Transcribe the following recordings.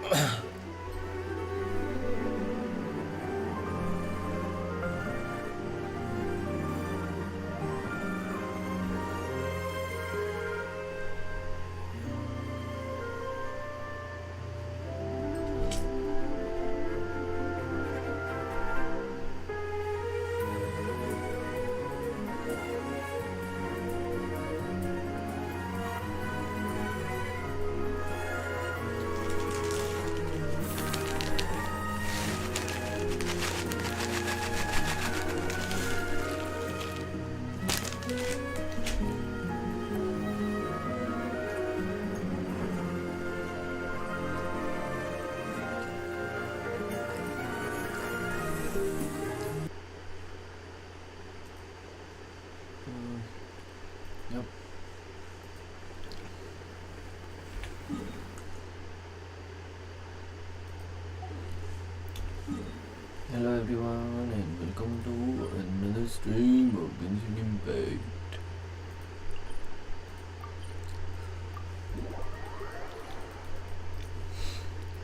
Yep. Hello everyone and welcome to another stream of Genshin Impact.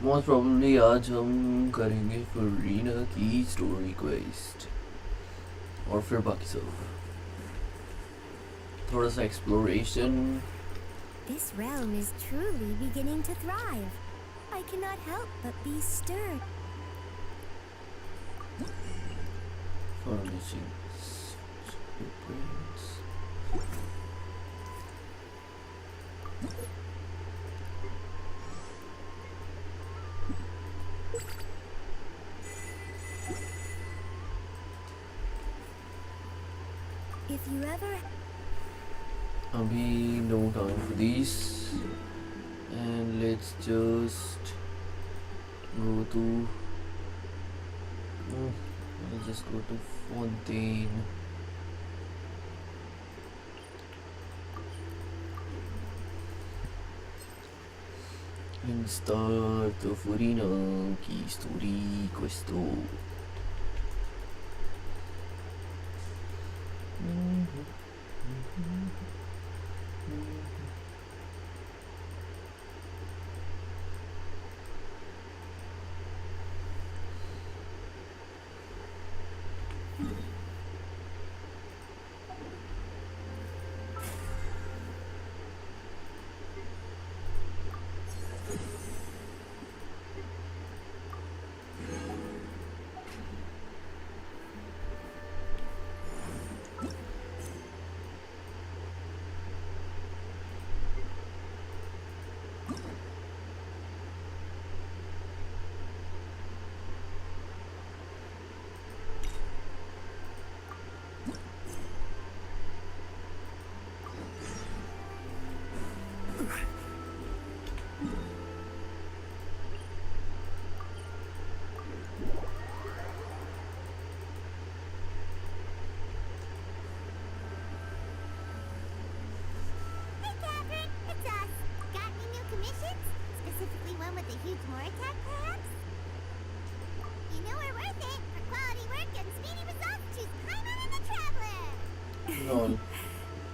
Most probably आज हम करेंगे फरीना की story quest और फिर बाकी सब थोड़ा सा exploration. This realm is truly beginning to thrive. I cannot help but be stirred. Furnishing blueprints. If you ever Abhi no time for these, and let's just go to let's just go to Fontaine. And start the Furina की story questo.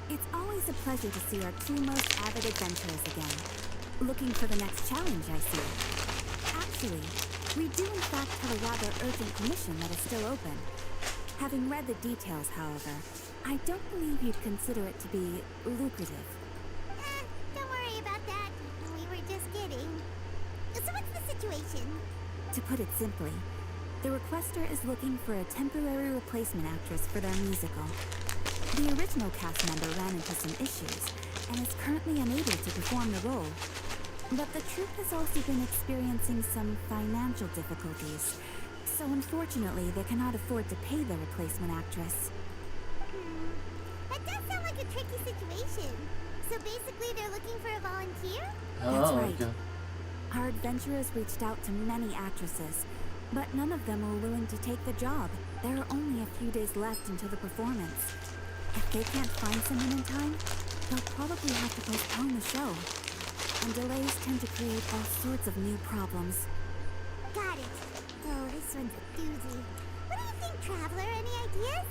It's always a pleasure to see our two most avid adventurers again. Looking for the next challenge, I see. Actually, we do in fact have a rather urgent commission that is still open. Having read the details, however, I don't believe you'd consider it to be lucrative. Don't worry about that. We were just kidding. So what's the situation? To put it simply, the requester is looking for a temporary replacement actress for their musical. The original cast member ran into some issues and is currently unable to perform the role. But the troupe has also been experiencing some financial difficulties, so unfortunately they cannot afford to pay the replacement actress. That does sound like a tricky situation. So basically they're looking for a volunteer? That's right. Okay. Our adventurers reached out to many actresses, but none of them were willing to take the job. There are only a few days left until the performance. If they can't find someone in time, they'll probably have to postpone the show. And delays tend to create all sorts of new problems. Got it. Oh, this one's a doozy. What do you think, Traveler? Any ideas?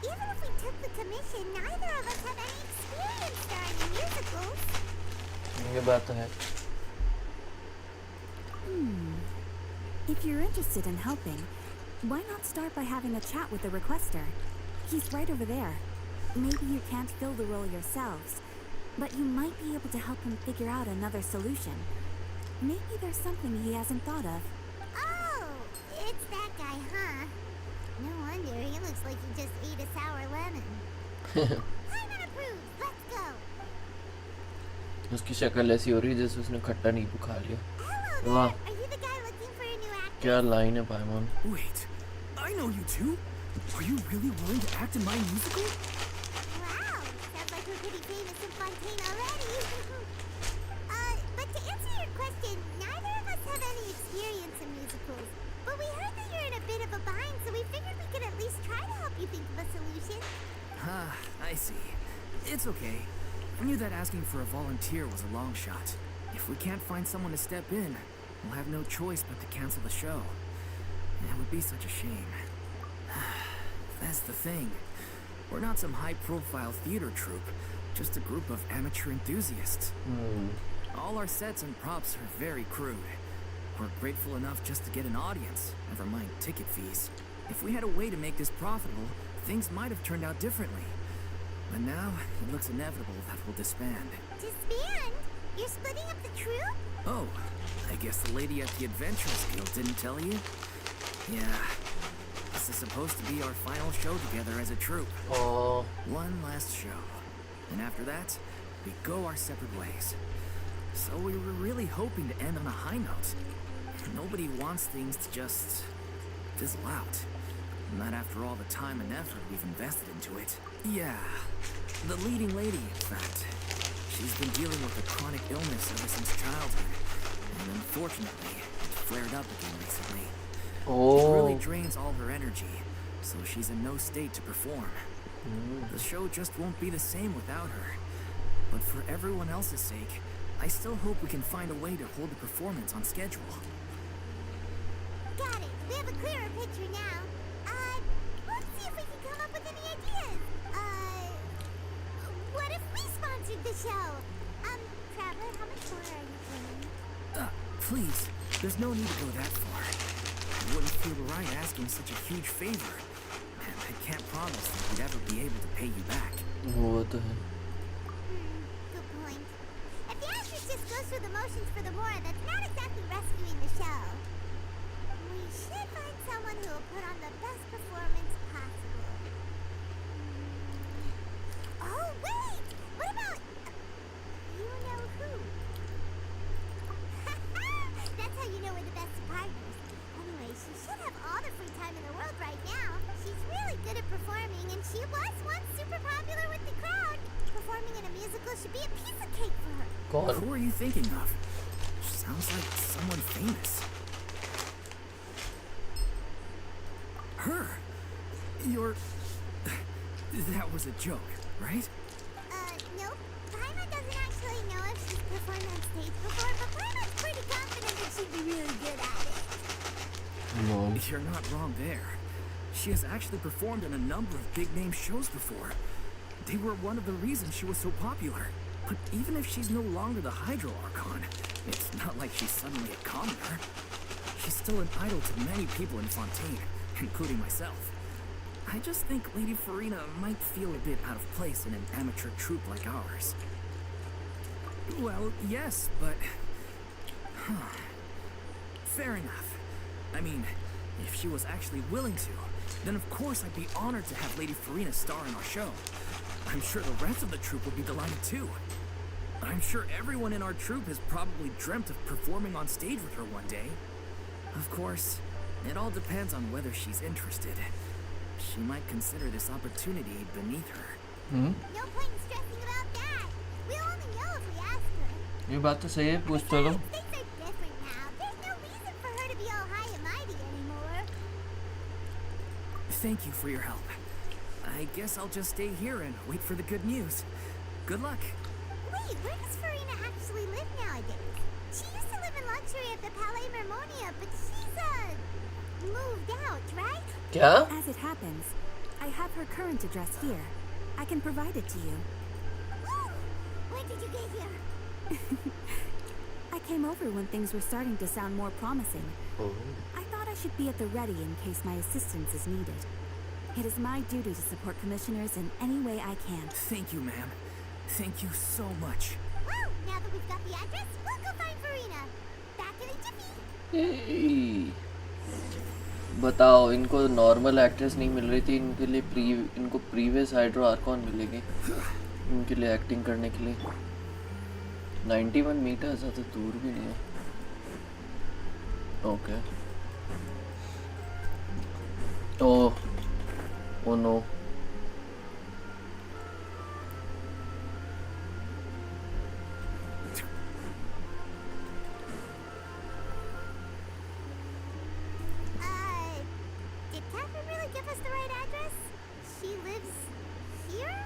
Even if we took the commission, neither of us have any experience starring in musicals. ये बात तो है. If you're interested in helping, why not start by having a chat with the requester? He's right over there. Maybe you can't fill the role yourselves, but you might be able to help him figure out another solution. Maybe there's something he hasn't thought of. Oh, it's that guy, huh? No wonder, he looks like he just ate a sour lemon. Payment approved, let's go. उसकी शक्ल ऐसी हो रही है जैसे उसने खट्टा नींबू खा लिया। Hello वाह, there, are you the guy looking for a new actor? क्या लाइन है पायमोन। Wait, I know you two. Are you really willing to act in my musical? Wow, sounds like we're pretty famous in Fontaine already. But to answer your question, neither of us have any experience in musicals. But we heard that you're in a bit of a bind, so we figured we could at least try to help you think of a solution. Ah, I see. It's okay. I knew that asking for a volunteer was a long shot. If we can't find someone to step in, we'll have no choice but to cancel the show. It would be such a shame. That's the thing. We're not some high-profile theater troupe, just a group of amateur enthusiasts. All our sets and props are very crude. We're grateful enough just to get an audience, never mind ticket fees. If we had a way to make this profitable, things might have turned out differently. But now, it looks inevitable that we'll disband. Disband? You're splitting up the troupe? Oh, I guess the lady at the Adventurers Guild didn't tell you? Yeah. This is supposed to be our final show together as a troupe. Oh, One last show. And after that, we go our separate ways. So we were really hoping to end on a high note. Nobody wants things to just fizzle out. Not after all the time and effort we've invested into it. Yeah, the leading lady, in fact. She's been dealing with a chronic illness ever since childhood. And unfortunately, it flared up again recently. It really oh, drains all her energy, so she's in no state to perform. The show just won't be the same without her. But for everyone else's sake, I still hope we can find a way to hold the performance on schedule. Got it. We have a clearer picture now. Let's see if we can come up with any ideas. What if we sponsored the show? Traveler, how much more are you paying? Please, there's no need to go that far. I wouldn't feel right asking such a huge favor. And I can't promise that we'd ever be able to pay you back. वो तो है। Good point. If the actress just goes through the motions for the more, that's not exactly rescuing the show. We should find someone who will put on the best performance possible. Oh, wait! What about... you know who? That's how you know we're the best of partners. Anyway, she should have all the free time in the world right now. She's really good at performing, and she was once super popular with the crowd. Performing in a musical should be a piece of cake for her. कौन? Who are you thinking of? Sounds like someone famous. Her? You're... That was a joke, right? Nope. Paimon doesn't actually know if she's performed on stage before, but Paimon's pretty confident that she'd be really good at it. No. You're not wrong there. She has actually performed in a number of big-name shows before. They were one of the reasons she was so popular. But even if she's no longer the Hydro Archon, it's not like she's suddenly a commoner. She's still an idol to many people in Fontaine, including myself. I just think Lady Furina might feel a bit out of place in an amateur troupe like ours. Well, yes, but... Fair enough. I mean, if she was actually willing to, then of course I'd be honored to have Lady Furina star in our show. I'm sure the rest of the troupe would be delighted too. I'm sure everyone in our troupe has probably dreamt of performing on stage with her one day. Of course, it all depends on whether she's interested. She might consider this opportunity beneath her. No point in stressing about that. We'll only know if we ask her. ये बात तो सही है, पूछ तो लो। Things are different now. There's no reason for her to be all high and mighty anymore. Thank you for your help. I guess I'll just stay here and wait for the good news. Good luck. Wait, where does Furina actually live nowadays? She used to live in luxury at the Palais Mermonia, but she's, moved out, right? क्या? As it happens, I have her current address here. I can provide it to you. Woo! When did you get here? I came over when things were starting to sound more promising. Oh. I thought I should be at the ready in case my assistance is needed. It is my duty to support commissioners in any way I can. Thank you, ma'am. Thank you so much. Well, now that we've got the address, we'll go find Furina. Back in a jiffy. Yay. बताओ इनको normal actress नहीं मिल रही थी, इनके लिए इनको previous hydro Arcon मिलेगी इनके लिए एक्टिंग करने के लिए। 91 मीटर ज़्यादा दूर भी नहीं है। Okay. Oh no. Did Catherine really give us the right address? She lives here?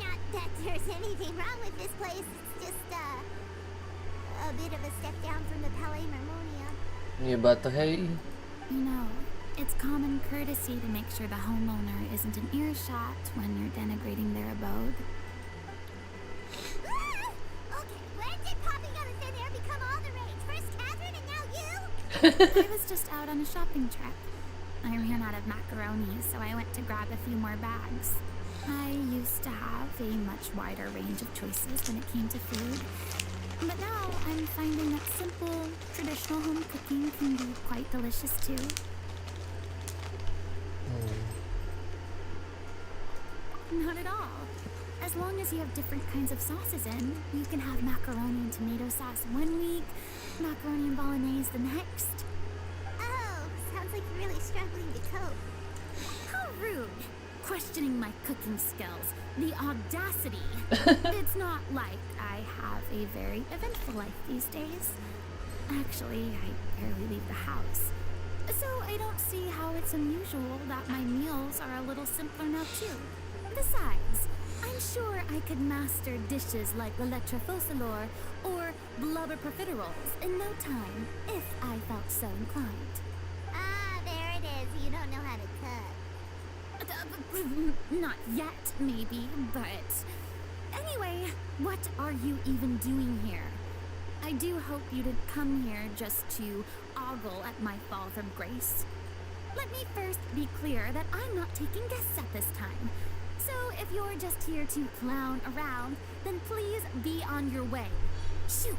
Not that there's anything wrong with this place. It's just, a bit of a step down from the Palais Marmonia. ये बात तो है ही। You know, it's common courtesy to make sure the homeowner isn't in earshot when you're denigrating their abode. Okay, when did popping out of thin air become all the rage? First Catherine and now you? I was just out on a shopping trip. I ran out of macaroni, so I went to grab a few more bags. I used to have a much wider range of choices when it came to food. But now I'm finding that simple, traditional home cooking can be quite delicious too. Not at all. As long as you have different kinds of sauces in, you can have macaroni and tomato sauce one week, macaroni and bolognese the next. Oh, sounds like you're really struggling to cope. How rude! Questioning my cooking skills. The audacity! It's not like I have a very eventful life these days. Actually, I barely leave the house. So I don't see how it's unusual that my meals are a little simpler now too. Besides, I'm sure I could master dishes like the lettre fossilor or blubber profiteroles in no time if I felt so inclined. Ah, there it is. You don't know how to cook. Not yet, maybe, but... Anyway, what are you even doing here? I do hope you didn't come here just to ogle at my fall from grace. Let me first be clear that I'm not taking guests at this time. So if you're just here to clown around, then please be on your way. Shoo!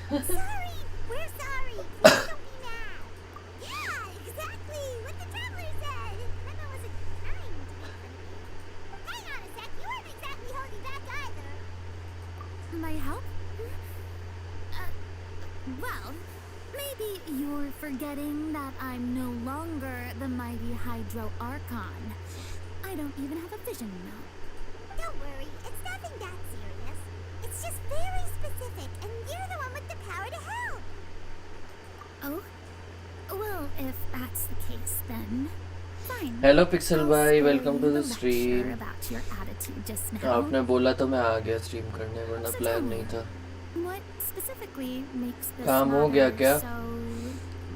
Sorry! We're sorry! Please don't be mad! Yeah, exactly! What the traveler said! Emma wasn't trying to make fun of you. Hang on a sec, you weren't exactly holding back either. My help? Well, maybe you're forgetting that I'm no longer the mighty Hydro Archon. I don't even have a vision now. Don't worry, it's nothing that serious. It's just very specific, and you're the one with the power to help. Oh? Well, if that's the case, then fine. Hello Pixel I'll Bhai, spare welcome to you the lecture stream. about your attitude just now. आपने बोला तो मैं आ गया stream करने, वरना So plan tell नहीं me, था। what specifically makes this काम हो गया matter क्या? so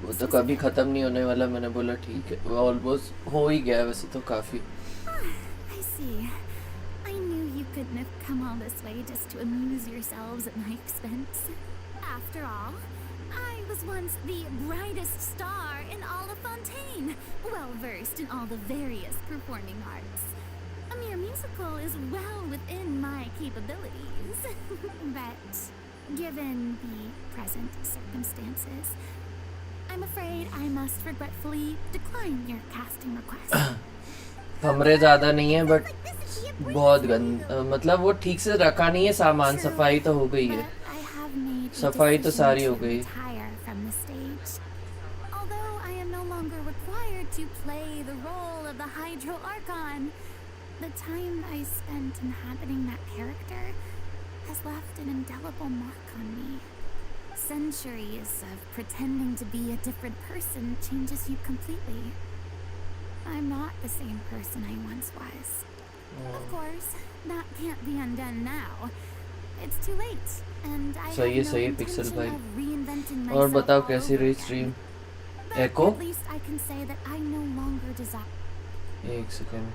वो तो कभी खत्म नहीं होने वाला। मैंने बोला ठीक है, वो ऑलमोस्ट हो ही गया वैसे तो काफी। I see. I knew you couldn't have come all this way just to amuse yourselves at my expense. After all, I was once the brightest star in all of Fontaine, well versed in all the various performing arts. A mere musical is well within my capabilities. But given the present circumstances, I'm afraid I must regretfully decline your casting request. कमरे ज़्यादा नहीं है but बहुत मतलब वो ठीक से रखा नहीं है सामान। सफाई तो हो गई है, सफाई तो सारी हो गई। Although I am no longer required to play the role of the Hydro Archon, the time I spent inhabiting that character has left an indelible mark on me. Centuries of pretending to be a different person changes you completely. I'm not the same person I once was. Of course, that can't be undone now. It's too late, and I have no intention of reinventing myself. और बताओ कैसी रही stream? Echo? At least I can say that I no longer desire. एक second,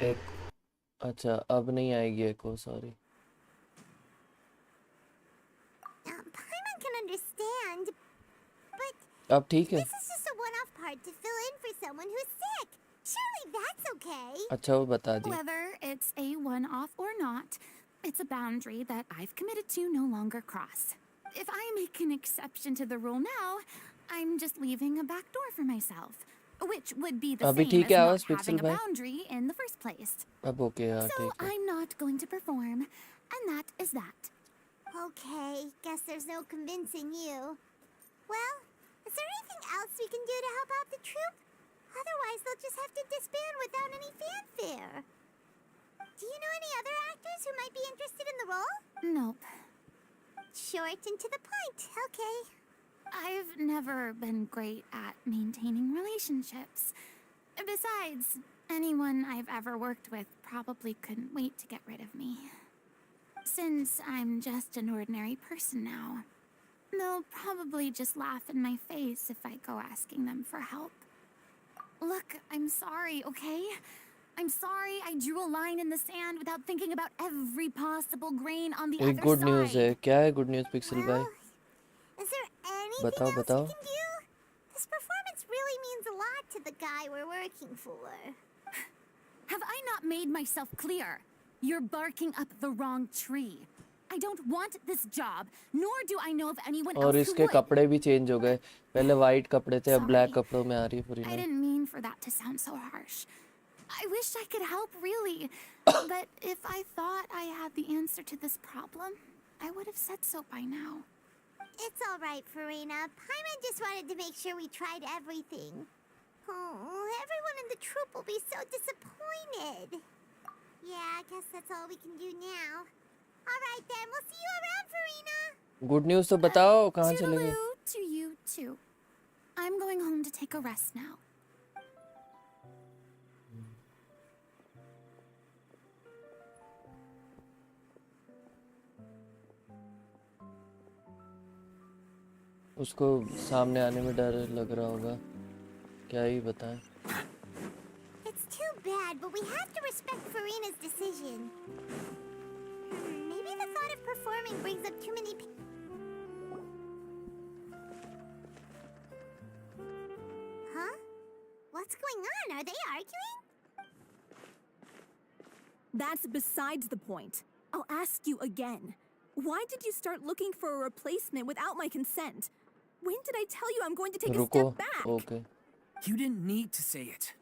एक अच्छा अब नहीं आएगी एको, सॉरी। अब ठीक है? This is just a one-off part to fill in for someone who's sick. Surely that's okay. अच्छा वो बता दी. Whether it's a one-off or not, it's a boundary that I've committed to no longer cross. If I make an exception to the rule now, I'm just leaving a back door for myself, which would be the अभी same ठीक as है not आवाज pixel having a भाई? boundary in the first place. अब okay हाँ So ठीक है. I'm not going to perform, and that is that. Okay, guess there's no convincing you. Well, is there anything else we can do to help out the troupe? Otherwise, they'll just have to disband without any fanfare. Do you know any other actors who might be interested in the role? Nope. Short and to the point. Okay. I've never been great at maintaining relationships. Besides, anyone I've ever worked with probably couldn't wait to get rid of me. Since I'm just an ordinary person now, they'll probably just laugh in my face if I go asking them for help. Look, I'm sorry, okay? I'm sorry I drew a line in the sand without thinking about every possible grain on the एक other good news है. side. क्या है good news pixel भाई? Well, is there anything बताओ else बताओ. we can do? This performance really means a lot to the guy we're working for. Have I not made myself clear? You're barking up the wrong tree. I don't want this job, nor do I know of anyone और else who इसके would. कपड़े भी change हो गए. पहले white कपड़े थे, अब ब्लैक Sorry. कपड़ों में आ रही है I Farina. didn't mean for that to sound so harsh. I wish I could help, really. But if I thought I had the answer to this problem, I would have said so by now. It's all right, Farina. Paimon just wanted to make sure we tried everything. Oh, everyone in the troupe will be so disappointed. Yeah, I guess that's all we can do now. All right then, we'll see you around, Farina. Good news तो बताओ कहाँ चले गए? Toodaloo to you too. I'm going home to take a rest now. उसको सामने आने में डर लग रहा होगा. क्या ही बताएं. It's too bad, but we have to respect Farina's decision. Maybe the thought of performing brings up too many Huh? What's going on? Are they arguing? That's besides the point. I'll ask you again. Why did you start looking for a replacement without my consent? When did I tell you I'm going to take a रुको. step back? Okay. You didn't need to say it.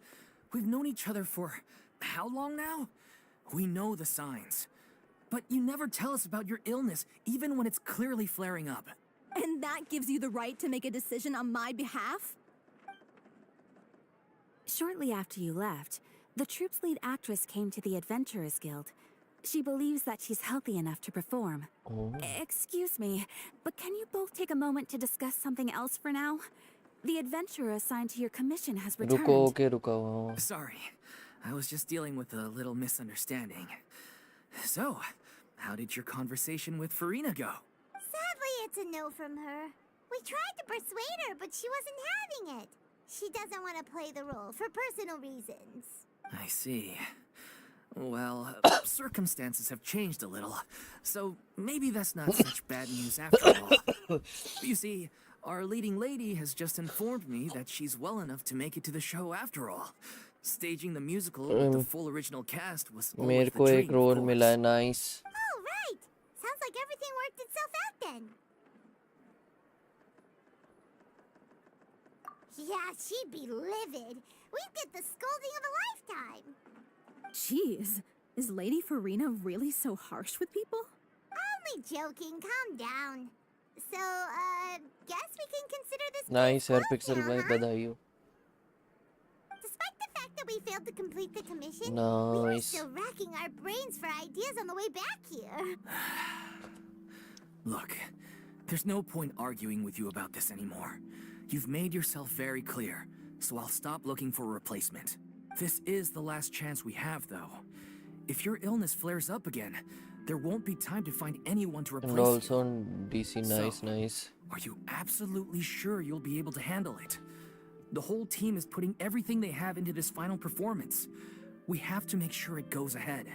We've known each other for how long now? We know the signs. But you never tell us about your illness, even when it's clearly flaring up. And that gives you the right to make a decision on my behalf? Shortly after you left, the troupe's lead actress came to the Adventurers Guild. She believes that she's healthy enough to perform. Oh. Excuse me, but can you both take a moment to discuss something else for now? The adventurer assigned to your commission has returned. रुको okay रुका हुआ. Sorry, I was just dealing with a little misunderstanding. So, how did your conversation with Farina go? Sadly, it's a no from her. We tried to persuade her, but she wasn't having it. She doesn't want to play the role for personal reasons. I see. Well, circumstances have changed a little, so maybe that's not such bad news after all. You see, our leading lady has just informed me that she's well enough to make it to the show after all. Staging the musical with the full original cast was always मेरे the को dream, एक of role course. मिला है. Nice. Oh, right. Sounds like everything worked itself out then. Yeah, she'd be livid. We'd get the scolding of a lifetime. Jeez, is Lady Farina really so harsh with people? Only joking. Calm down. So, guess we can consider this nice case यार closed pixel now, भाई huh? बधाई हो. Despite the fact that we failed to complete the commission, we were Nice. still racking our brains for ideas on the way back here. Look, there's no point arguing with you about this anymore. You've made yourself very clear, so I'll stop looking for a replacement. This is the last chance we have, though. If your illness flares up again, there won't be time to find anyone to replace And also you. on DC. Nice, So, nice. Are you absolutely sure you'll be able to handle it? The whole team is putting everything they have into this final performance. We have to make sure it goes ahead.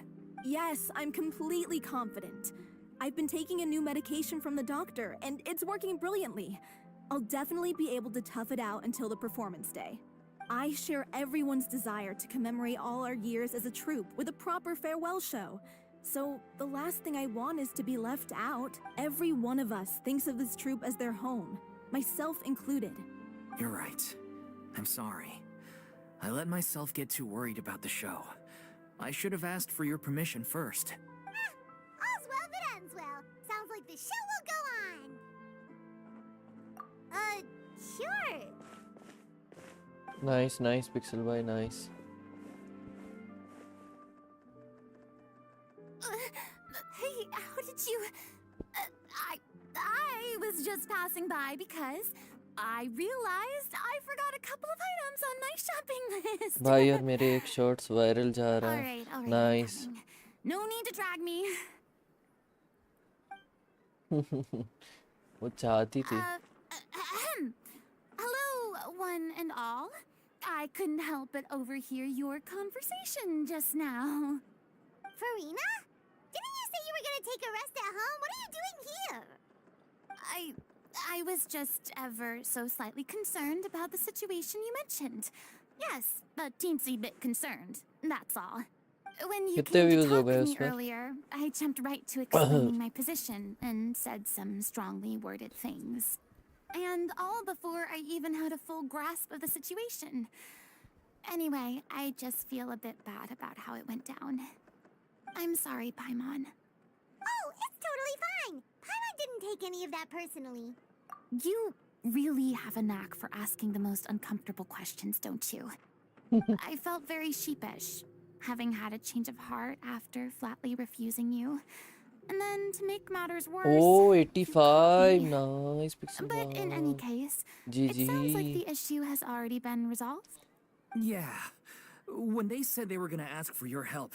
Yes, I'm completely confident. I've been taking a new medication from the doctor, and it's working brilliantly. I'll definitely be able to tough it out until the performance day. I share everyone's desire to commemorate all our years as a troupe with a proper farewell show. So the last thing I want is to be left out. Every one of us thinks of this troupe as their home, myself included. You're right. I'm sorry. I let myself get too worried about the show. I should have asked for your permission first. All's well that ends well. Sounds like the show will go on. Sure. Nice, nice, Pixel Boy, nice. Hey, how did you... I was just passing by because I realized I forgot a couple of items on my shopping list. भाई और मेरे एक shorts viral जा रहा है. Alright, I'm Nice. coming. No need to drag me. वो चाहती थी. Hello, one and all. I couldn't help but overhear your conversation just now. Furina? Didn't you say you were gonna take a rest at home? What are you doing here? I was just ever so slightly concerned about the situation you mentioned. Yes, a teensy bit concerned, that's all. When you कितने came to views हो talk गए with me उसमें? earlier, I jumped right to explaining my position and said some strongly worded things. And all before I even had a full grasp of the situation. Anyway, I just feel a bit bad about how it went down. I'm sorry, Paimon. Oh, it's totally fine. Paimon didn't take any of that personally. You really have a knack for asking the most uncomfortable questions, don't you? I felt very sheepish, having had a change of heart after flatly refusing you. And then to make matters worse... Oh, you 85. called me. Nice, Pixel But in any Boy. case, it sounds like the GG. issue has already been resolved. Yeah. When they said they were gonna ask for your help,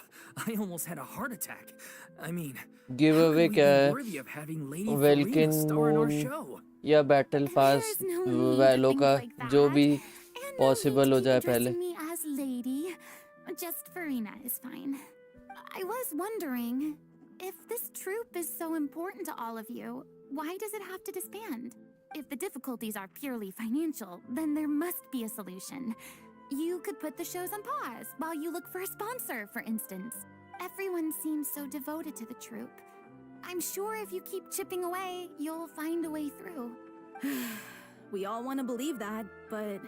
I almost had a heart attack. I mean, how Giveaway could we क्या be है? worthy of having Lady Welkin Furina star in our Moon show? या battle pass There's no need to वैलो think का like that. जो भी And possible no हो need to जाए keep पहले. addressing me as lady. Just Furina is fine. I was wondering, if this troupe is so important to all of you, why does it have to disband? If the difficulties are purely financial, then there must be a solution. You could put the shows on pause while you look for a sponsor, for instance. Everyone seems so devoted to the troupe. I'm sure if you keep chipping away, you'll find a way through. We all want to believe that, but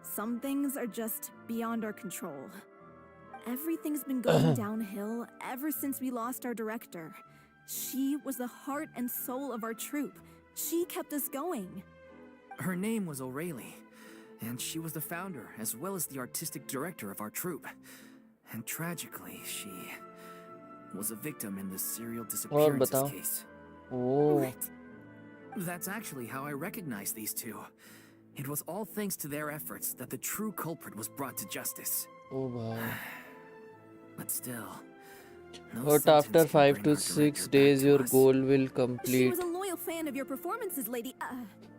some things are just beyond our control. Everything's been going downhill ever since we lost our director. She was the heart and soul of our troupe. She kept us going. Her name was O'Reilly, and she was the founder as well as the artistic director of our troupe. And tragically, she was a victim in the serial disappearances बताओ. case. Oh, What? That's actually how I recognized these two. It was all thanks to their efforts that the true culprit was brought to justice. oh भाई. But still, no But sentence after can 5 bring to our 6 director back days, to your us. goal will She complete. was a loyal fan of your performances,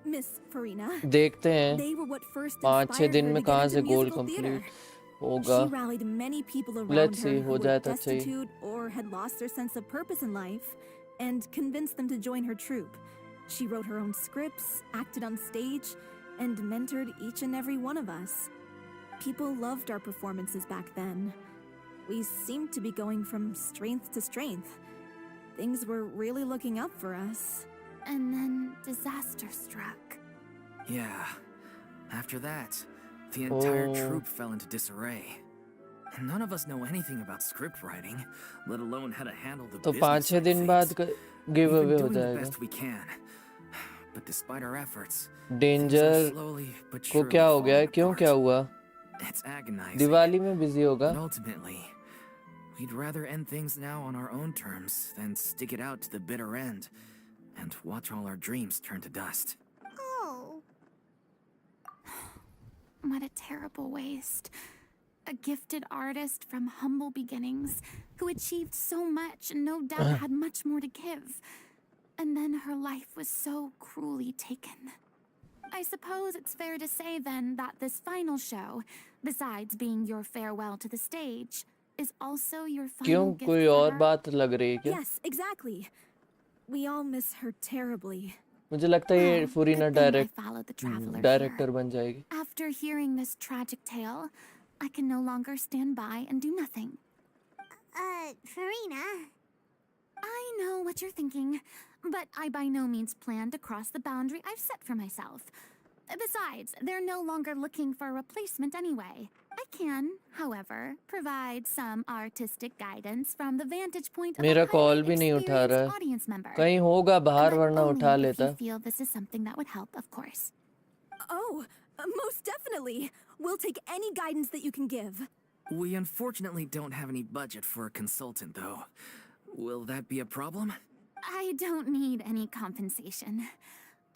Miss Furina. देखते हैं They were what first 5-6 inspired दिन her में to get कहाँ into से गोल musical theater. Complete होगा. She rallied many people around Let's see, her who हो were जाए तो अच्छा ही. destitute or had lost their sense of purpose in life, and convinced them to join her troupe. She wrote her own scripts, acted on stage, and mentored each and every one of us. People loved our performances back then. We seemed to be going from strength to strength. Things were really looking up for us. And then disaster struck. Yeah. After that, the entire Oh. troupe fell into disarray. And none of us know anything about script writing, let alone how to handle the तो business 5-6 side of दिन बाद things. Give We've away been हो doing the जाएगा. best we can. But despite our efforts, things are danger slowly but को surely क्या हो गया? falling क्यों apart. क्या हुआ? It's agonizing. दिवाली में बिजी होगा. But ultimately, we'd rather end things now on our own terms than stick it out to the bitter end and watch all our dreams turn to dust. Oh. What a terrible waste. A gifted artist from humble beginnings who achieved so much and no doubt had much more to give. And then her life was so cruelly taken. I suppose it's fair to say then that this final show, besides being your farewell to the stage, is also your क्यों final gift कोई for और her? बात लग रही है क्या? Yes, exactly. We all miss her terribly. मुझे लगता है ये Well, फुरीना good thing I direct followed the traveler director here. बन जाएगी. After hearing this tragic tale, I can no longer stand by and do nothing. Furina. I know what you're thinking, but I by no means plan to cross the boundary I've set for myself. Besides, they're no longer looking for a replacement anyway. I can, however, provide some artistic guidance from the vantage point of मेरा a call highly भी नहीं उठा रहा experienced है. audience member. कहीं होगा बाहर But वरना only उठा if लेता. you feel this is something that would help, of course. Oh, most definitely. We'll take any guidance that you can give. We unfortunately don't have any budget for a consultant, though. Will that be a problem? I don't need any compensation.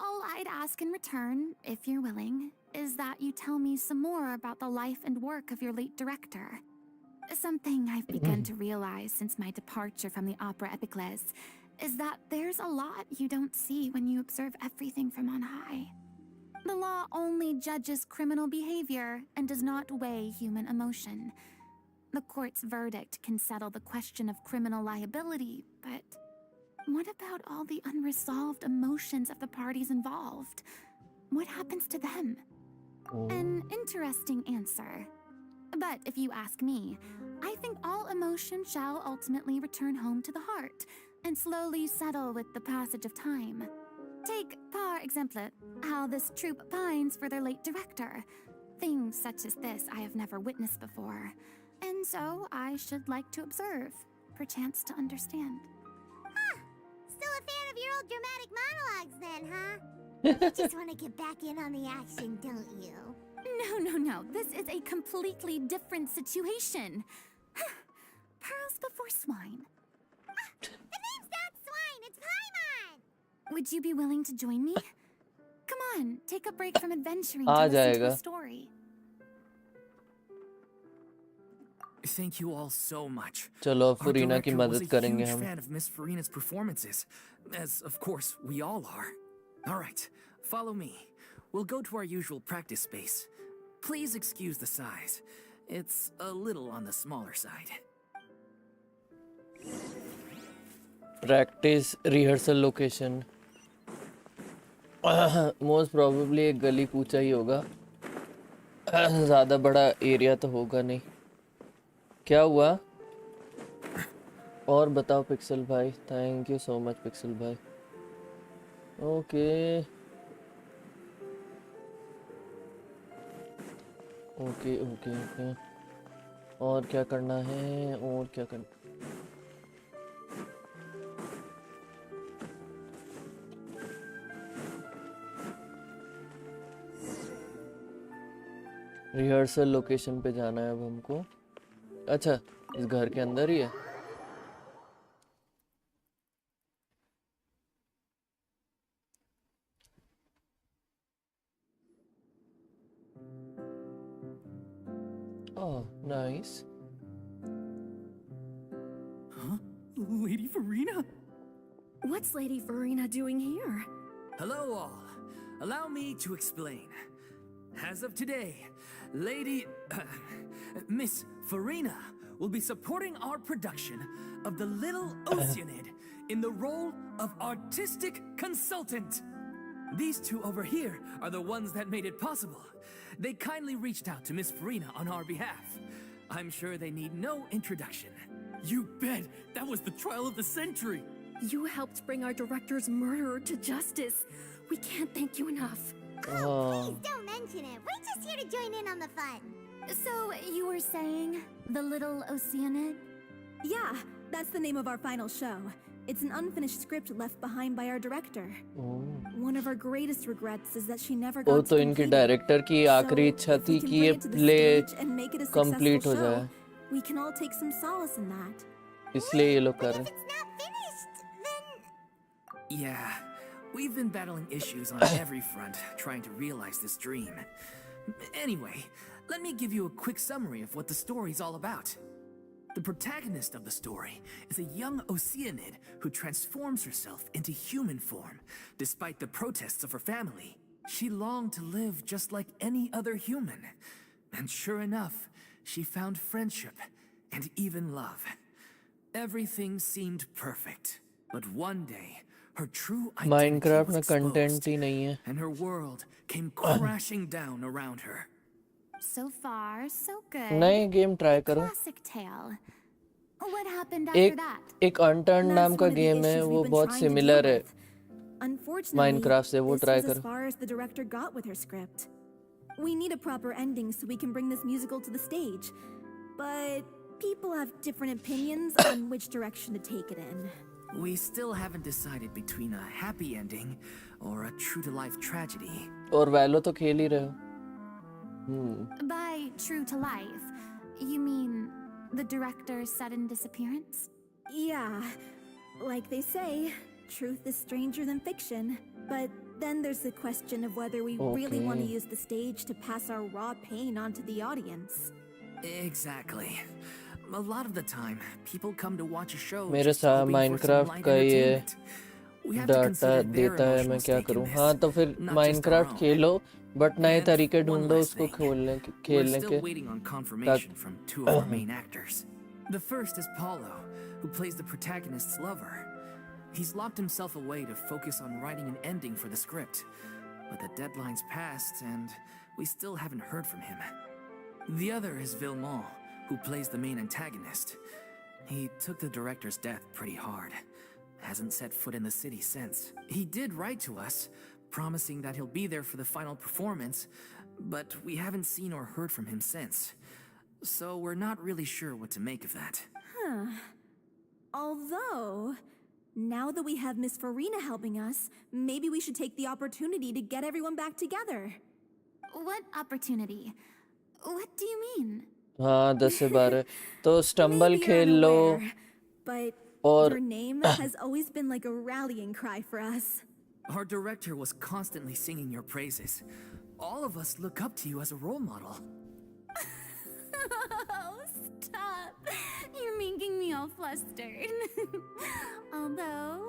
All I'd ask in return, if you're willing, is that you tell me some more about the life and work of your late director. Something I've begun to realize since my departure from the opera epiclese is that there's a lot you don't see when you observe everything from on high. The law only judges criminal behavior and does not weigh human emotion. The court's verdict can settle the question of criminal liability, but what about all the unresolved emotions of the parties involved? What happens to them? An interesting answer. But if you ask me, I think all emotion shall ultimately return home to the heart and slowly settle with the passage of time. Take, par exemple, how this troupe pines for their late director. Things such as this I have never witnessed before, and so I should like to observe, perchance to understand. Still a fan of your old dramatic monologues then, huh? You just want to get back in on the action, don't you? No. This is a completely different situation. Pearls before swine. The name's not Swine, it's Paimon! Would you be willing to join me? Come on, take a break from adventuring uh to listen to जाएगा. a story. Thank you all so much. चलो Our फुरीना की director was मदद a करेंगे huge हम. fan of Miss Farina's performances, as of course we all are. All right, follow me. We'll go to our usual practice space. Please excuse the size. It's a little on the smaller side. Practice rehearsal location most probably एक गली कूचा ही होगा. ज़्यादा बड़ा area तो होगा नहीं. क्या हुआ? और बताओ पिक्सल भाई. Thank you so much Pixel भाई. Okay okay okay okay. और क्या करना है? और क्या करना? रिहर्सल लोकेशन पे जाना है अब हमको. अच्छा इस घर के अंदर ही है. Oh, nice. Huh? Lady Farina? What's Lady Furina doing here? Hello all. Allow me to explain. As of today, Miss Farina will be supporting our production of The Little Oceanid in the role of artistic consultant. These two over here are the ones that made it possible. They kindly reached out to Miss Farina on our behalf. I'm sure they need no introduction. You bet! That was the trial of the century! You helped bring our director's murderer to justice. We can't thank you enough. Please don't mention it. We're just here to join in on the fun. So, you were saying The Little Oceanid? Yeah, that's the name of our final show. It's an unfinished script left behind by our director. One of our greatest regrets is that she never वो got तो to इनके complete it. Director की आखिरी So, इच्छा if we थी can कि bring ये it to the play stage and make it a complete successful हो जाए. show, we can all take some solace in that. इसलिए ये लोग कर But रहे if हैं. it's not finished, then... Yeah, we've been battling issues on every front, trying to realize this dream. Anyway, let me give you a quick summary of what the story's all about. The protagonist of the story is a young Oceanid who transforms herself into human form, despite the protests of her family. She longed to live just like any other human. And sure enough, she found friendship and even love. Everything seemed perfect. But one day, her true identity Minecraft was में content exposed, ही नहीं है. and her world came crashing down around her. So far, so good. नए game try करो. Classic tale. What happened after एक that? एक unturned That's नाम का one of the game है, issues वो we've been बहुत trying to deal सिमिलर है with. Unfortunately, माइनक्राफ्ट से. वो this ट्राई was as करो. far as the director got with her script. We need a proper ending so we can bring this musical to the stage. But people have different opinions on which direction to take it in. We still haven't decided between a happy ending or a true-to-life tragedy. और वैलो तो खेल ही रहे हो. By true to life, you mean the director's sudden disappearance? Yeah, like they say, truth is stranger than fiction. But then there's the question of whether we really want to Okay. use the stage to pass our raw pain onto the audience. Exactly. A lot of the time, people come to watch a show मेरे just साथ hoping for some Minecraft light का ये entertainment. We have to data consider their देता है. मैं emotional क्या stake in करूं? this, हाँ, तो फिर not just our Minecraft own. Khelo, but नए And तरीके one ढूंढो last उसको thing. खेलने We're के. still waiting on confirmation from two of our main actors. The first is Paulo, who plays the protagonist's lover. He's locked himself away to focus on writing an ending for the script. But the deadline's passed, and we still haven't heard from him. The other is Villemont, who plays the main antagonist. He took the director's death pretty hard. Hasn't set foot in the city since. He did write to us, promising that he'll be there for the final performance, but we haven't seen or heard from him since. So we're not really sure what to make of that. Although, now that we have Miss Farina helping us, maybe we should take the opportunity to get everyone back together. What opportunity? What do you mean? हाँ, 10 से 12. तो stumble Maybe you're खेल लो. unaware, but और your name has always been like a rallying cry for us. Our director was constantly singing your praises. All of us look up to you as a role model. Oh, stop. You're making me all flustered. Although,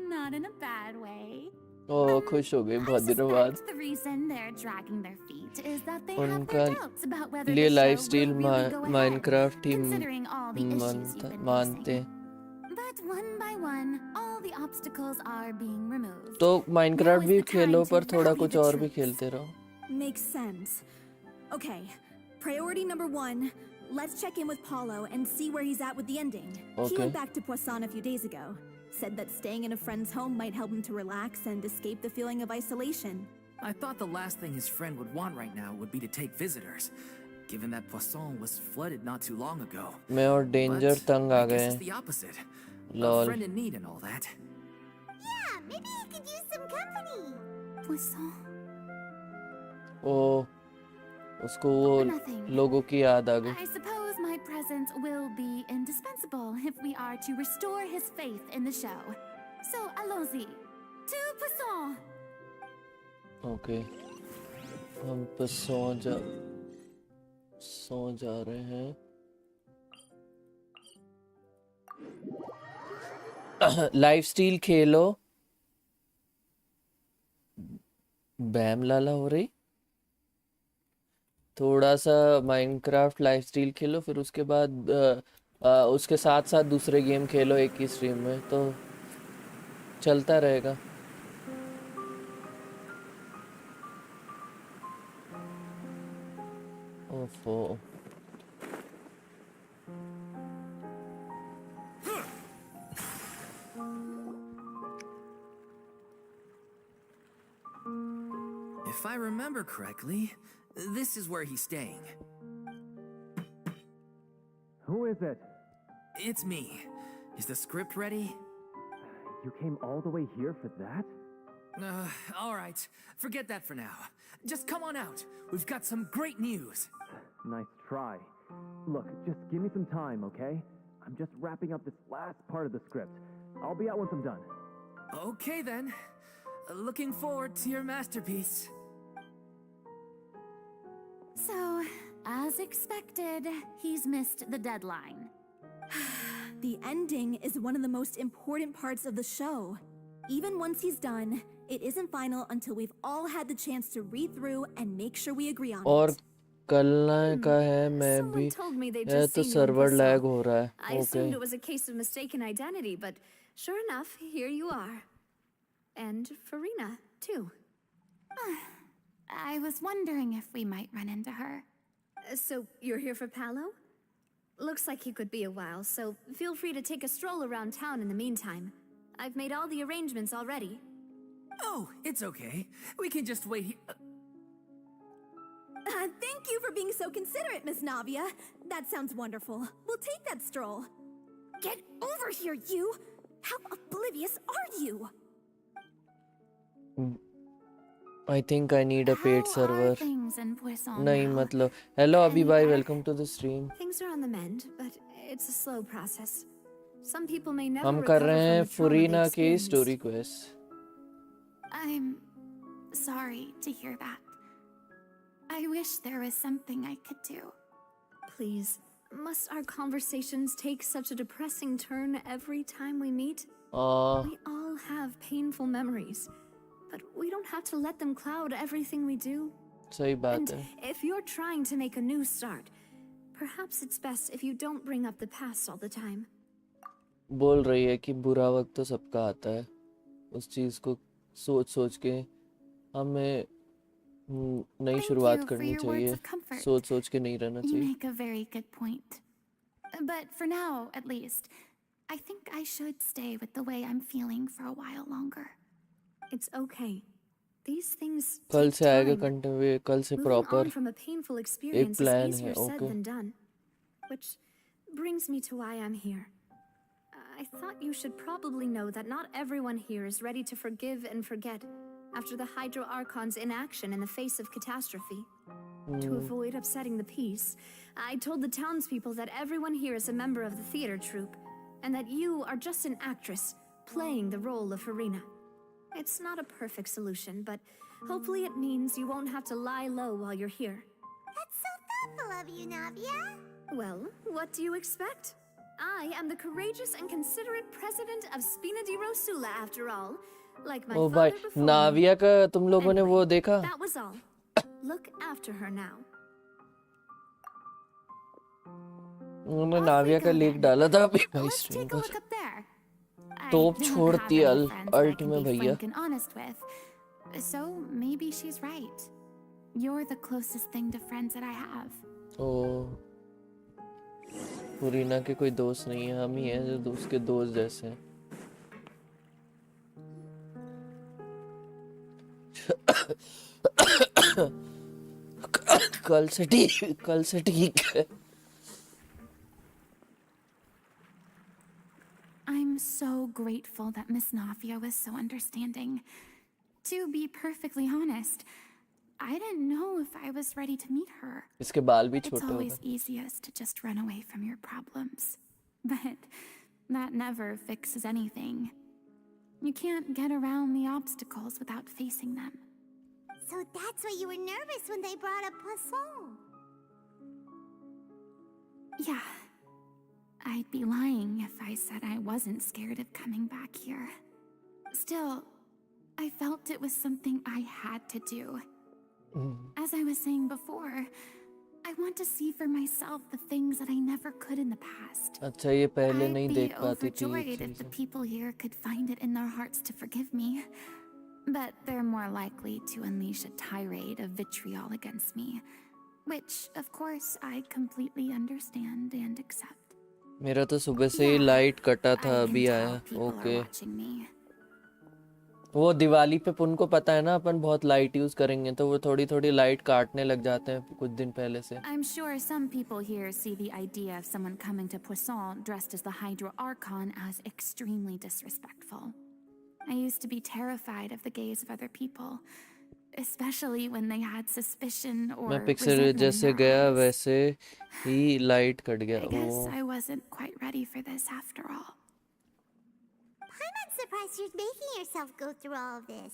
not in a bad way. ओ खुश हो गई I बहुत दिनों बाद. suspect the reason they're dragging their feet is that they have उनका their doubts about whether लिए the life show style will really go ahead, Minecraft he considering all the issues you've been मानते facing. हैं. But one by one, all the obstacles are being removed. तो Minecraft Now is भी the Khelo, time to पर थोड़ा rally कुछ the और भी troops. खेलते रहो. Makes sense. Okay, priority number 1. Let's check in with Paulo and see where he's at with the ending. He Okay. went back to Poisson a few days ago. Said that staying in a friend's home might help him to relax and escape the feeling of isolation. I thought the last thing his friend would want right now would be to take visitors, given that Poisson was flooded not too long ago. मैं और danger But तंग आ I गए guess it's हैं. the opposite. A lol. friend in need and all that. Yeah, maybe he could use some company. Poisson. ओ उसको वो Nothing. लोगों की याद आ गई. I suppose my presence will be indispensable if we are to restore his faith in the show. So, allons-y. To Poisson! Okay, हम पे सो जा रहे हैं. लाइफ स्टील खेलो. बैम लाला हो रही. थोड़ा सा माइनक्राफ्ट लाइफ स्टील खेलो, फिर उसके बाद उसके साथ साथ दूसरे गेम खेलो एक ही स्ट्रीम में, तो चलता रहेगा. ओफो. If I remember correctly, this is where he's staying. Who is it? It's me. Is the script ready? You came all the way here for that? All right. Forget that for now. Just come on out. We've got some great news. Nice try. Look, just give me some time, okay? I'm just wrapping up this last part of the script. I'll be out once I'm done. Okay then. Looking forward to your masterpiece. So, as expected, he's missed the deadline. The ending is one of the most important parts of the show. Even once he's done, it isn't final until we've all had the chance to read through and make sure we agree on और it. कल का है मैं Someone भी. told me they'd है just तो seen you in server lag Poisson. हो रहा है. I assumed okay. it was a case of mistaken identity, but sure enough, here you are. And Furina, too. I was wondering if we might run into her. So, you're here for Palo? Looks like he could be a while, so feel free to take a stroll around town in the meantime. I've made all the arrangements already. Oh, it's okay. We can just wait here. Thank you for being so considerate, Miss Navia. That sounds wonderful. We'll take that stroll. Get over here, you! How oblivious are you? I think I need a paid How server. are things in Poisson नहीं now? मतलब hello Abhi Any bhai, better? welcome to the stream. Things are on the mend, but it's a slow process. Some people may never हम कर recover रहे हैं from the trauma they फुरीना की experienced. Story quest. I'm sorry to hear that. I wish there was something I could do. Please, must our conversations take such a depressing turn every time we meet? We all have painful memories, but we don't have to let them cloud everything we do. सही बात And है. if you're trying to make a new start, perhaps it's best if you don't bring up the past all the time. बोल रही है कि बुरा वक्त तो सबका आता है. उस चीज को सोच सोच के हमें नई Thank शुरुआत you for करनी your words चाहिए. of comfort. सोच सोच के नहीं रहना You चाहिए. make a very good point. But for now, at least, I think I should stay with the way I'm feeling for a while longer. It's okay. These things कल take से आएगा time. Content, कल से Moving proper on from a painful experience is plan easier है. said Okay. than done. Which brings me to why I'm here. I thought you should probably know that not everyone here is ready to forgive and forget after the Hydro Archon's inaction in the face of catastrophe. To avoid upsetting the peace, I told the townspeople that everyone here is a member of the theater troupe, and that you are just an actress playing the role of Furina. It's not a perfect solution, but hopefully it means you won't have to lie low while you're here. That's so thoughtful of you, Navia. Well, what do you expect? I am the courageous and considerate president of Spina di Rosula, after all. Like my oh father भाई before me. नाविया का तुम लोगों ने वो देखा? That was all. Look after her now. उन्होंने Off we नाविया का go लिंक then. डाला था अभी भाई Let's स्ट्रीम take a पर. look up there. I तोप don't छोड़ती have any है friends that I अल्ट can में be भैया. frank and honest with. So maybe she's right. You're the closest thing to friends that I have. ओ फुरीना के कोई दोस्त नहीं है, हम ही हैं जो उसके दोस्त जैसे हैं. कल से ठीक है. I'm so grateful that Miss Navia was so understanding. To be perfectly honest, I didn't know if I was ready to meet her. इसके बाल भी It's छोटे हो always गए. easiest to just run away from your problems. But that never fixes anything. You can't get around the obstacles without facing them. So that's why you were nervous when they brought up Poisson. Yeah. I'd be lying if I said I wasn't scared of coming back here. Still, I felt it was something I had to do. As I was saying before, I want to see for myself the things that I never could in the past. अच्छा ये पहले नहीं I'd देख be पाती थी ये overjoyed if the चीजें. people here could find it in their hearts to forgive me. But they're more likely to unleash a tirade of vitriol against me. Which, of course, I completely understand and accept. मेरा तो सुबह से ही light कटा था, I अभी can आया. tell people are okay. watching me. वो दिवाली पे पुन को पता है ना अपन बहुत लाइट यूज करेंगे तो वो थोड़ी थोड़ी लाइट काटने लग जाते हैं कुछ दिन पहले से. I'm sure some people here see the idea of someone coming to Poisson dressed as the Hydro Archon as extremely disrespectful. I used to be terrified of the gaze of other people, especially when they had suspicion or मैं picture resentment in जैसे their गया eyes. वैसे ही light cut गया. I guess oh I wasn't quite ready for this after all. I'm not surprised you're making yourself go through all of this.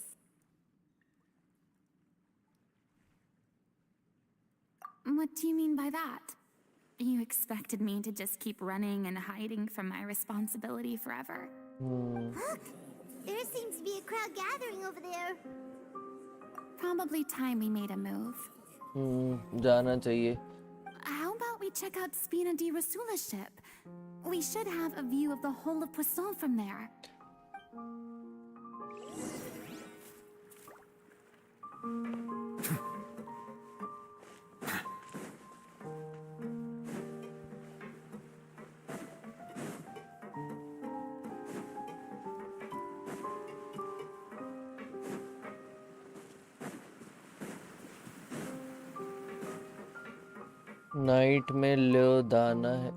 What do you mean by that? You expected me to just keep running and hiding from my responsibility forever? Look, there seems to be a crowd gathering over there. Probably time we made a move. जाना चाहिए. How about we check out Spina di Rosula's ship? We should have a view of the whole of Poisson from there. Night में ल्यो दाना है,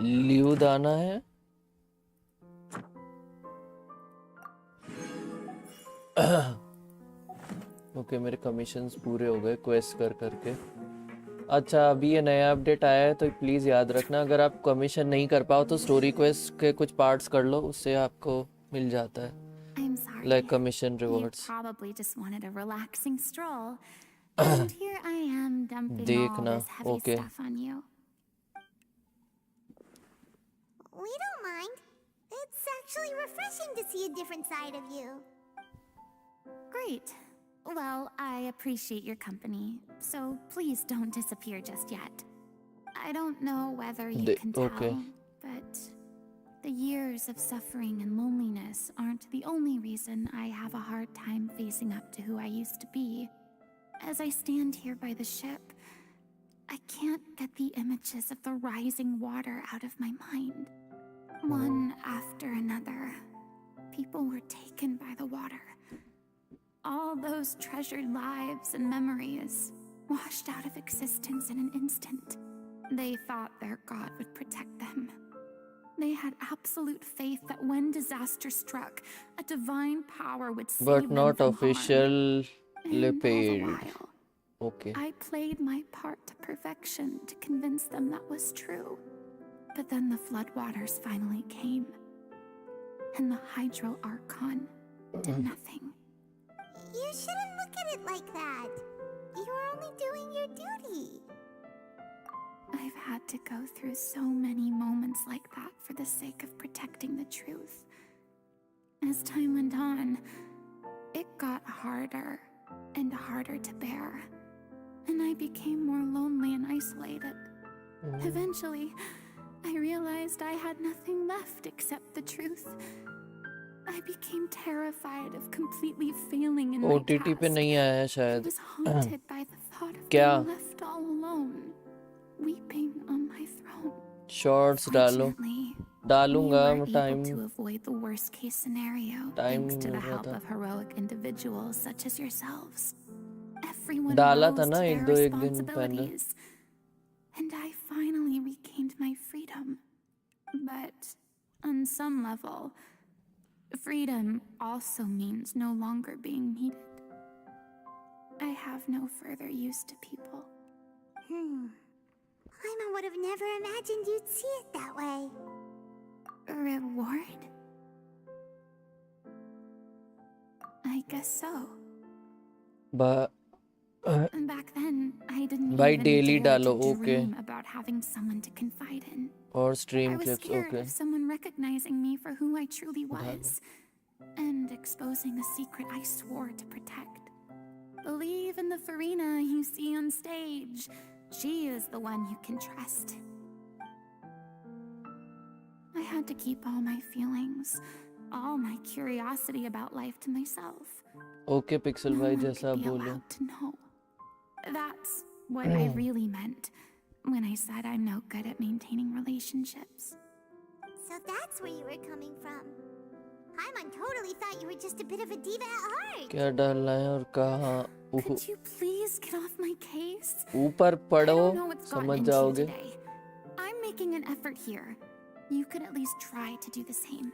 ल्यू दाना है। Okay मेरे commissions पूरे हो गए क्वेस्ट कर करके। अच्छा अभी ये नया अपडेट आया है तो प्लीज़ याद रखना, अगर आप कमीशन नहीं कर पाओ तो स्टोरी क्वेस्ट के कुछ पार्ट्स कर लो, उससे आपको मिल जाता है I'm sorry. Like commission You rewards. probably just wanted a relaxing stroll. And here I am dumping all देखना this heavy okay. stuff on you. We don't mind. It's actually refreshing to see a different side of you. Great. Well, I appreciate your company, so please don't disappear just yet. I don't know whether you can tell, okay. but the years of suffering and loneliness aren't the only reason I have a hard time facing up to who I used to be. As I stand here by the ship, I can't get the images of the rising water out of my mind. One after another, people were taken by the water. All those treasured lives and memories washed out of existence in an instant. They thought their God would protect them. They had absolute faith that when disaster struck, a divine power would save But them not from harm. officially And all the paid. while, Okay. I played my part to perfection to convince them that was true. But then the floodwaters finally came, and the Hydro Archon did nothing. You shouldn't look at it like that. You were only doing your duty. I've had to go through so many moments like that for the sake of protecting the truth. As time went on, it got harder and harder to bear, and I became more lonely and isolated. Eventually, I realized I had nothing left except the truth. I became terrified of completely failing in my OTT पे task. नहीं आया I शायद। was haunted by the thought of क्या? being left all alone, weeping on my throne. Shorts डालो। Fortunately, डालूंगा we were time able to avoid the worst case scenario time thanks नहीं to mill the रहा help था। of heroic individuals such as yourselves. Everyone डाला था rose ना to एक their दिन पहले। responsibilities, and I finally regained my freedom. But on some level, freedom also means no longer being needed. I have no further use to people. Paimon would have never imagined you'd see it that way. Reward? I guess so. But Back then, I didn't भाई even daily dare डालो to okay. dream about having someone to confide in. और I stream was clips scared okay. of someone recognizing me for who I truly डालो। was and exposing a secret I swore to protect. Believe in the furina you see on stage. She is the one you can trust. I had to keep all my feelings, all my curiosity about life to myself. Okay pixel No भाई one जैसा could be बोलो। allowed to know. That's what I really meant when I said I'm no good at maintaining relationships. So that's where you were coming from. Paimon totally thought you were just a bit of a diva at heart. क्या डालना है और कहाँ? Could you please get off my case? ऊपर I पढ़ो don't know what's gotten समझ into you जाओगे। today. I'm making an effort here. You could at least try to do the same.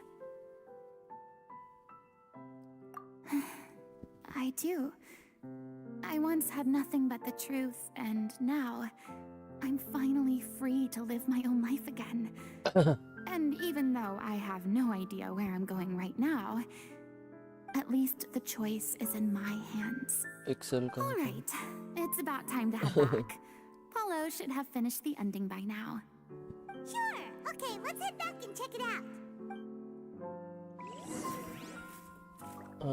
I do. I once had nothing but the truth, and now I'm finally free to live my own life again. And even though I have no idea where I'm going right now, at least the choice is in my hands. Pixel का। All right, it's about time to head back. Paulo should have finished the ending by now. Sure. Okay, let's head back and check it out.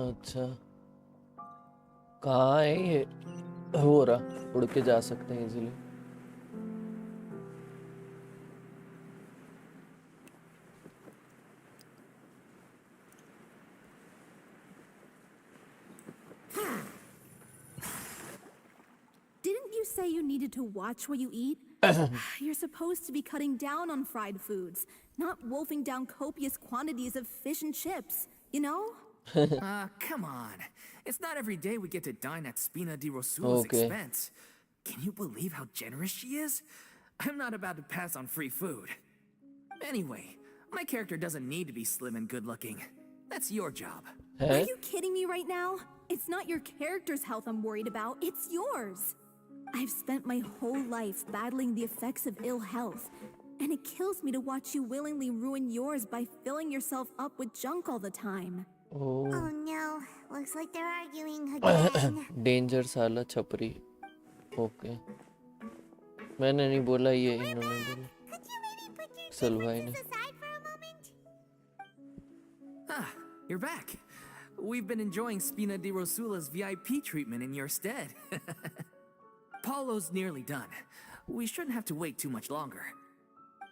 अच्छा कहाँ है ये? हो रहा उड़ के जा सकते हैं easily. needed to watch what you eat? You're supposed to be cutting down on fried foods, not wolfing down copious quantities of fish and chips, you know? Come on. It's not every day we get to dine at Spina di Rosula's Okay. expense. Can you believe how generous she is? I'm not about to pass on free food. Anyway, my character doesn't need to be slim and good looking. That's your job. Are है you kidding me right now? It's not your character's health I'm worried about, it's yours. I've spent my whole life battling the effects of ill health, and it kills me to watch you willingly ruin yours by filling yourself up with junk all the time. Oh Oh no, looks like they're arguing again. Danger साला छपरी okay मैंने नहीं बोला ये इन्होंने बोला Could you maybe put your Salwai ने differences aside for a moment? Ah, you're back. We've been enjoying Spina di Rosula's VIP treatment in your stead. Paulo's nearly done. We shouldn't have to wait too much longer.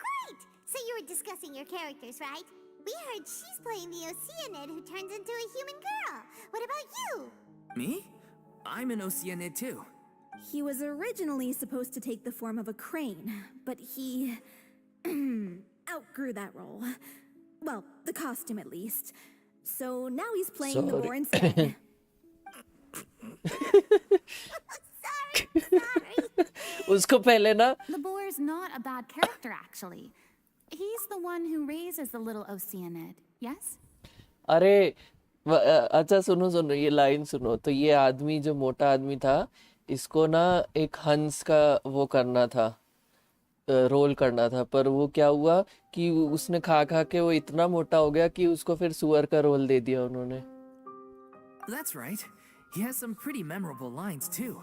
Great! So you were discussing your characters, right? We heard she's playing the Oceanid who turns into a human girl. What about you? Me? I'm an Oceanid too. He was originally supposed to take the form of a crane, but he outgrew that role. Well, the costume at least. So now he's playing the boar instead. Sorry. उसको पहले ना The boar's not a bad character, actually. He's the one who raises the little Oceanid, yes? अरे अच्छा सुनो सुनो ये line सुनो तो ये आदमी जो मोटा आदमी था इसको ना एक हंस का वो करना था रोल करना था पर वो क्या हुआ कि उसने खा खा के वो इतना मोटा हो गया कि उसको फिर सुअर का रोल दे दिया उन्होंने That's right. He has some pretty memorable lines too.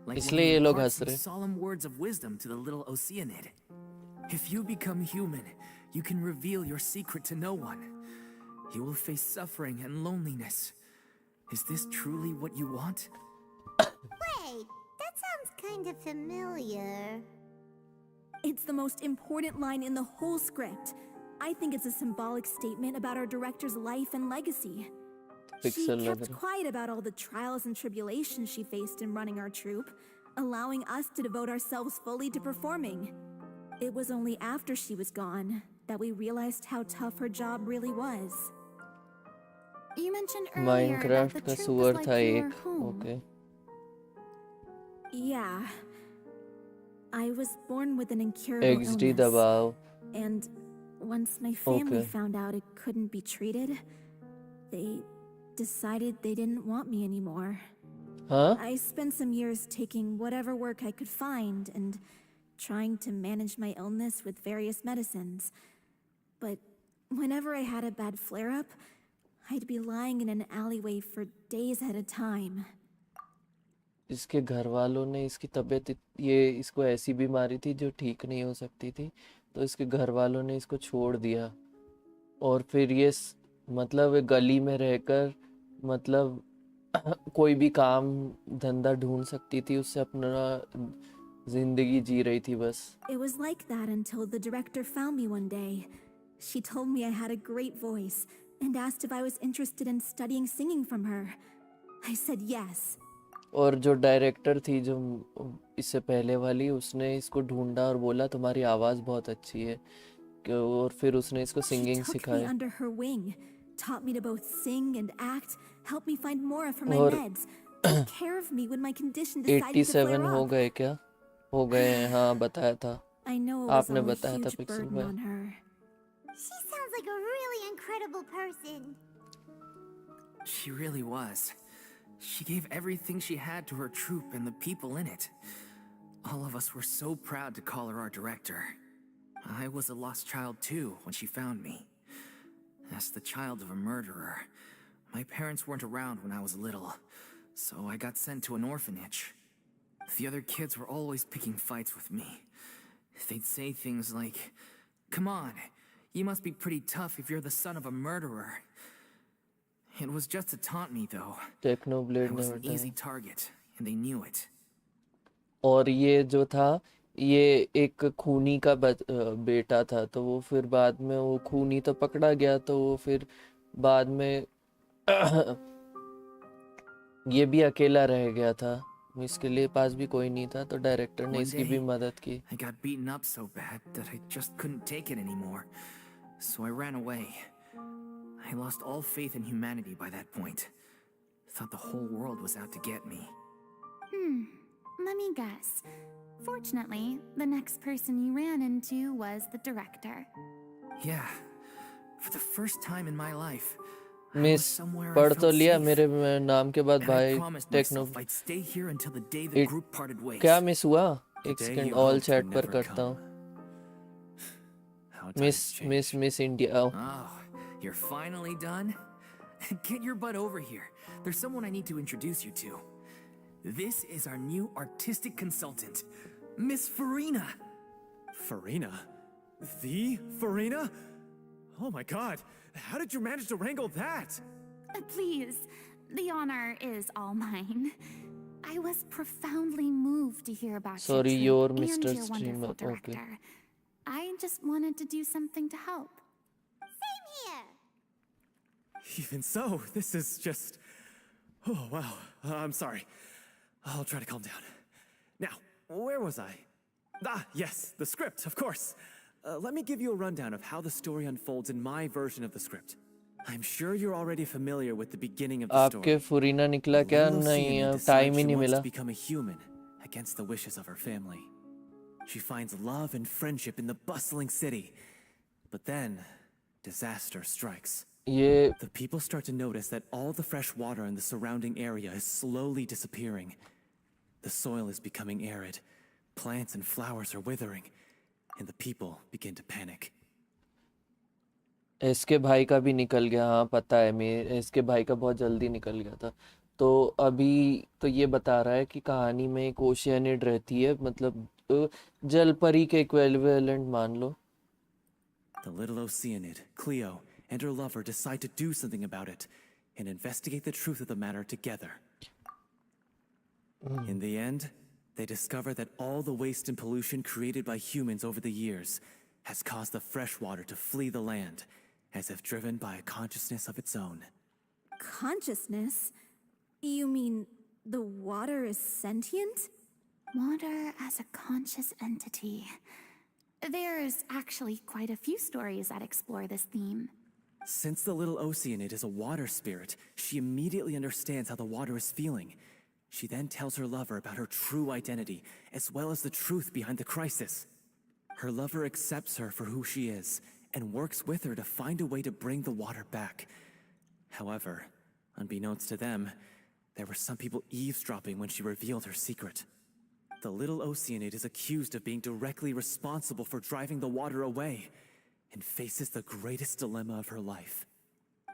Like when इसलिए he ये लोग imparts हंस some रहे solemn words of wisdom to the little Oceanid. If you become human, you can reveal your secret to no one. You will face suffering and loneliness. Is this truly what you want? Wait, that sounds kind of familiar. It's the most important line in the whole script. I think it's a symbolic statement about our director's life and legacy. She pixel लग kept रहा quiet about all the trials and tribulations she faced in running our troupe, allowing us to devote ourselves fully to performing. It was only after she was gone that we realized how tough her job really was. You mentioned earlier that Minecraft the का troop सुअर is like था your एक home. Okay Yeah. I was born with an incurable XD illness. दबाओ And once my family Okay. found out it couldn't be treated, they decided they didn't want me anymore. हाँ I spent some years taking whatever work I could find and trying to manage my illness with various medicines. But whenever I had a bad flare-up, I'd be lying in an alleyway for days at a time. इसके घर वालों ने इसकी तबीयत ये इसको ऐसी बीमारी थी जो ठीक नहीं हो सकती थी तो इसके घर वालों ने इसको छोड़ दिया और फिर ये मतलब गली में रहकर मतलब कोई भी काम धंधा ढूंढ सकती थी उससे अपना जिंदगी जी रही थी बस It was like that until the director found me one day. She told me I had a great voice and asked if I was interested in studying singing from her. I said yes. और जो director थी जो इससे पहले वाली उसने इसको ढूंढा और बोला तुम्हारी आवाज़ बहुत अच्छी है और फिर उसने इसको She सिंगिंग took me सिखाया under her wing, taught me to both sing and act, helped me find Mora for my और meds, took care of me when my condition decided to 87 flare हो up. गए क्या हो गए हैं हाँ बताया था I know it was आपने all a बताया था huge पिक्सल burden भाई on her. She sounds like a really incredible person. She really was. She gave everything she had to her troupe and the people in it. All of us were so proud to call her our director. I was a lost child too when she found me. As the child of a murderer, my parents weren't around when I was little, so I got sent to an orphanage. The other kids were always picking fights with me. They'd say things like, "Come on, you must be pretty tough if you're the son of a murderer." It was just to taunt me, though. I टेक्नोब्लेड ने was an बताया easy target, and they knew it. और ये जो था ये एक खूनी का बेटा था तो वो फिर बाद में वो खूनी तो पकड़ा गया तो वो फिर बाद में ये भी अकेला रह गया था इसके लिए पास भी कोई नहीं था तो डायरेक्टर ने One इसकी भी day, मदद की. I got beaten up so bad that I just couldn't take it anymore. So I ran away. I lost all faith in humanity by that point. Thought the whole world was out to get me. Let me guess. Fortunately, the next person you ran into was the director. Yeah. For the first time in my life, I miss was somewhere I पढ़ तो felt लिया safe. मेरे नाम के बाद And I भाई promised techno. myself I'd stay here until the day the It- group parted ways. क्या miss हुआ? The एक day second you all hoped chat would पर never करता हूँ. come. How miss times miss change. Miss India. Oh, you're finally done? Get your butt over here. There's someone I need to introduce you to. This is our new artistic consultant, Miss Furina. Furina? The Furina? Oh my god, how did you manage to wrangle that? Please, the honor is all mine. I was profoundly moved to hear about Sorry, your you're trip and Mr. your wonderful Streamer. Okay. director. I just wanted to do something to help. Same here. Even so, this is just... Oh, wow. I'm sorry. I'll try to calm down. Now, where was I? Ah, yes, the script, of course. Let me give you a rundown of how the story unfolds in my version of the script. I'm sure you're already familiar with the beginning of the story. आपके फुरीना निकला क्या? Little नहीं, Oceania अब decides time he she नहीं wants मिला. to become a human against the wishes of her family. She finds love and friendship in the bustling city. But then, disaster strikes. ये The people start to notice that all the fresh water in the surrounding area is slowly disappearing. The soil is becoming arid, plants and flowers are withering, and the people begin to panic. इसके भाई का भी निकल गया. हाँ पता है, मेरे इसके भाई का बहुत जल्दी निकल गया था. तो अभी तो ये बता रहा है कि कहानी में एक ओशियनिड रहती है, मतलब जल परी के इक्विवेलेंट मान लो. The little Oceanid, Cleo, and her lover decide to do something about it and investigate the truth of the matter together. In the end, they discover that all the waste and pollution created by humans over the years has caused the fresh water to flee the land, as if driven by a consciousness of its own. Consciousness? You mean the water is sentient? Water as a conscious entity. There's actually quite a few stories that explore this theme. Since the little Oceanid is a water spirit, she immediately understands how the water is feeling. She then tells her lover about her true identity, as well as the truth behind the crisis. Her lover accepts her for who she is, and works with her to find a way to bring the water back. However, unbeknownst to them, there were some people eavesdropping when she revealed her secret. The little Oceanid is accused of being directly responsible for driving the water away, and faces the greatest dilemma of her life.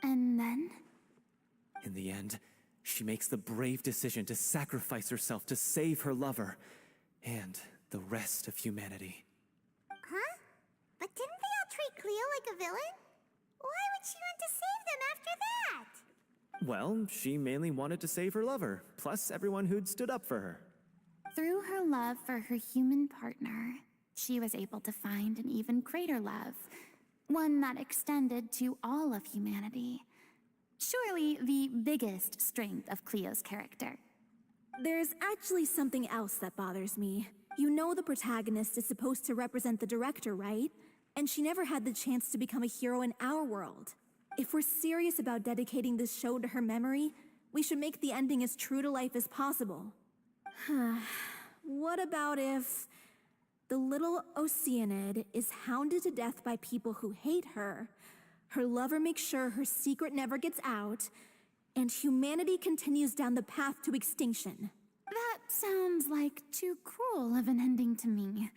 And then? In the end, she makes the brave decision to sacrifice herself to save her lover and the rest of humanity. Huh? But didn't they all treat Cleo like a villain? Why would she want to save them after that? Well, she mainly wanted to save her lover, plus everyone who'd stood up for her. Through her love for her human partner, she was able to find an even greater love, one that extended to all of humanity. Surely the biggest strength of Cleo's character. There's actually something else that bothers me. You know the protagonist is supposed to represent the director, right? And she never had the chance to become a hero in our world. If we're serious about dedicating this show to her memory, we should make the ending as true to life as possible. What about if the little Oceanid is hounded to death by people who hate her, her lover makes sure her secret never gets out, and humanity continues down the path to extinction? That sounds like too cruel of an ending to me.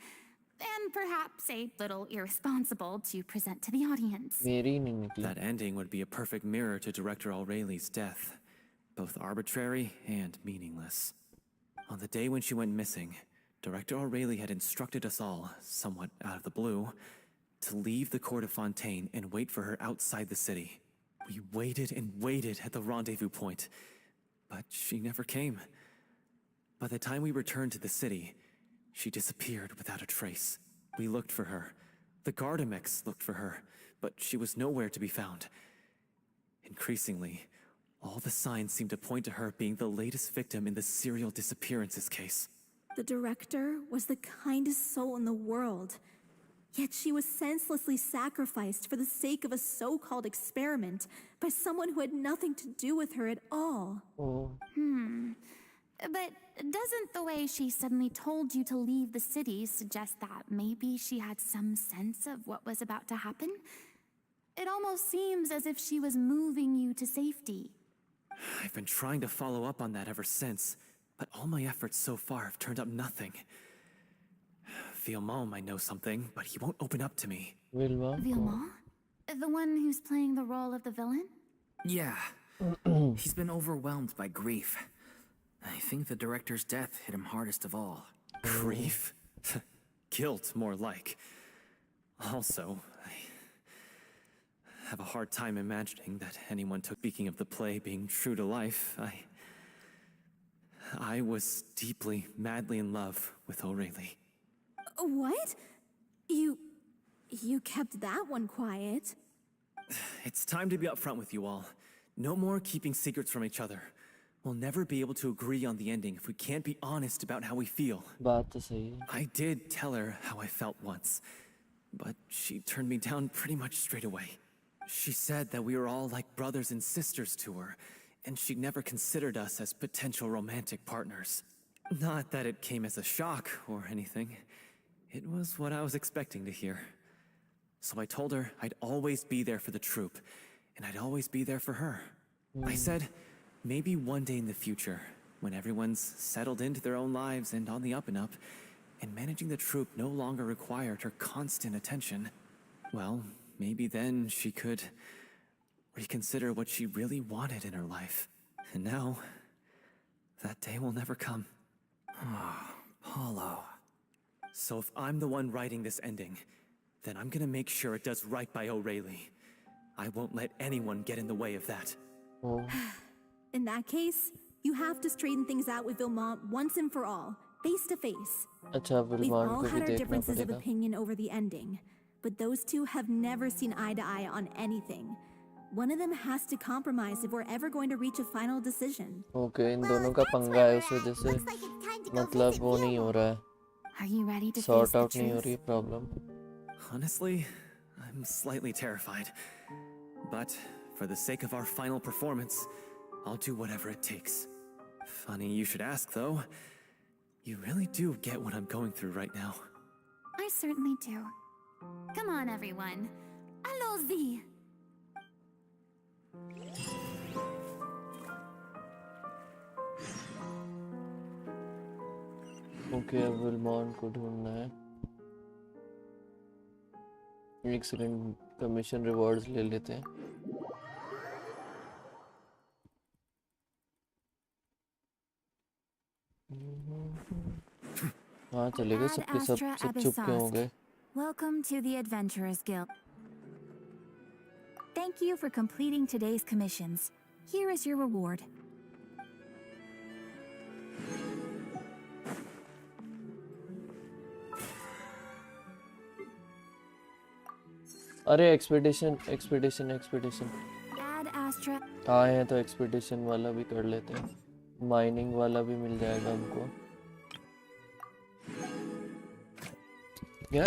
And perhaps a little irresponsible to present to the audience. मेरी नहीं निकली. That ending would be a perfect mirror to Director O'Reilly's death, both arbitrary and meaningless. On the day when she went missing, Director O'Reilly had instructed us all, somewhat out of the blue, to leave the court of Fontaine and wait for her outside the city. We waited and waited at the rendezvous point, but she never came. By the time we returned to the city, she disappeared without a trace. We looked for her. The HOYO-MiX looked for her, but she was nowhere to be found. Increasingly, All the signs seem to point to her being the latest victim in the serial disappearances case. The director was the kindest soul in the world. Yet she was senselessly sacrificed for the sake of a so-called experiment by someone who had nothing to do with her at all. Oh. But doesn't the way she suddenly told you to leave the city suggest that maybe she had some sense of what was about to happen? It almost seems as if she was moving you to safety. I've been trying to follow up on that ever since, but all my efforts so far have turned up nothing. Villemont might know something, but he won't open up to me. Villemont? The one who's playing the role of the villain? Yeah. He's been overwhelmed by grief. I think the director's death hit him hardest of all. Grief? Guilt, more like. Also, I have a hard time imagining that anyone took. Speaking of the play being true to life, I was deeply, madly in love with Aurelie. What? You kept that one quiet. It's time to be upfront with you all. No more keeping secrets from each other. We'll never be able to agree on the ending if we can't be honest about how we feel. बात तो सही है. I did tell her how I felt once, but she turned me down pretty much straight away. She said that we were all like brothers and sisters to her, and she never considered us as potential romantic partners. Not that it came as a shock or anything. It was what I was expecting to hear. So I told her I'd always be there for the troupe, and I'd always be there for her. I said, maybe one day in the future, when everyone's settled into their own lives and on the up and up, and managing the troupe no longer required her constant attention, well, maybe then she could reconsider what she really wanted in her life. And now, that day will never come. Paulo. So if I'm the one writing this ending, then I'm gonna make sure it does right by Aurelie. I won't let anyone get in the way of that. Oh. In that case, you have to straighten things out with Villemont once and for all, face to face. अच्छा We've विलमान all को भी had our देखना differences of पड़ेगा. opinion over the ending, but those two have never seen eye to eye on anything. One of them has to compromise if we're ever going to reach a final decision. Okay, इन दोनों का पंगा है उस वजह से Looks like it's time to go मतलब visit वो नहीं हो रहा है. Are you ready to face Sort the out नहीं हो truth? रही है problem. Honestly, I'm slightly terrified. But for the sake of our final performance, I'll do whatever it takes. Funny you should ask, though. You really do get what I'm going through right now. I certainly do. Come on, everyone. Allons-y! Okay, अब विलमान को ढूंढना है. एक second commission rewards ले लेते हैं. हाँ चलेगा सबके सब चुप क्यों हो गए. Welcome to the Adventurers Guild. Thank you for completing today's commissions. Here is your reward. अरे expedition expedition expedition Add Astra. आए हैं तो एक्सपीडिशन वाला भी कर लेते हैं. माइनिंग वाला भी मिल जाएगा हमको. क्या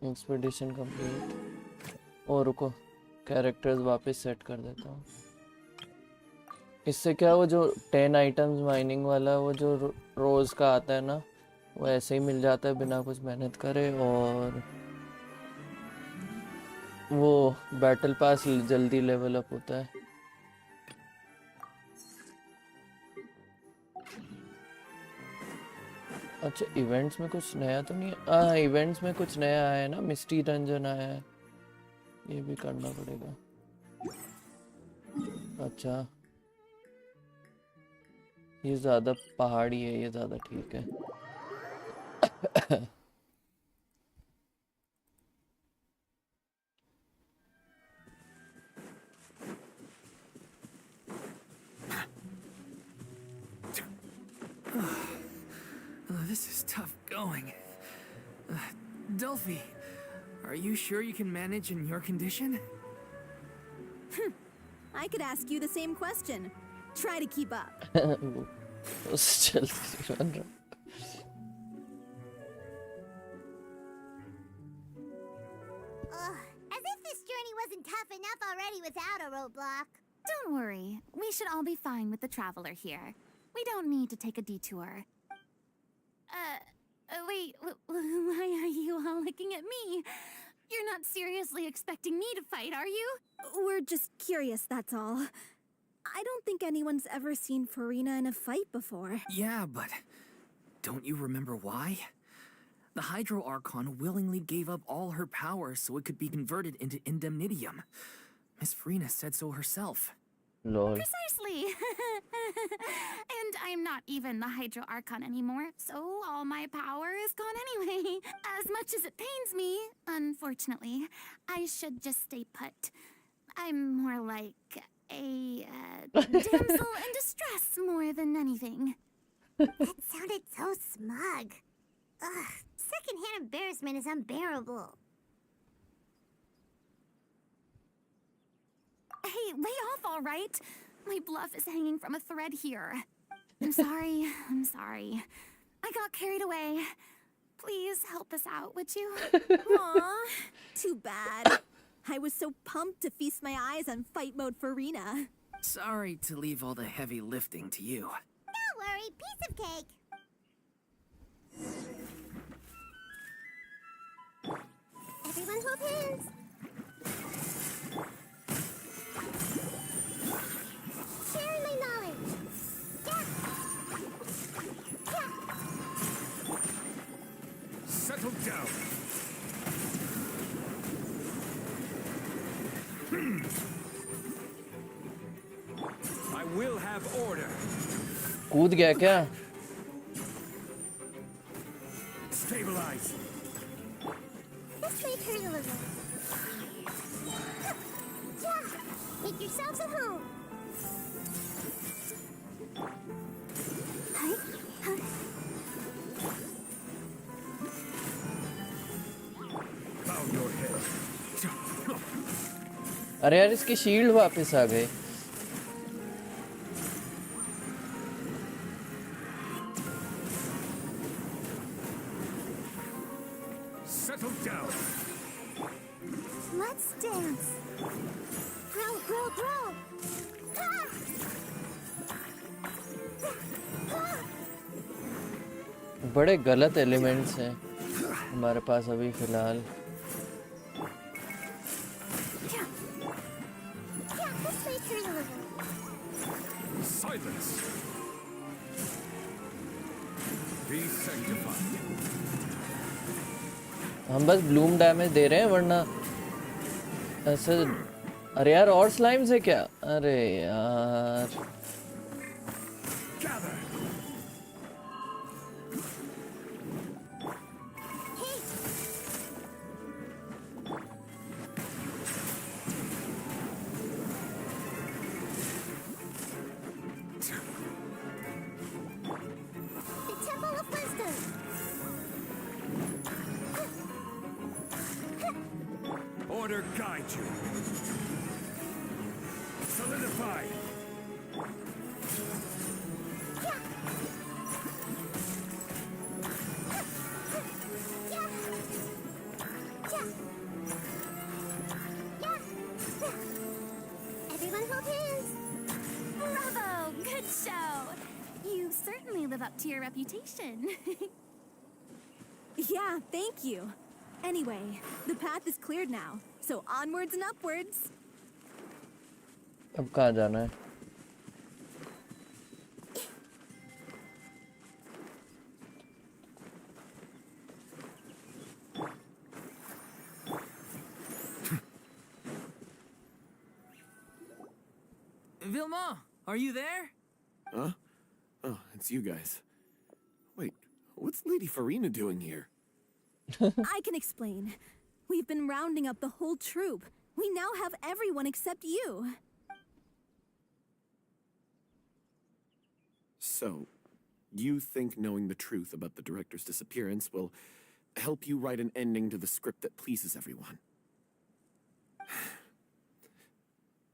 एक्सपीडिशन कंप्लीट. और रुको कैरेक्टर्स वापस सेट कर देता हूँ. इससे क्या वो जो 10 आइटम्स माइनिंग वाला वो जो रोज का आता है ना वो ऐसे ही मिल जाता है बिना कुछ मेहनत करे. और वो बैटल पास जल्दी लेवल अप होता है. अच्छा इवेंट्स में कुछ नया तो नहीं है? हाँ इवेंट्स में कुछ नया आया है ना, मिस्टी डंजन आया है, ये भी करना पड़ेगा। अच्छा ये ज़्यादा पहाड़ी है, ये ज़्यादा ठीक है। This is tough going. Delphi, are you sure you can manage in your condition? I could ask you the same question. Try to keep up. चल रन रहा। As if this journey wasn't tough enough already without a roadblock. Don't worry, we should all be fine with the traveler here. We don't need to take a detour. Wait, why are you all looking at me? You're not seriously expecting me to fight, are you? We're just curious, that's all. I don't think anyone's ever seen Furina in a fight before. Yeah, but don't you remember why? The Hydro Archon willingly gave up all her power so it could be converted into indemnitium. Miss Furina said so herself. Lol. Precisely. And I'm not even the Hydro Archon anymore, so all my power is gone anyway. As much as it pains me, unfortunately, I should just stay put. I'm more like a damsel in distress more than anything. That sounded so smug. Ugh, secondhand embarrassment is unbearable. Hey, lay off, all right? My bluff is hanging from a thread here. I'm sorry. I'm sorry. I got carried away. Please help us out, would you? Aw, too bad. I was so pumped to feast my eyes on fight mode Furina. Sorry to leave all the heavy lifting to you. Don't worry, piece of cake. Everyone hold hands. Sharing my knowledge. Yeah. Yeah. Settle down. I will have order. कूद गया क्या? Stabilize. This may hurt a little. Yeah. Make yourselves at home. Hi. Huh. Bow your head. अरे यार इसकी shield वापस आ गई। Settle down. Let's dance. Grow, grow, grow. Ah! Ah! बड़े गलत एलिमेंट्स हैं हमारे पास अभी फिलहाल। Yeah, this may hurt a little. Silence. Be sanctified. हम बस ब्लूम डैमेज दे रहे हैं वरना ऐसे। अरे यार और स्लाइम्स है क्या? अरे यार Gather. Hey, the Temple of Wisdom. Order guide you. Solidify. Everyone hold hands. Bravo! Good show! You certainly live up to your reputation. Yeah, thank you. Anyway, the path is cleared now, so onwards and upwards. अब कहाँ जाना है? Vilma, are you there? Huh? Oh, it's you guys. Wait, what's Lady Furina doing here? I can explain. We've been rounding up the whole troop. We now have everyone except you. So, you think knowing the truth about the director's disappearance will help you write an ending to the script that pleases everyone?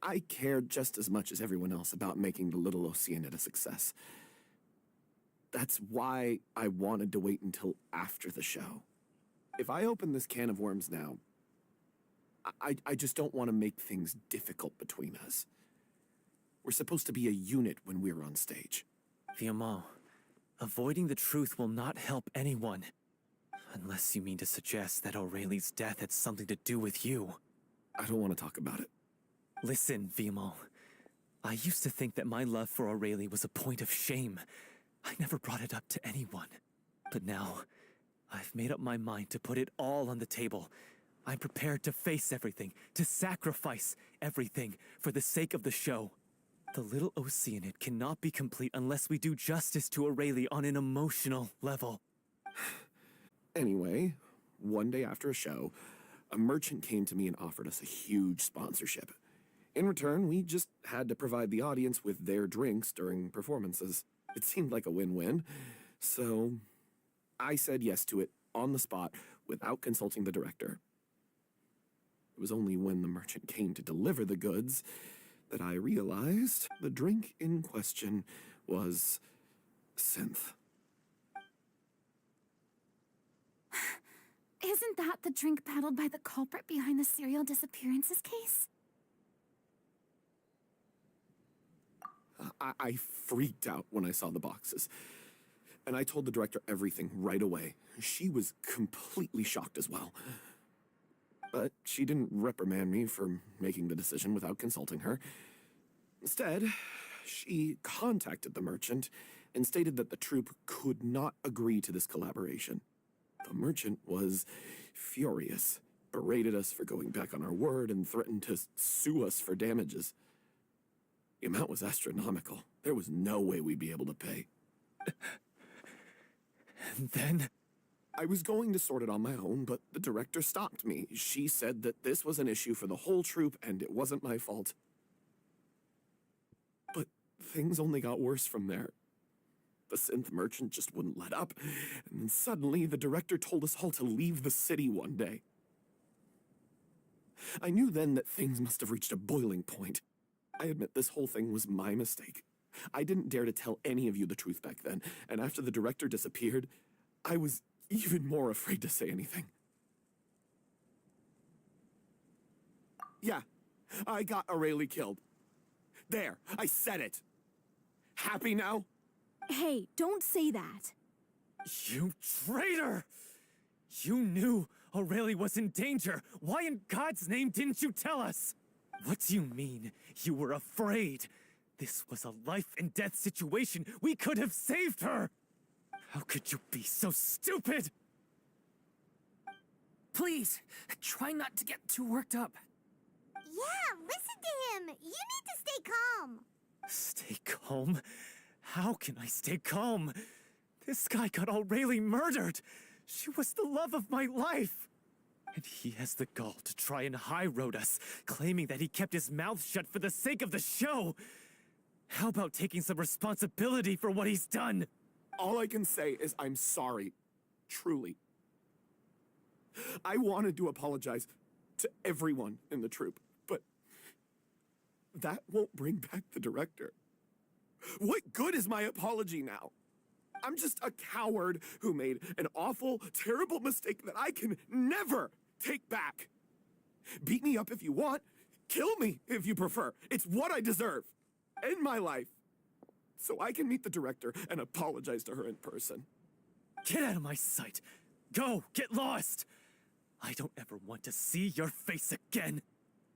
I care just as much as everyone else about making the little Oceanid a success. That's why I wanted to wait until after the show. If I open this can of worms now, I just don't want to make things difficult between us. We're supposed to be a unit when we're on stage. Vilma, avoiding the truth will not help anyone. Unless you mean to suggest that Aurelie's death had something to do with you. I don't want to talk about it. Listen, Vilma. I used to think that my love for Aurelie was a point of shame. I never brought it up to anyone. But now, I've made up my mind to put it all on the table. I'm prepared to face everything, to sacrifice everything for the sake of the show. The little Oceanid cannot be complete unless we do justice to Aurelie on an emotional level. Anyway, one day after a show, a merchant came to me and offered us a huge sponsorship. In return, we just had to provide the audience with their drinks during performances. It seemed like a win-win, so I said yes to it on the spot without consulting the director. It was only when the merchant came to deliver the goods that I realized the drink in question was synth. Isn't that the drink peddled by the culprit behind the serial disappearances case? I freaked out when I saw the boxes. And I told the director everything right away. She was completely shocked as well. But she didn't reprimand me for making the decision without consulting her. Instead, she contacted the merchant and stated that the troupe could not agree to this collaboration. The merchant was furious, berated us for going back on our word, and threatened to sue us for damages. The amount was astronomical. There was no way we'd be able to pay. And then? I was going to sort it on my own, but the director stopped me. She said that this was an issue for the whole troupe and it wasn't my fault. But things only got worse from there. The synth merchant just wouldn't let up, and then suddenly the director told us all to leave the city one day. I knew then that things must have reached a boiling point. I admit this whole thing was my mistake. I didn't dare to tell any of you the truth back then, and after the director disappeared, I was even more afraid to say anything. Yeah, I got Aurelie killed. There, I said it. Happy now? Hey, don't say that. You traitor! You knew Aurelie was in danger. Why in God's name didn't you tell us? What do you mean? You were afraid? This was a life and death situation. We could have saved her! How could you be so stupid? Please, try not to get too worked up. Yeah, listen to him. You need to stay calm. Stay calm? How can I stay calm? This guy got Aurelie murdered. She was the love of my life. And he has the gall to try and high-road us, claiming that he kept his mouth shut for the sake of the show. How about taking some responsibility for what he's done? All I can say is I'm sorry. Truly. I wanted to apologize to everyone in the troupe, but that won't bring back the director. What good is my apology now? I'm just a coward who made an awful, terrible mistake that I can never take back. Beat me up if you want. Kill me if you prefer. It's what I deserve. End my life. So I can meet the director and apologize to her in person. Get out of my sight. Go, get lost. I don't ever want to see your face again.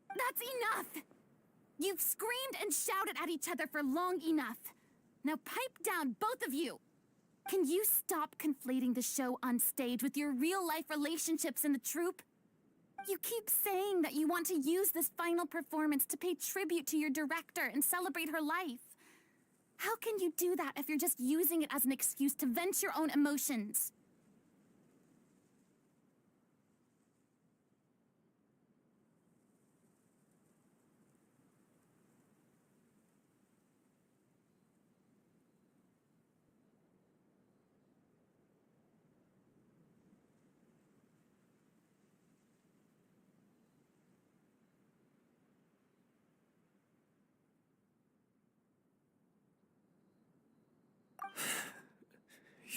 That's enough! You've screamed and shouted at each other for long enough. Now pipe down, both of you! Can you stop conflating the show on stage with your real-life relationships in the troupe? You keep saying saying that you want to use this final performance to pay tribute to your director and celebrate her life. How can you do that if you're just using it as an excuse to vent your own emotions?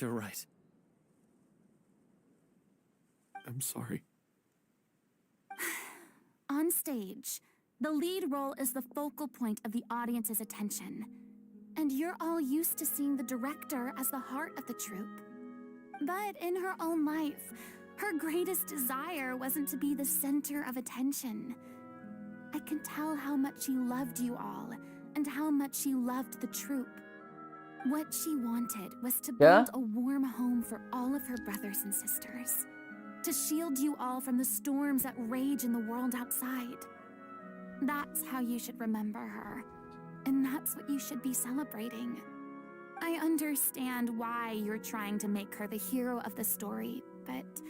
You're right. I'm sorry. On stage, the lead role is the focal point of the audience's attention. And you're all used to seeing the director as the heart of the troupe. But in her own life, her greatest desire wasn't to be the center of attention. I can tell how much she loved you all, and how much she loved the troupe. What she wanted was to Yeah? build a warm home for all of her brothers and sisters. To shield you all from the storms that rage in the world outside. That's how you should remember her. And that's what you should be celebrating. I understand why you're trying to make her the hero of the story, but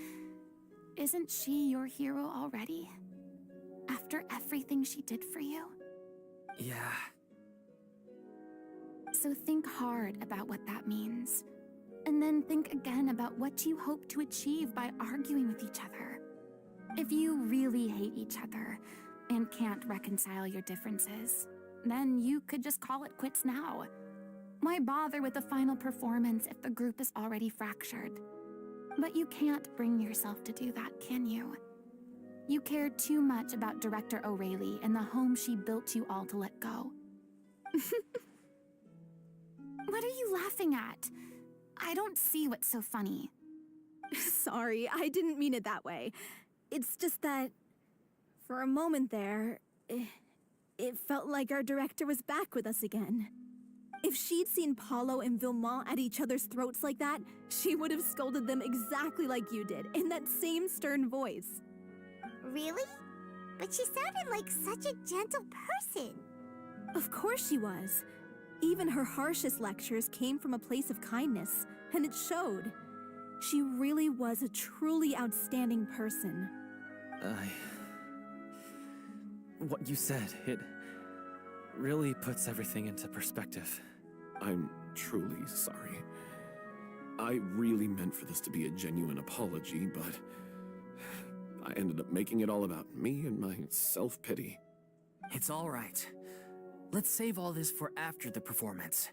isn't she your hero already? After everything she did for you? Yeah. So think hard about what that means. And then think again about what you hope to achieve by arguing with each other. If you really hate each other and can't reconcile your differences, then you could just call it quits now. Why bother with the final performance if the group is already fractured? But you can't bring yourself to do that, can you? You care too much about Director O'Reilly and the home she built you all to let go. What are you laughing at? I don't see what's so funny. Sorry, I didn't mean it that way. It's just that, for a moment there, it felt like our director was back with us again. If she'd seen Paulo and Villemont at each other's throats like that, she would have scolded them exactly like you did, in that same stern voice. Really? But she sounded like such a gentle person. Of course she was. Even her harshest lectures came from a place of kindness, and it showed. She really was a truly outstanding person. What you said, it really puts everything into perspective. I'm truly sorry. I really meant for this to be a genuine apology, but I ended up making it all about me and my self-pity. It's all right. Let's save all this for after the performance.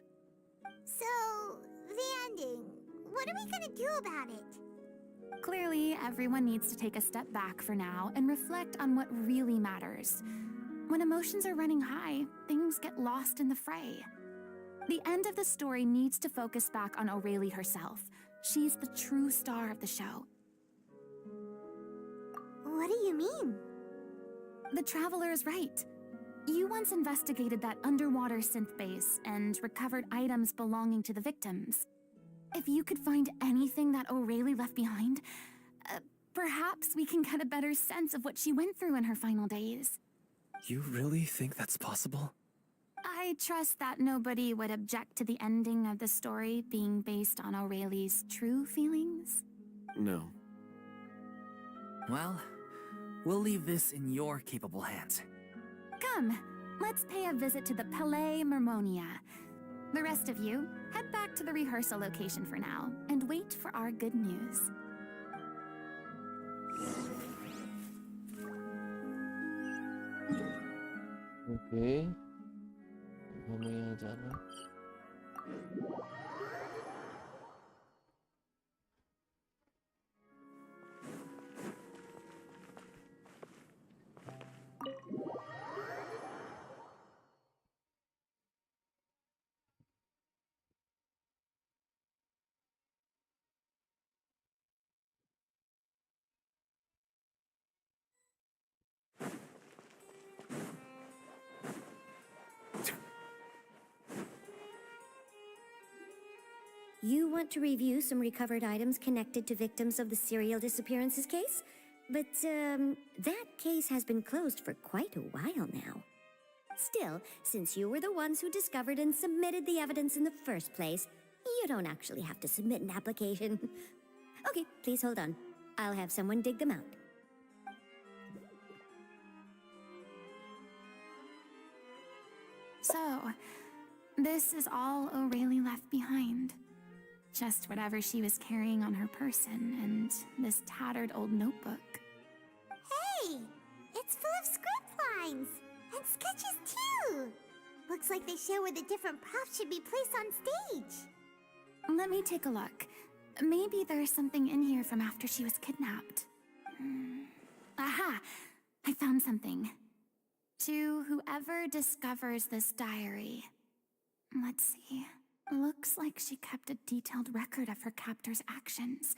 So, the ending. What are we gonna do about it? Clearly, everyone needs to take a step back for now and reflect on what really matters. When emotions are running high, things get lost in the fray. The end of the story needs to focus back on O'Reilly herself. She's the true star of the show. What do you mean? The Traveler is right. You once investigated that underwater synth base and recovered items belonging to the victims. If you could find anything that O'Reilly left behind, perhaps we can get a better sense of what she went through in her final days. You really think that's possible? I trust that nobody would object to the ending of the story being based on O'Reilly's true feelings. No. Well, we'll leave this in your capable hands. Come, let's pay a visit to the Palais Mermonia. The rest of you, head back to the rehearsal location for now, and wait for our good news. Okay. हमें यहाँ जाना You want to review some recovered items connected to victims of the serial disappearances case? But, that case has been closed for quite a while now. Still, since you were the ones who discovered and submitted the evidence in the first place, you don't actually have to submit an application. Okay, please hold on. I'll have someone dig them out. So, this is all O'Reilly left behind. Just whatever she was carrying on her person and this tattered old notebook. Hey! It's full of script lines! And sketches too! Looks like they show where the different props should be placed on stage. Let me take a look. Maybe there's something in here from after she was kidnapped. Aha! I found something. To whoever discovers this diary. Let's see. Looks like she kept a detailed record of her captor's actions.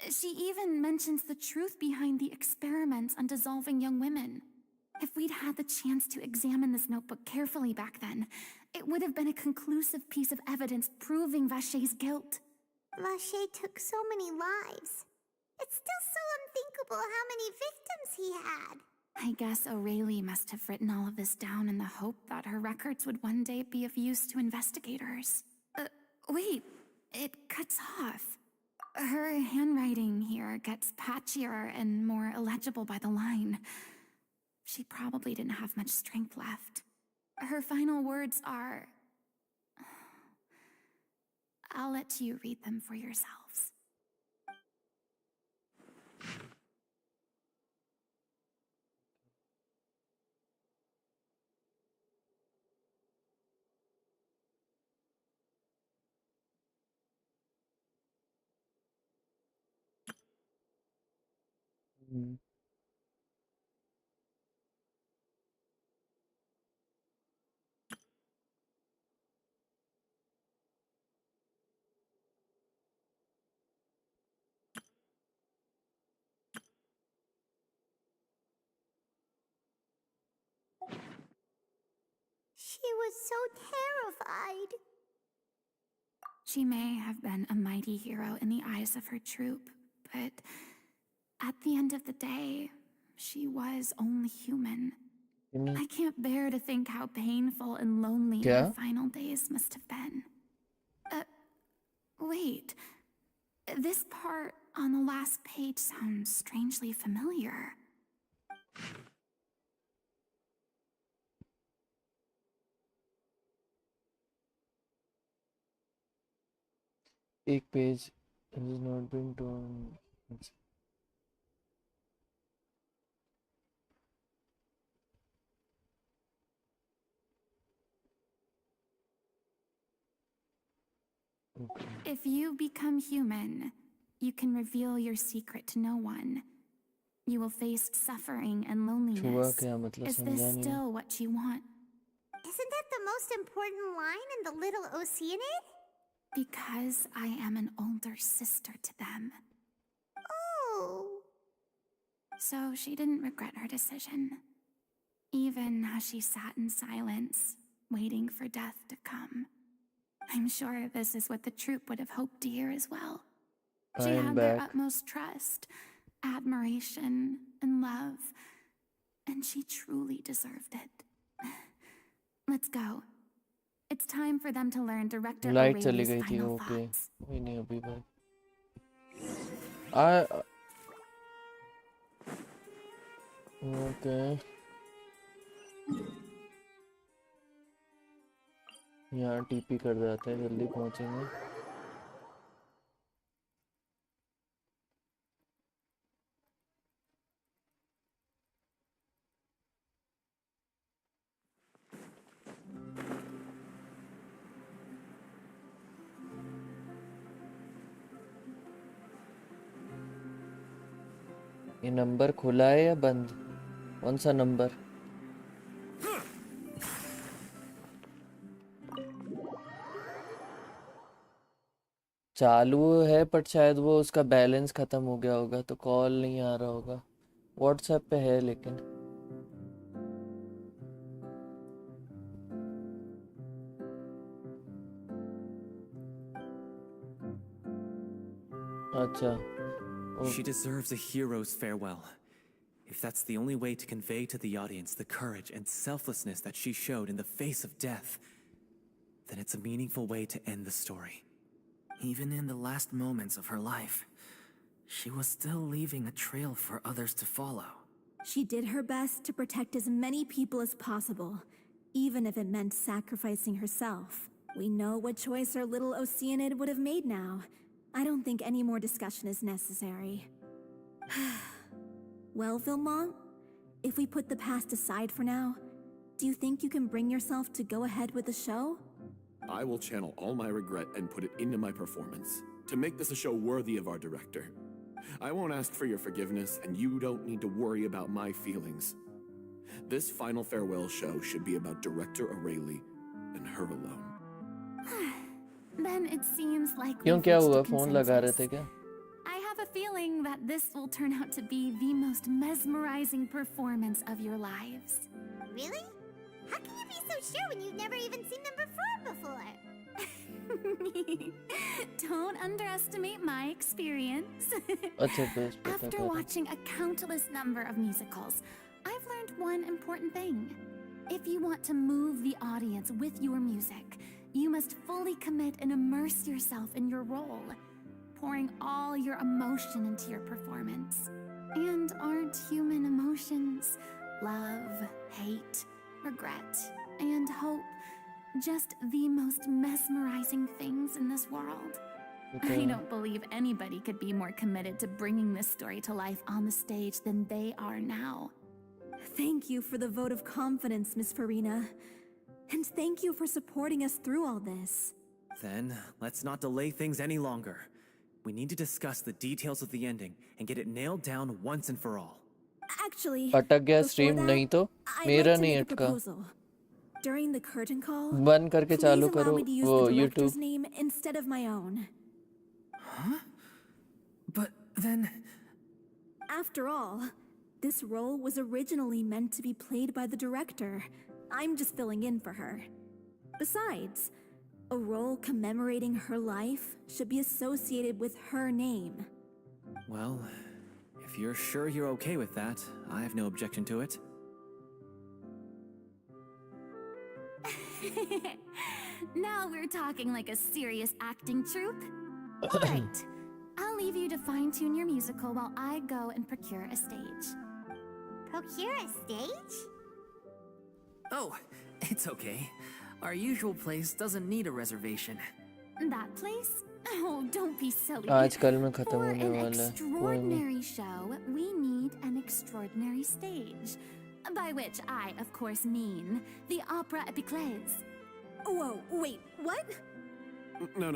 She even mentions the truth behind the experiments on dissolving young women. If we'd had the chance to examine this notebook carefully back then, it would have been a conclusive piece of evidence proving Vachey's guilt. Vachey took so many lives. It's still so unthinkable how many victims he had. I guess O'Reilly must have written all of this down in the hope that her records would one day be of use to investigators. Wait, it cuts off. Her handwriting here gets patchier and more illegible by the line. She probably didn't have much strength left. Her final words are... I'll let you read them for yourselves. She was so terrified. She may have been a mighty hero in the eyes of her troop, but at the end of the day, she was only human. I can't bear to think how painful and lonely her final days must have been. Wait. This part on the last page sounds strangely familiar. एक page has not been torn. Okay. If you become human, you can reveal your secret to no one. You will face suffering and loneliness. Is this still what you want? Isn't that the most important line in the little Oceanid? Because I am an older sister to them. Oh. So she didn't regret her decision. Even as she sat in silence, waiting for death to come. I'm sure this is what the troop would have hoped to hear as well. She had their utmost trust, admiration, and love. And she truly deserved it. Let's go. It's time for them to learn Director O'Reilly's final thoughts. कोई नहीं अभी बात. Okay. यहाँ TP कर जाते हैं, जल्दी पहुंचेंगे. ये नंबर खुला है या बंद? कौन सा नंबर? चालू है पर शायद वो उसका बैलेंस खत्म हो गया होगा तो कॉल नहीं आ रहा होगा. व्हाट्सएप पे है लेकिन. अच्छा She deserves a hero's farewell. If that's the only way to convey to the audience the courage and selflessness that she showed in the face of death, then it's a meaningful way to end the story. Even in the last moments of her life, she was still leaving a trail for others to follow. She did her best to protect as many people as possible, even if it meant sacrificing herself. We know what choice our little Oceanid would have made now. I don't think any more discussion is necessary. Well, Vilmont, if we put the past aside for now, do you think you can bring yourself to go ahead with the show? I will channel all my regret and put it into my performance to make this a show worthy of our director. I won't ask for your forgiveness, and you don't need to worry about my feelings. This final farewell show should be about Director O'Reilly and her alone. Then it seems like क्यों we've क्या reached हुआ a phone लगा रहे consensus. थे क्या I have a feeling that this will turn out to be the most mesmerizing performance of your lives. Really? How can you be so sure when you've never even seen them perform before? Don't underestimate my experience. अच्छा तो इस पे After watching a countless number of musicals, I've learned one important thing. If you want to move the audience with your music, you must fully commit and immerse yourself in your role, pouring all your emotion into your performance. And aren't human emotions, love, hate, regret, and hope, just the most mesmerizing things in this world? I don't believe anybody could be more committed to bringing this story to life on the stage than they are now. Thank you for the vote of confidence, Miss Furina. And thank you for supporting us through all this. Then, let's not delay things any longer. We need to discuss the details of the ending and get it nailed down once and for all. Actually, अटक गया before stream that, नहीं तो I'd मेरा like to नहीं make a अटका proposal. During the curtain call, बंद करके please चालू allow करो me to use वो the director's YouTube name instead of my own. Huh? But then... After all, this role was originally meant to be played by the director. I'm just filling in for her. Besides, a role commemorating her life should be associated with her name. Well, if you're sure you're okay with that, I have no objection to it. Now we're talking like a serious acting troupe. All right, I'll leave you to fine-tune your musical while I go and procure a stage. Procure a stage? Oh, it's okay. Our usual place doesn't need a reservation. That place? Oh, don't be silly. आजकल में खत्म For होने an वाला है कोई नहीं extraordinary show, we need an extraordinary stage. By which I, of course, mean the Opera Epiclese. Whoa, wait, what? No.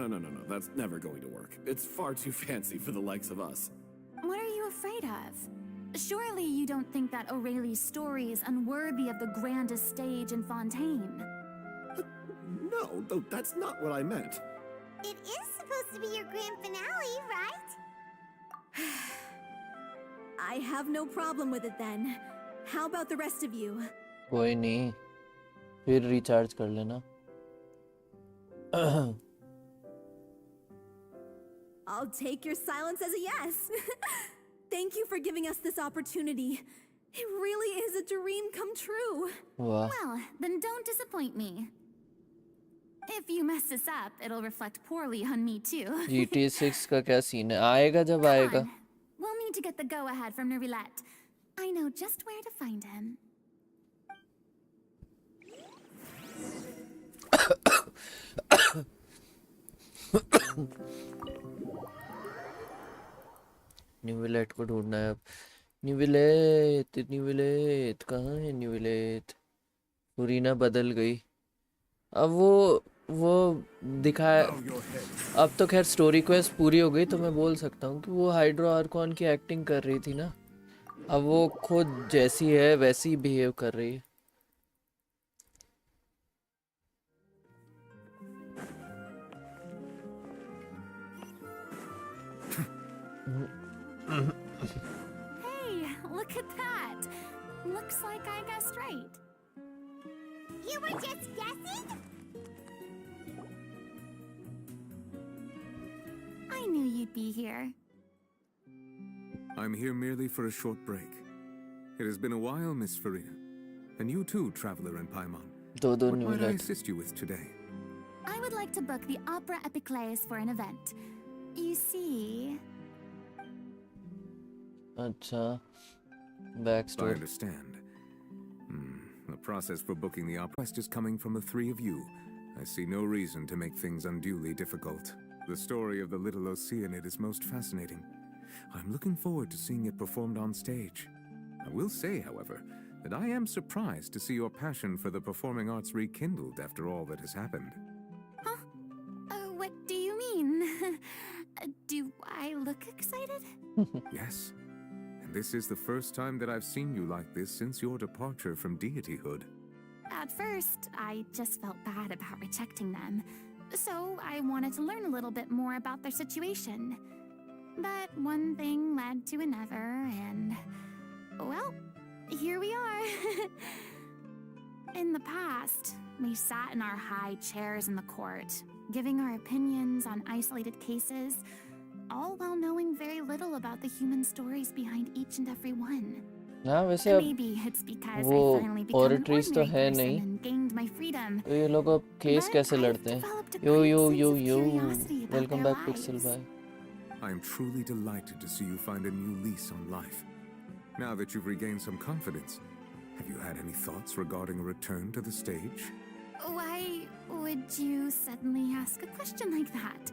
That's never going to work. It's far too fancy for the likes of us. What are you afraid of? Surely you don't think that O'Reilly's story is unworthy of the grandest stage in Fontaine. No, though that's not what I meant. It is supposed to be your grand finale, right? I have no problem with it then. How about the rest of you? कोई नहीं फिर recharge कर लेना I'll take your silence as a yes. Thank you for giving us this opportunity. It really is a dream come true. वाह Well, then don't disappoint me. If you mess this up, it'll reflect poorly on me too. GTA 6 का क्या scene है आएगा जब Come आएगा on. We'll need to get the go-ahead from Neuvillete. I know just where to find him. न्यूविलेट को ढूंढना है अब न्यूविलेट कहाँ है न्यूविलेट फुरीना बदल गई अब वो दिखाया अब तो खैर स्टोरी क्वेस्ट पूरी हो गई तो मैं बोल सकता हूँ कि वो हाइड्रो आर्कॉन की एक्टिंग कर रही थी ना अब वो खुद जैसी है वैसी ही बिहेव कर रही है Hey, look at that. Looks like I guessed right. You were just guessing? I knew you'd be here. I'm here merely for a short break. It has been a while, Miss Furina. And you too, traveler in Paimon. दो What might I neuvillete. assist you with today? I would like to book the Opera Epiclese for an event. You see... अच्छा I backstory. understand. The process for booking the opera quest is coming from the three of you. I see no reason to make things unduly difficult. The story of the little Oceanid is most fascinating. I'm looking forward to seeing it performed on stage. I will say, however, that I am surprised to see your passion for the performing arts rekindled after all that has happened. Huh? What do you mean? Do I look excited? Yes. And this is the first time that I've seen you like this since your departure from deityhood. At first, I just felt bad about rejecting them. So I wanted to learn a little bit more about their situation. But one thing led to another, and... well, here we are. In the past, we sat in our high chairs in the court, giving our opinions on isolated cases, all while knowing very little about the human stories behind each and every one. हाँ वैसे अब Maybe it's because वो I finally became an oratories तो ordinary है person नहीं and gained my freedom. तो ये लोग अब केस But कैसे I've लड़ते हैं developed a yo great yo sense yo of yo curiosity about welcome their back pixel lives. भाई I am truly delighted to see you find a new lease on life. Now that you've regained some confidence, have you had any thoughts regarding a return to the stage? Why would you suddenly ask a question like that?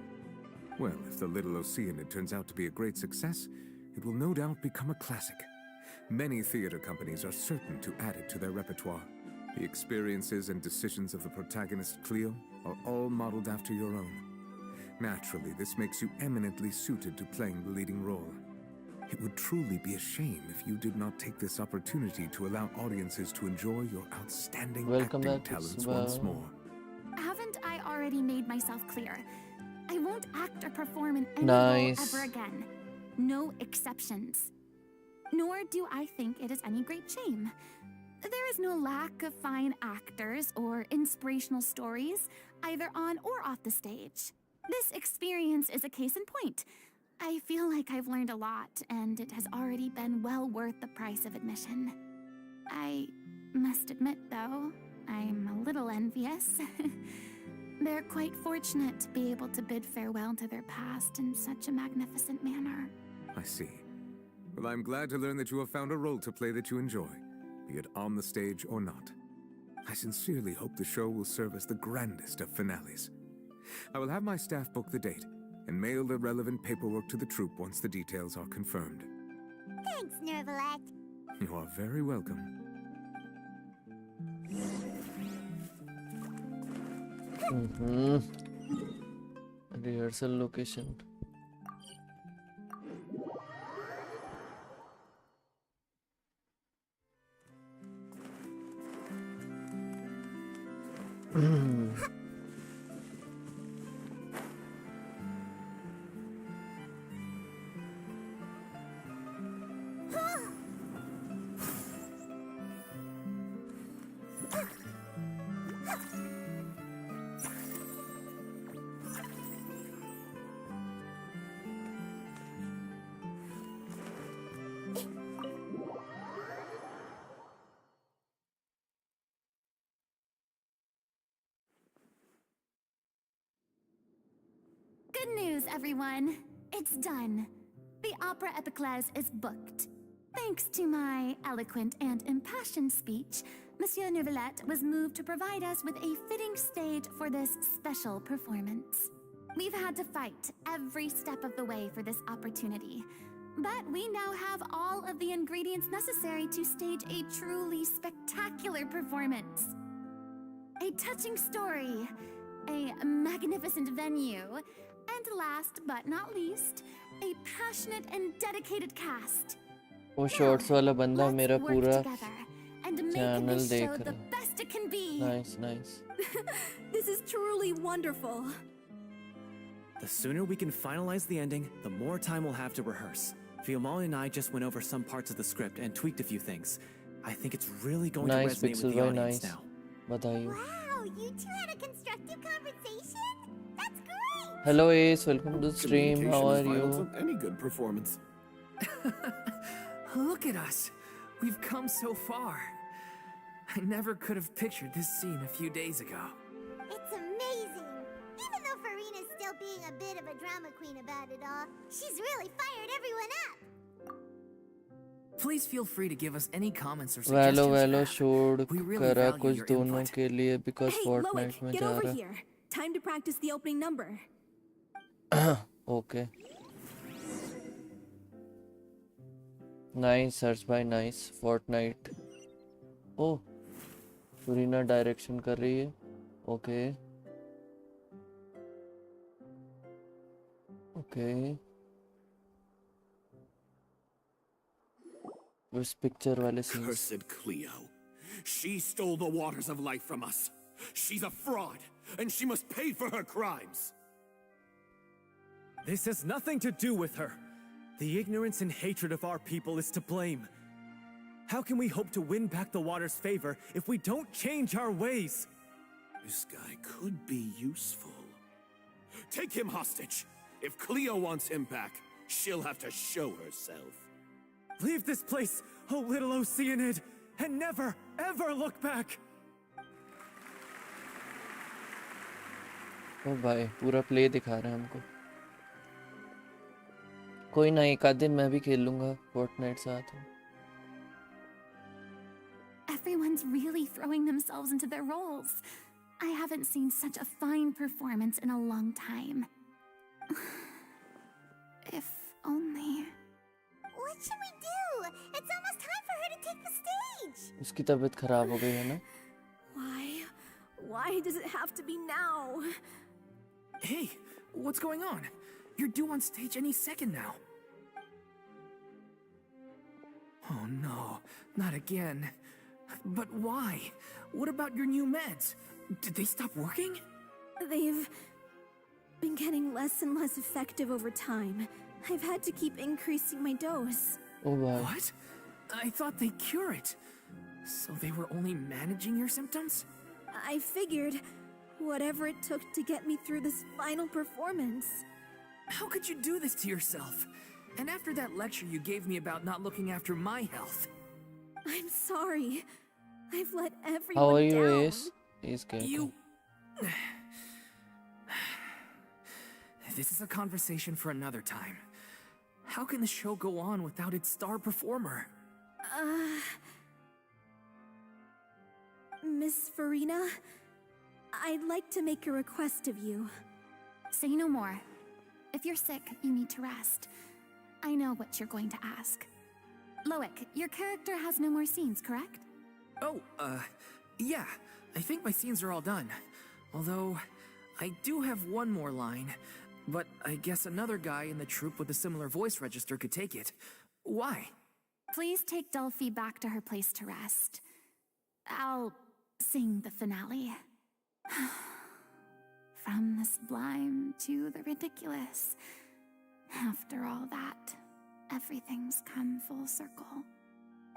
Well, if the Little Oceanid turns out to be a great success, it will no doubt become a classic. Many theater companies are certain to add it to their repertoire. The experiences and decisions of the protagonist Cleo are all modeled after your own. Naturally, this makes you eminently suited to playing the leading role. It would truly be a shame if you did not take this opportunity to allow audiences to enjoy your outstanding Welcome acting back, talents Isabel. once more. Haven't I already made myself clear? I won't act or perform in any Nice. role ever again. No exceptions. Nor do I think it is any great shame. There is no lack of fine actors or inspirational stories, either on or off the stage. This experience is a case in point. I feel like I've learned a lot, and it has already been well worth the price of admission. I must admit, though, I'm a little envious. They're quite fortunate to be able to bid farewell to their past in such a magnificent manner. I see. Well, I'm glad to learn that you have found a role to play that you enjoy, be it on the stage or not. I sincerely hope the show will serve as the grandest of finales. I will have my staff book the date and mail the relevant paperwork to the troupe once the details are confirmed. Thanks, neuvillete. You are very welcome. Rehearsal location. Good news, everyone. It's done. The Opera Epiclese is booked. Thanks to my eloquent and impassioned speech, Monsieur Neuvillete was moved to provide us with a fitting stage for this special performance. We've had to fight every step of the way for this opportunity, but we now have all of the ingredients necessary to stage a truly spectacular performance. A touching story, a magnificent venue, and last but not least, a passionate and dedicated cast. वो shorts वाला बंदा Let's मेरा work पूरा together and make channel this देख show the रहा है. best it can be. Nice. This is truly wonderful. The sooner we can finalize the ending, the more time we'll have to rehearse. Fiamali and I just went over some parts of the script and tweaked a few things. I think it's really going to Nice, resonate Pixel with the Boy, audience nice. now. बताइए. Wow, you two had a constructive conversation? That's great! Hello Ace, welcome to the stream. How are Communication is vital you? to any good performance. Look at us. We've come so far. I never could have pictured this scene a few days ago. It's amazing. Even though Furina's still being a bit of a drama queen about it all, she's really fired everyone up. Please feel free to give us any comments or वैलो suggestions you वैलो have. छोड़ We really करा value कुछ your दोनों input. के लिए because Hey, Fortnite Loic, में get जा over रहा here. Time to practice the opening number. Okay. Nice, search by nice. Fortnite. Oh, Furina direction कर रही है. Okay. Okay. उस picture वाले scenes. Cursed Cleo. She stole the waters of life from us. She's a fraud, and she must pay for her crimes. This has nothing to do with her. The ignorance and hatred of our people is to blame. How can we hope to win back the water's favor if we don't change our ways? This guy could be useful. Take him hostage. If Cleo wants him back, she'll have to show herself. Leave this place, oh little Oceanid, and never, ever look back! ओ भाई पूरा play दिखा रहा है हमको. कोई ना, एक आध दिन मैं भी खेल लूंगा Fortnite साथ में. Everyone's really throwing themselves into their roles. I haven't seen such a fine performance in a long time. If only. What should we do? It's almost time for her to take the stage. उसकी तबीयत खराब हो गई है ना. Why does it have to be now? Hey, what's going on? You're due on stage any second now. Oh no, not again. But why? What about your new meds? Did they stop working? They've been getting less and less effective over time. I've had to keep increasing my dose. ओ भाई. What? I thought they cure it. So they were only managing your symptoms? I figured whatever it took to get me through this final performance. How could you do this to yourself? And after that lecture you gave me about not looking after my health. I'm sorry. I've let everyone How are you, down. Ace? Ace क्या You... This is a conversation for another time. How can the show go on without its star performer? Miss Furina, I'd like to make a request of you. Say no more. If you're sick, you need to rest. I know what you're going to ask. Loic, your character has no more scenes, correct? Oh, yeah. I think my scenes are all done. Although, I do have one more line. But I guess another guy in the troupe with a similar voice register could take it. Why? Please take Delphi back to her place to rest. I'll sing the finale. From the sublime to the ridiculous. After all that, everything's come full circle.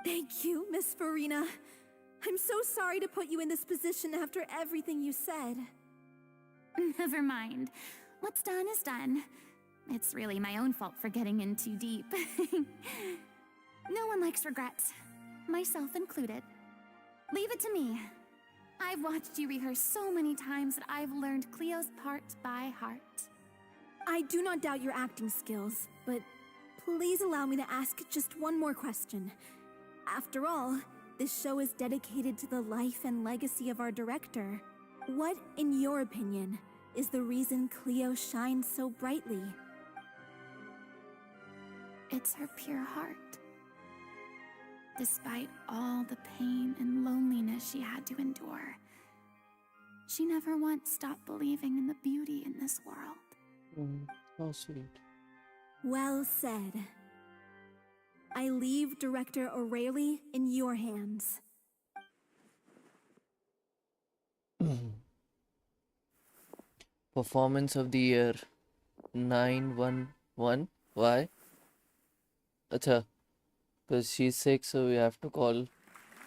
Thank you, Miss Furina. I'm so sorry to put you in this position after everything you said. Never mind. What's done is done. It's really my own fault for getting in too deep. No one likes regrets, myself included. Leave it to me. I've watched you rehearse so many times that I've learned Cleo's part by heart. I do not doubt your acting skills, but please allow me to ask just one more question. After all, this show is dedicated to the life and legacy of our director. What, in your opinion, is the reason Cleo shines so brightly? It's her pure heart. Despite all the pain and loneliness she had to endure, she never once stopped believing in the beauty in this world. How sweet. Well said. I leave Director O'Reilly in your hands. Performance of the year 911. Why? Acha, because she's sick, so we have to call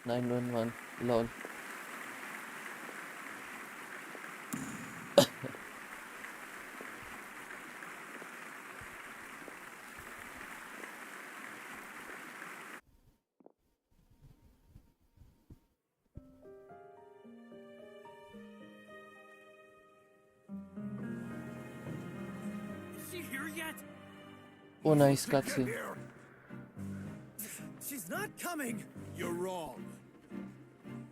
911. Lol. yet? Oh, nice cutscene. She's not coming. You're wrong.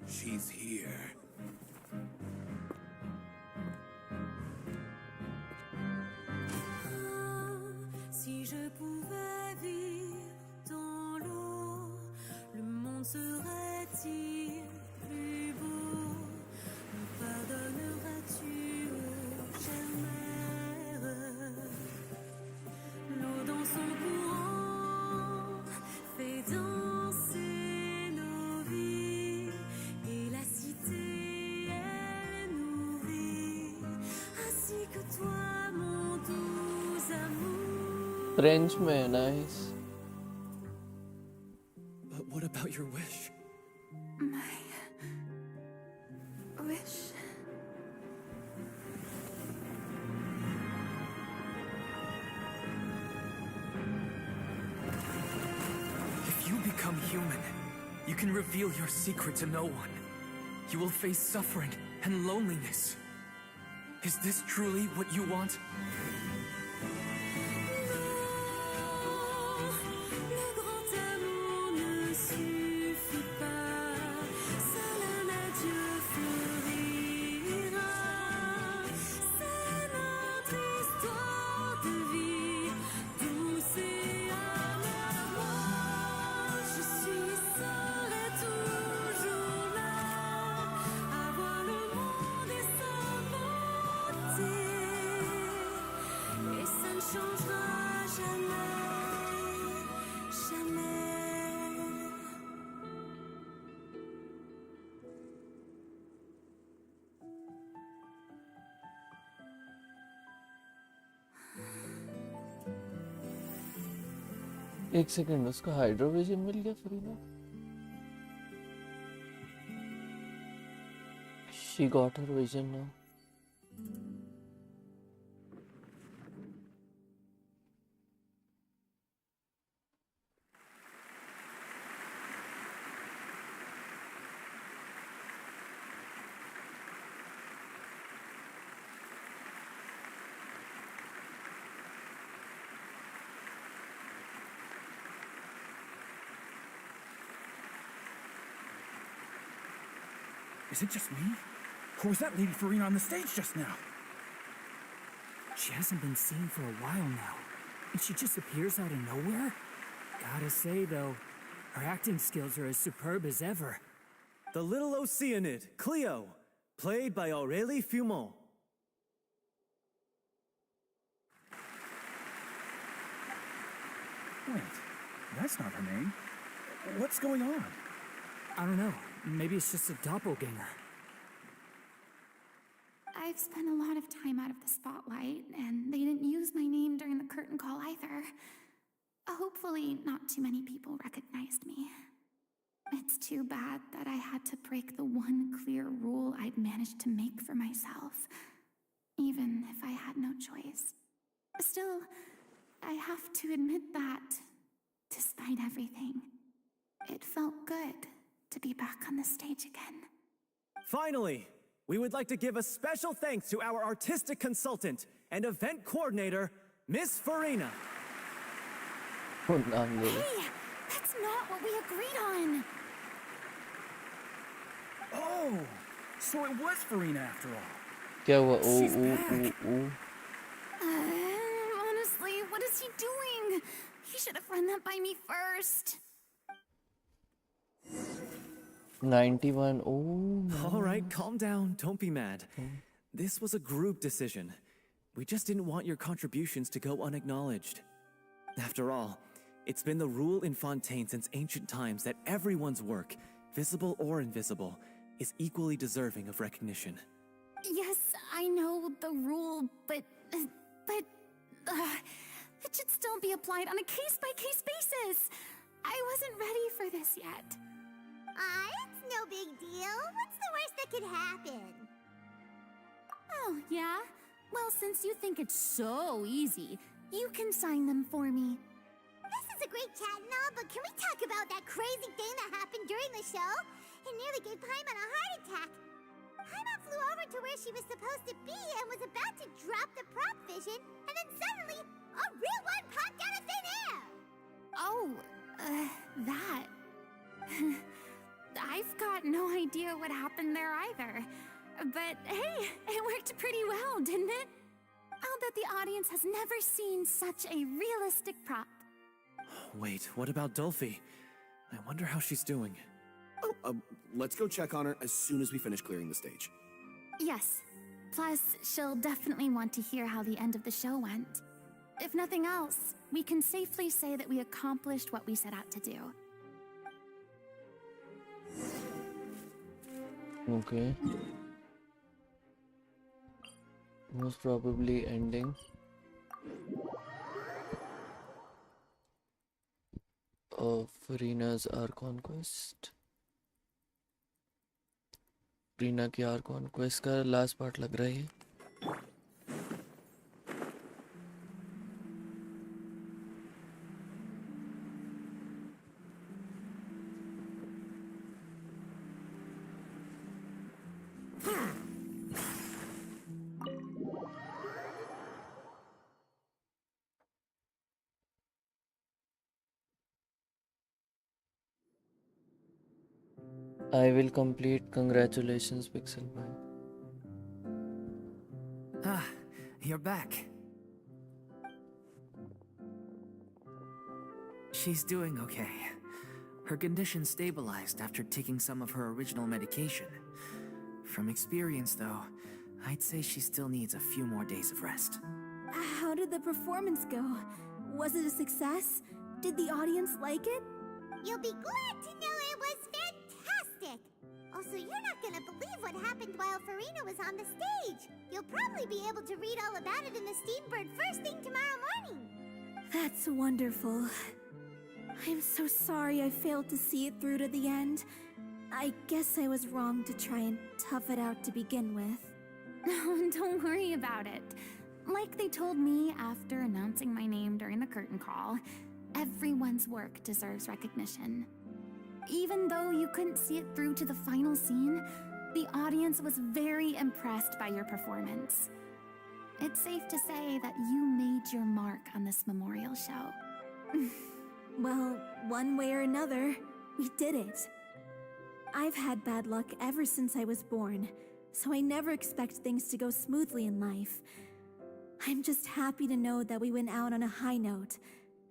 She's here. Si je pouvais vivre dans l'eau, le monde serait-il plus beau? Me pardonneras-tu, ô chère mère? L'eau dans son courant fait danser nos vies, et la cité est nourrie, ainsi que toi, mon doux amour. French में nice. But what about your wish? My wish. If you become human, you can reveal your secret to no one. You will face suffering and loneliness. Is this truly what you want? Le grand amour ne suffit pas, seul un adieu fleurira. C'est notre histoire de vie, douce et amère. Moi, je suis seule et toujours là, à voir le monde et sa beauté. Et ça ne changera jamais, jamais. एक second, उसका हाइड्रोविजन मिल गया Farina? She got her vision now. Is it just me? Or was that Lady Furina on the stage just now? She hasn't been seen for a while now, and she just appears out of nowhere? Gotta say, though, her acting skills are as superb as ever. The little Oceanid, Cleo, played by Aurélie Fumont. Wait, that's not her name. What's going on? I don't know. Maybe it's just a doppelganger. I've spent a lot of time out of the spotlight, and they didn't use my name during the curtain call either. Hopefully, not too many people recognized me. It's too bad that I had to break the one clear rule I'd managed to make for myself, even if I had no choice. Still, I have to admit that, despite everything, it felt good to be back on the stage again. Finally, we would like to give a special thanks to our artistic consultant and event coordinator, Miss Furina. Hey, that's not what we agreed on. Oh, so it was Furina after all. क्या हुआ? She's back. Honestly, what is he doing? He should have run that by me first. 91. Oh. All right, calm down. Don't be mad. This was a group decision. We just didn't want your contributions to go unacknowledged. After all, it's been the rule in Fontaine since ancient times that everyone's work, visible or invisible, is equally deserving of recognition. Yes, I know the rule, but it should still be applied on a case-by-case basis. I wasn't ready for this yet. It's no big deal. What's the worst that could happen? Oh, yeah? Well, since you think it's so easy, you can sign them for me. This is a great chat and all, but can we talk about that crazy thing that happened during the show? It nearly gave Paimon a heart attack. Paimon flew over to where she was supposed to be and was about to drop the prop vision, and then suddenly, A real one popped out of thin air! Oh, that. I've got no idea what happened there either. But hey, it worked pretty well, didn't it? I'll bet the audience has never seen such a realistic prop. Wait, what about Dolphy? I wonder how she's doing. Oh, let's go check on her as soon as we finish clearing the stage. Yes. Plus, she'll definitely want to hear how the end of the show went. If nothing else, we can safely say that we accomplished what we set out to do. Okay. Most probably ending of Furina's Archon quest. Furina की Archon quest का last part लग रहा है. I will complete. Congratulations, Pixel Man. Ah, you're back. She's doing okay. Her condition stabilized after taking some of her original medication. From experience, though, I'd say she still needs a few more days of rest. How did the performance go? Was it a success? Did the audience like it? You'll be glad to know it was fantastic! Also, you're not gonna believe what happened while Furina was on the stage. You'll probably be able to read all about it in the Steambird first thing tomorrow morning. That's wonderful. I'm so sorry I failed to see it through to the end. I guess I was wrong to try and tough it out to begin with. No, don't worry about it. Like they told me after announcing my name during the curtain call, everyone's work deserves recognition. Even though you couldn't see it through to the final scene, the audience was very impressed by your performance. It's safe to say that you made your mark on this memorial show. Well, one way or another, we did it. I've had bad luck ever since I was born, so I never expect things to go smoothly in life. I'm just happy to know that we went out on a high note.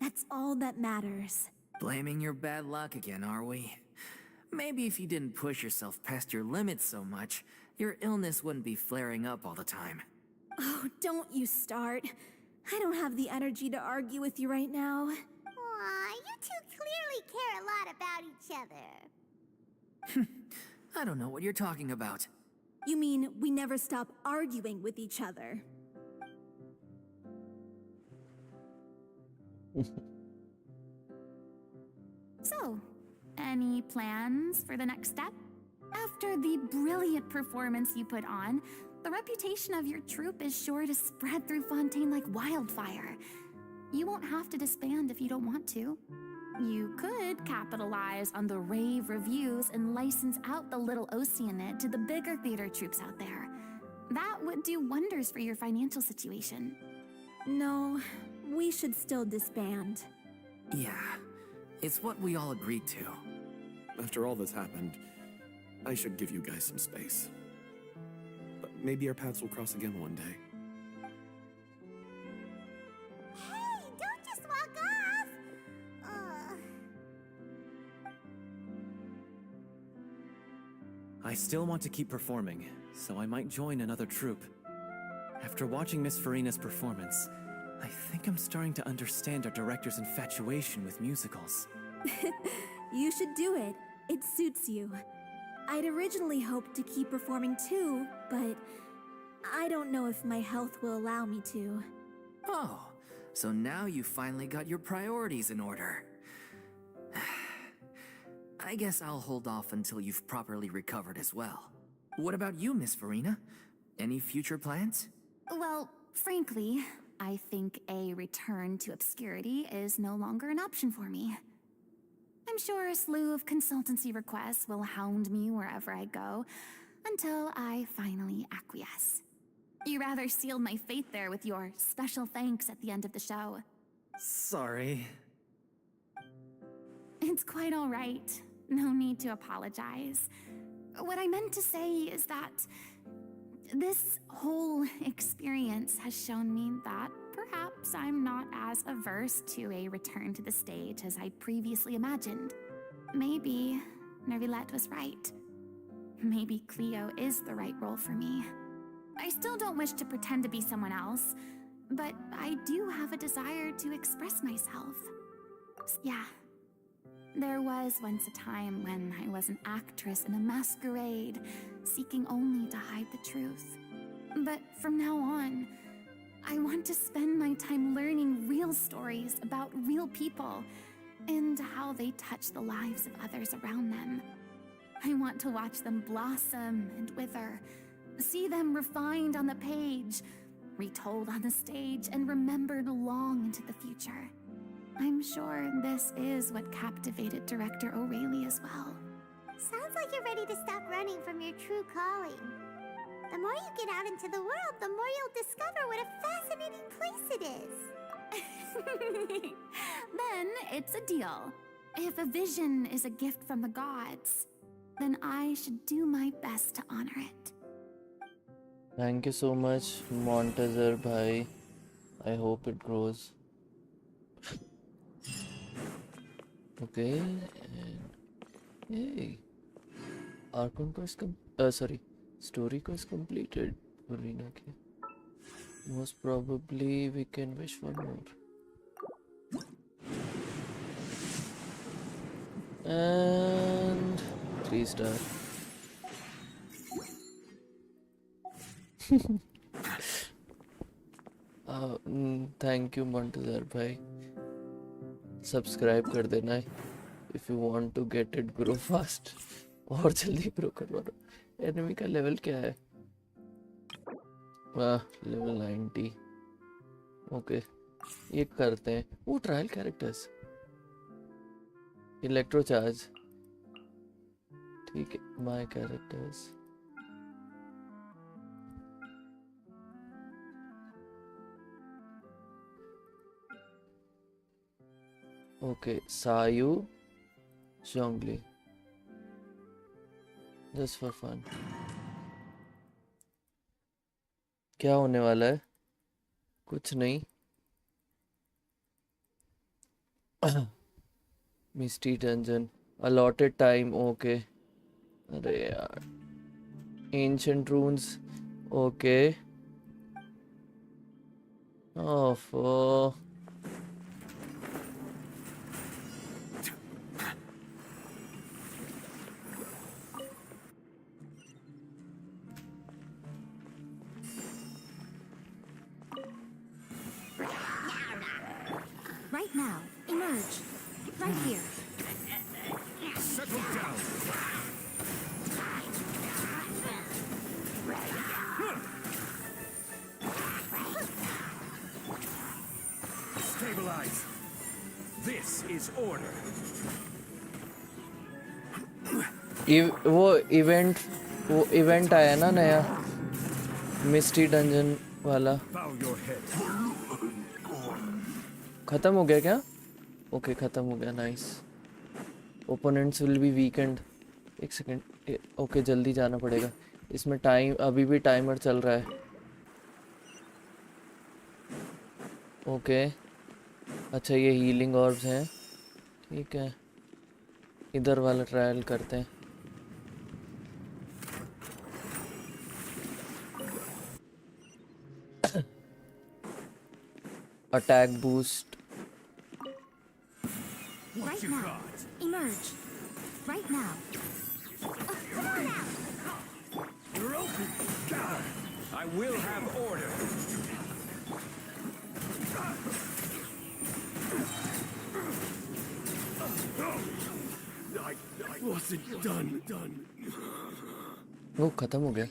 That's all that matters. Blaming your bad luck again, are we? Maybe if you didn't push yourself past your limits so much, your illness wouldn't be flaring up all the time. Oh, don't you start. I don't have the energy to argue with you right now. Aw, you two clearly care a lot about each other. I don't know what you're talking about. You mean we never stop arguing with each other? So, any plans for the next step? After the brilliant performance you put on, the reputation of your troupe is sure to spread through Fontaine like wildfire. You won't have to disband if you don't want to. You could capitalize on the rave reviews and license out the little Oceanid to the bigger theater troupes out there. That would do wonders for your financial situation. No, we should still disband. Yeah, it's what we all agreed to. After all that's happened, I should give you guys some space. But maybe our paths will cross again one day. Hey, don't just walk off! I still want to keep performing, so I might join another troupe. After watching Miss Furina's performance, I think I'm starting to understand our director's infatuation with musicals. You should do it. It suits you. I'd originally hoped to keep performing too, but I don't know if my health will allow me to. Oh, so now you finally got your priorities in order. I guess I'll hold off until you've properly recovered as well. What about you, Miss Furina? Any future plans? Well, frankly, I think a return to obscurity is no longer an option for me. I'm sure a slew of consultancy requests will hound me wherever I go, until I finally acquiesce. You rather sealed my fate there with your special thanks at the end of the show. Sorry. It's quite all right. No need to apologize. What I meant to say is that this whole experience has shown me that perhaps I'm not as averse to a return to the stage as I'd previously imagined. Maybe Neuvillete was right. Maybe Cleo is the right role for me. I still don't wish to pretend to be someone else, but I do have a desire to express myself. Yeah. There was once a time when I was an actress in a masquerade, seeking only to hide the truth. But from now on, I want to spend my time learning real stories about real people and how they touch the lives of others around them. I want to watch them blossom and wither, see them refined on the page, retold on the stage, and remembered long into the future. I'm sure this is what captivated director O'Reilly as well. Sounds like you're ready to stop running from your true calling. The more you get out into the world, the more you'll discover what a fascinating place it is. Then it's a deal. If a vision is a gift from the gods, then I should do my best to honor it. Thank you so much, Montezor bhai. I hope it grows. Okay, and hey, archon quest story quest completed. Furina ke. Most probably we can wish for more. And 3-star. Thank you, Montezor bhai. Subscribe कर देना है if you want to get it grow fast और जल्दी grow करवा दो। Enemy का level क्या है? लेवल 90। ओके, ये करते हैं। वो ट्रायल कैरेक्टर्स, इलेक्ट्रो चार्ज, ठीक है। My characters, okay. Sayu Zhongli, just for fun. क्या होने वाला है? कुछ नहीं। Misty dungeon, allotted time, okay. अरे यार, एंशिएंट रून्स, ओके। ओफो, Right now, emerge. Right here. Settle down. Stabilize. This is order. वो इवेंट आया ना नया, मिस्टी डंजन वाला। Bow your head. खत्म हो गया क्या? ओके, खत्म हो गया, nice. Opponents will be weekend. एक सेकेंड, ओके, जल्दी जाना पड़ेगा। इसमें टाइम, अभी भी टाइमर चल रहा है। ओके, अच्छा, ये हीलिंग ऑर्ब्स हैं, ठीक है। इधर वाला ट्रायल करते हैं। Attack boost, Right now, emerge. Right now. Come on out! You're open. I will have order. I wasn't done. वो खत्म हो गया।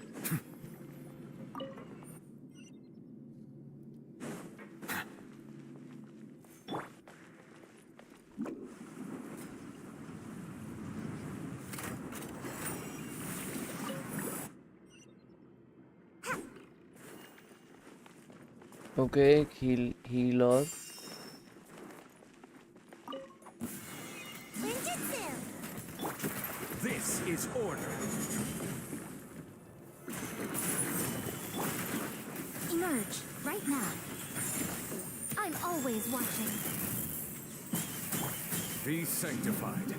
ओके एक हील और This is order. Emerge, right now. I'm always watching. Be sanctified.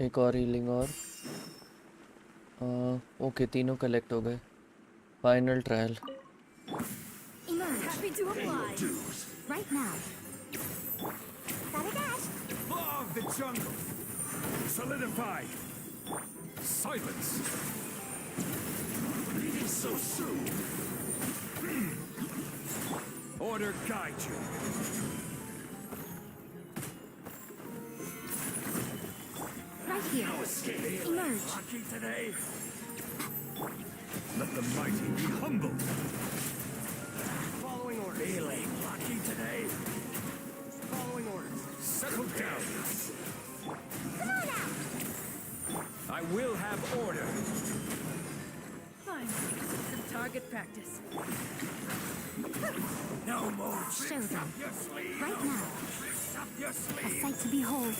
एक और healing और okay तीनों कलेक्ट हो गए final trial Emerge. Happy to oblige. Right now. Got a dash. Law of the jungle. Solidify. Silence. Leaving so soon. Order guide you. Right here. Emerge. Lucky today. Let the mighty be humbled. Following orders. Feeling lucky today. Following orders. Settle down. Come on out. I will have order. Fine. Some target practice. No more. Show them. Your sleeve. Right now. Up your A sleeve. sight to behold.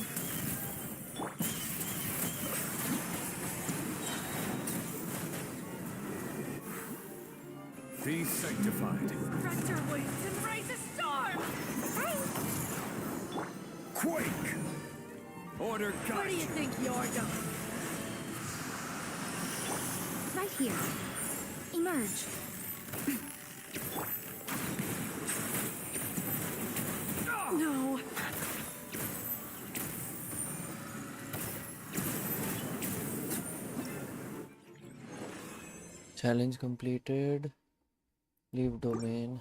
Be sanctified. Stretch your wings and raise a storm! Quake. Order Where guide do you you. think you're going? Right here. Emerge. No! challenge completed leave domain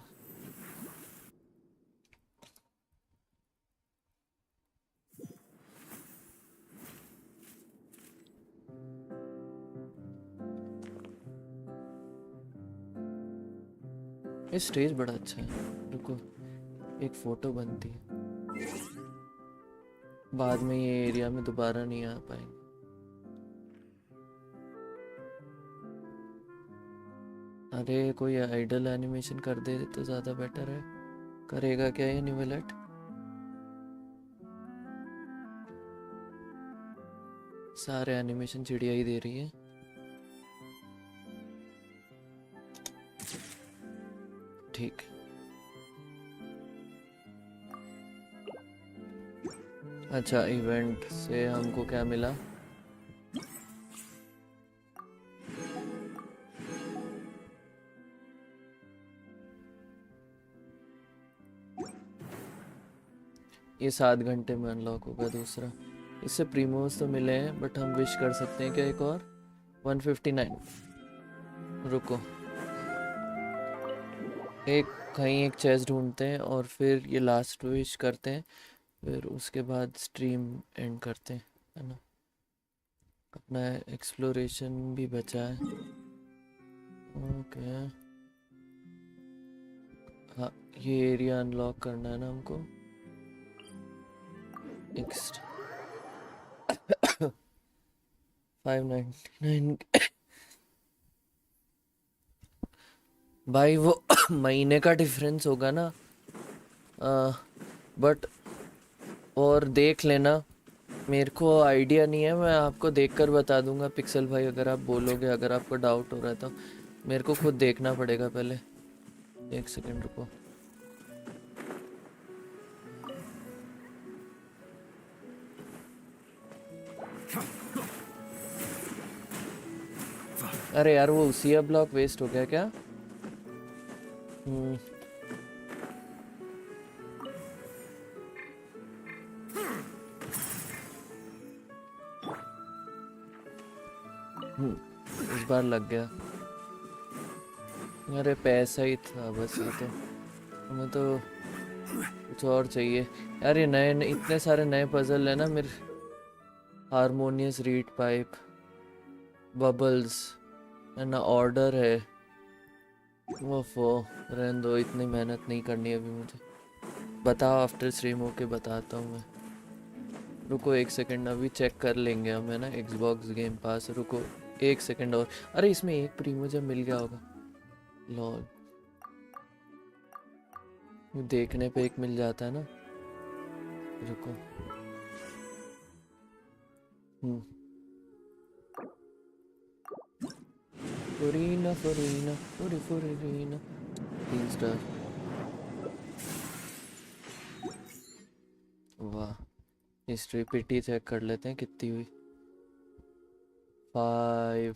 ये stage बड़ा अच्छा है रुको एक photo बनती है बाद में ये एरिया में दोबारा नहीं आ पाएंगे अरे कोई आइडल एनिमेशन कर दे तो ज़्यादा बेटर है करेगा क्या ये न्यूविलेट सारे एनिमेशन चिड़िया ही दे रही है ठीक अच्छा इवेंट से हमको क्या मिला ये 7 घंटे में अनलॉक होगा दूसरा इससे प्रीमोस तो मिले हैं बट हम विश कर सकते हैं क्या एक और 159 रुको कहीं एक चेस्ट ढूंढते हैं और फिर ये लास्ट विश करते हैं फिर उसके बाद स्ट्रीम एंड करते हैं है ना अपना एक्सप्लोरेशन भी बचा है ओके हाँ ये एरिया अनलॉक करना है ना हमको नेक्स्ट 599 भाई वो महीने का डिफरेंस होगा ना बट और देख लेना मेरे को आइडिया नहीं है मैं आपको देखकर बता दूंगा पिक्सल भाई अगर आप बोलोगे अगर आपको डाउट हो रहा है तो मेरे को खुद देखना पड़ेगा पहले एक सेकंड रुको अरे यार वो उसी ब्लॉक वेस्ट हो गया क्या इस बार लग गया अरे पैसा ही था बस ये तो हमें तो कुछ और चाहिए यार ये नए इतने सारे नए पजल है ना मेरे हारमोनियस रीड पाइप बबल्स है ना ऑर्डर है वो रहने दो इतनी मेहनत नहीं करनी अभी मुझे बताओ आफ्टर स्ट्रीम होके बताता हूँ मैं। रुको एक सेकंड, अभी चेक कर लेंगे हम, है ना, Xbox गेम पास। रुको एक सेकंड और। अरे इसमें एक प्रीमियम जब मिल गया होगा। लॉल, देखने पे एक मिल जाता है ना। रुको। फुरीना फुरीना फुरीना 3 स्टार। वाह, हिस्ट्री पिटी चेक कर लेते हैं कितनी हुई। 5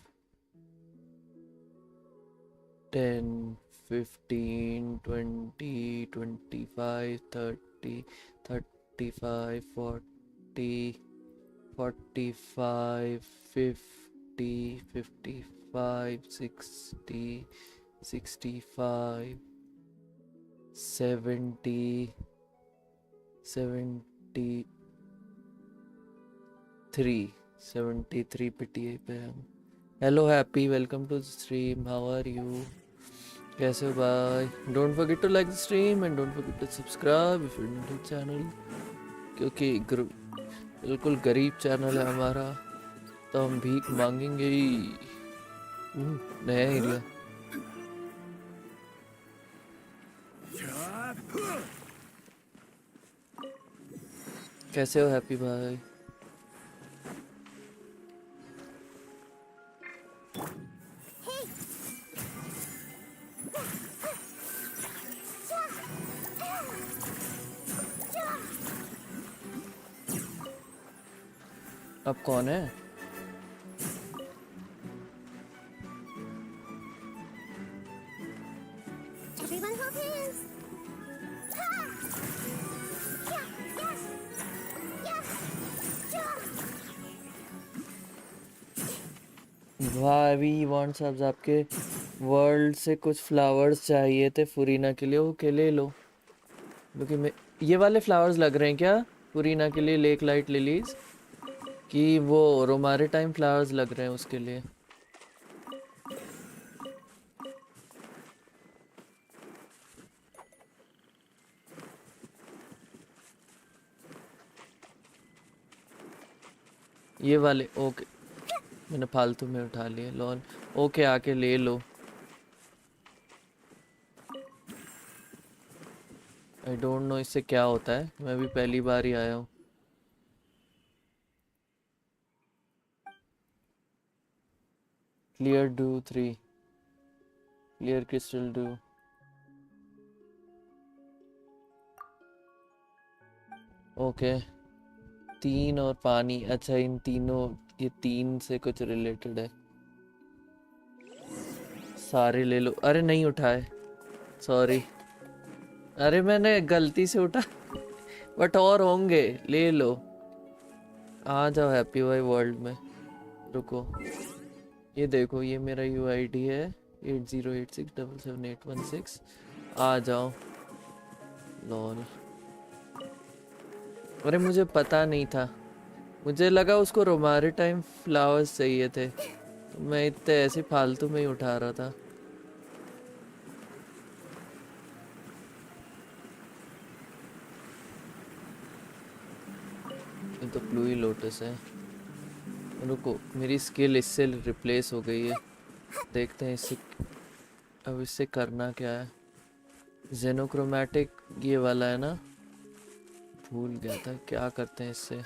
10 15 20 25 30 35 40 45 50 55 60 65 70 73 पिटी पे हम। Hello Happy, welcome to stream, how are you? कैसे हो भाई? Don't forget to like the stream and don't forget to subscribe if you new to channel, क्योंकि बिल्कुल गरीब चैनल है हमारा, तो हम भीख मांगेंगे ही। नया एरिया। कैसे हो हैप्पी भाई? अब कौन है? Everyone hold hands. Ha! Yeah, yeah, yeah. भाई वांट साहब, आपके वर्ल्ड से कुछ फ्लावर्स चाहिए थे फुरीना के लिए, वो के ले लो। क्योंकि मैं ये वाले फ्लावर्स लग रहे हैं क्या फुरीना के लिए? लेक लाइट लिलीज कि वो रोमारे टाइम फ्लावर्स लग रहे हैं उसके लिए? ये वाले ओके, मैंने फालतू में उठा लिए लॉन। ओके आके ले लो। आई डोंट नो इससे क्या होता है, मैं भी पहली बार ही आया हूँ। Clear do 3, clear crystal do. Okay 3 और पानी। अच्छा इन तीनों, ये 3 से कुछ रिलेटेड है। सारे ले लो। अरे नहीं उठाए, सॉरी। अरे मैंने गलती से उठा बट और होंगे, ले लो। आ जाओ हैप्पी भाई वर्ल्ड में। रुको ये देखो, ये मेरा UID है 8086777816। आ जाओ लॉल। अरे मुझे पता नहीं था, मुझे लगा उसको रोमारे टाइम फ्लावर्स चाहिए थे, तो मैं इतने ऐसे फालतू में ही उठा रहा था। ये तो ब्लू ही लोटस है। रुको मेरी स्किल इससे रिप्लेस हो गई है, देखते हैं इससे अब इससे करना क्या है। जेनोक्रोमैटिक ये वाला है ना, भूल गया था क्या करते हैं इससे।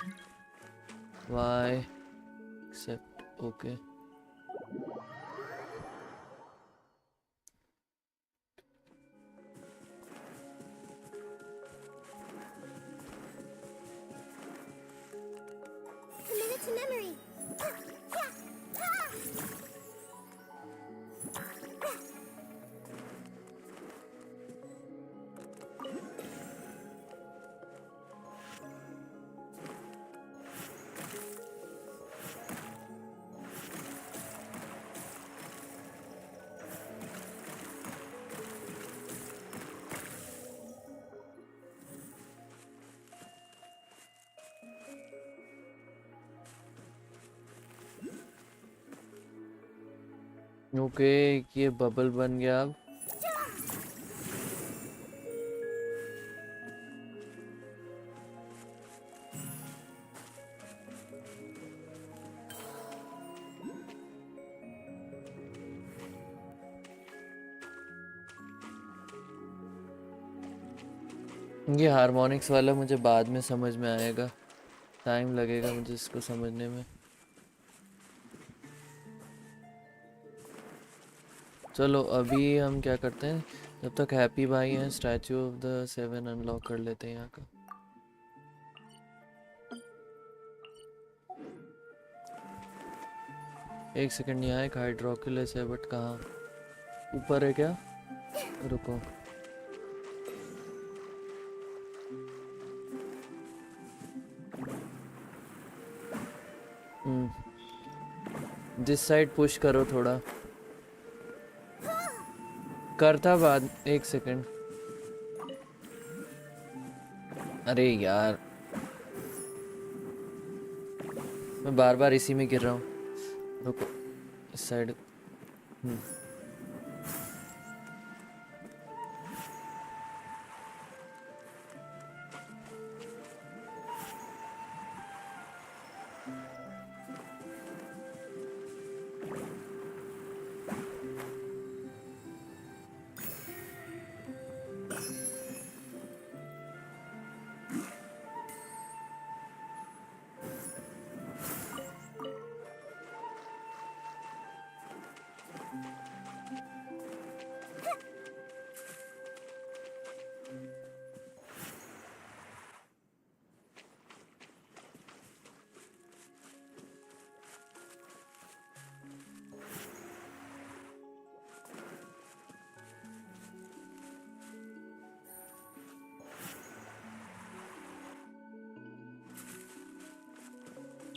Why accept okay. A minute to memory. Okay ये बबल बन गया अब। ये हार्मोनिक्स वाला मुझे बाद में समझ में आएगा, टाइम लगेगा मुझे इसको समझने में। चलो अभी हम क्या करते हैं, जब तक हैप्पी भाई हैं स्टैचू ऑफ द 7 अनलॉक कर लेते हैं यहाँ का। एक सेकंड, यहाँ एक हाइड्रोक्युलस है बट कहाँ, ऊपर है क्या? रुको, दिस साइड पुश करो थोड़ा, करता बाद, एक सेकंड। अरे यार मैं बार बार इसी में गिर रहा हूँ, रुको इस साइड।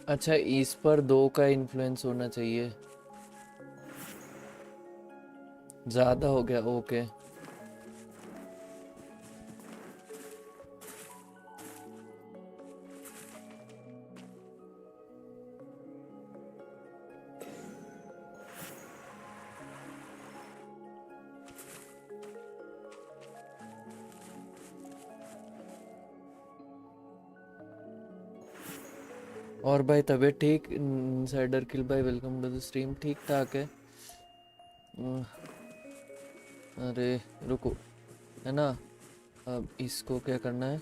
अच्छा, इस पर 2 का इन्फ्लुएंस होना चाहिए, ज्यादा हो गया। ओके और भाई तबीयत ठीक? इनसाइडर किल भाई वेलकम टू द स्ट्रीम। ठीक ठाक है। अरे रुको, है ना, अब इसको क्या करना है,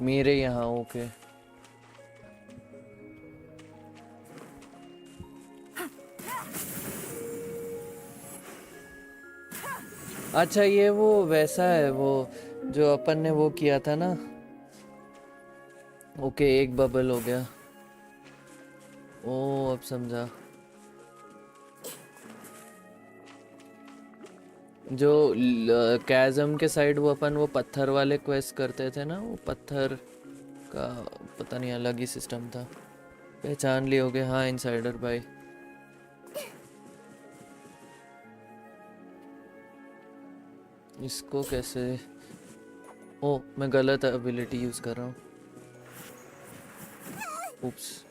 मेरे यहाँ। ओके अच्छा, ये वो वैसा है वो जो अपन ने वो किया था ना। ओके एक बबल हो गया। ओ अब समझा, जो कैज़म के साइड वो अपन वो पत्थर वाले क्वेस्ट करते थे ना, वो पत्थर का पता नहीं अलग ही सिस्टम था। पहचान लिए होगे। हाँ इनसाइडर भाई, इसको कैसे, ओ मैं गलत एबिलिटी यूज कर रहा हूँ, उप्स।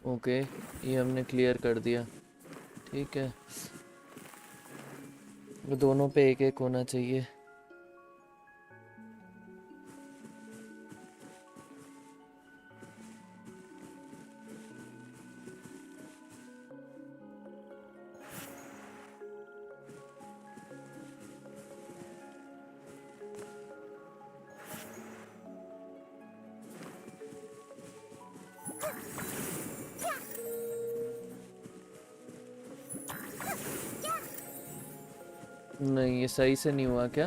ओके ये हमने क्लियर कर दिया, ठीक है। दोनों पे एक एक होना चाहिए। नहीं ये सही से नहीं हुआ क्या?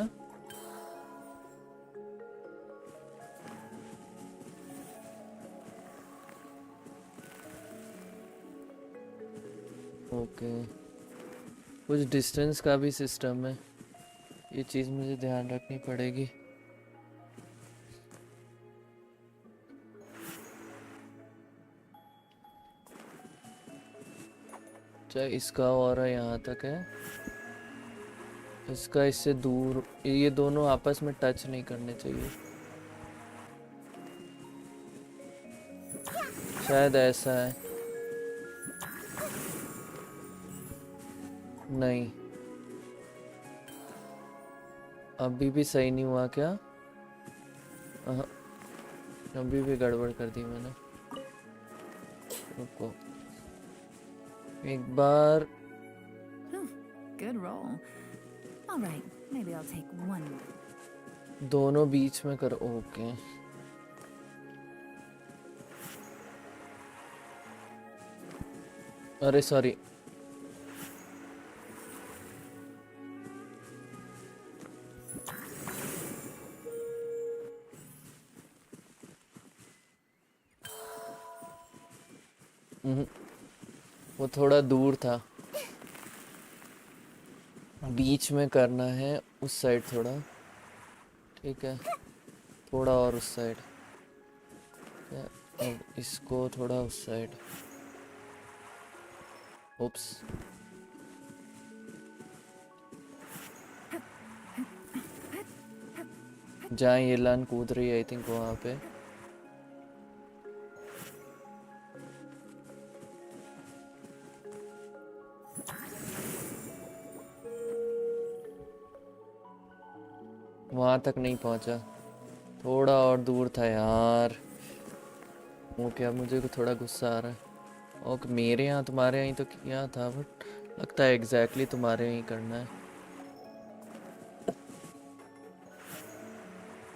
ओके कुछ डिस्टेंस का भी सिस्टम है, ये चीज़ मुझे ध्यान रखनी पड़ेगी। चाहे इसका और यहाँ तक है, इसका इससे दूर, ये दोनों आपस में टच नहीं करने चाहिए, शायद ऐसा है। नहीं, अभी भी सही नहीं हुआ क्या? अहाँ, अभी भी गड़बड़ कर दी मैंने। रुको एक बार। Good roll. All right, maybe I'll take one more. दोनों बीच में करो। ओके अरे सॉरी। वो थोड़ा दूर था, बीच में करना है उस साइड थोड़ा। ठीक है, थोड़ा और उस साइड। अब इसको थोड़ा उस साइड। ओप्स। जहाँ ये लान कूद रही है आई थिंक वहाँ पे। वहाँ तक नहीं पहुँचा, थोड़ा और दूर था यार। ओके अब मुझे को थोड़ा गुस्सा आ रहा है। ओके मेरे यहाँ तुम्हारे यहाँ ही तो किया था, बट लगता है एग्जैक्टली तुम्हारे यहाँ ही करना है।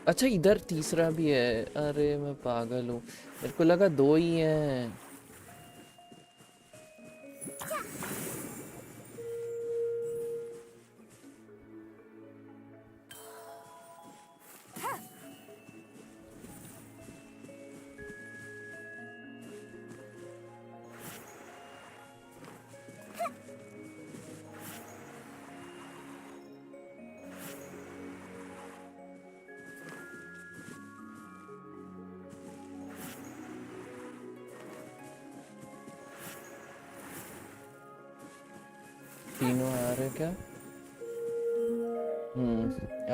अच्छा इधर तीसरा भी है। अरे मैं पागल हूँ, मेरे को लगा दो ही हैं। तीनों आ रहे क्या?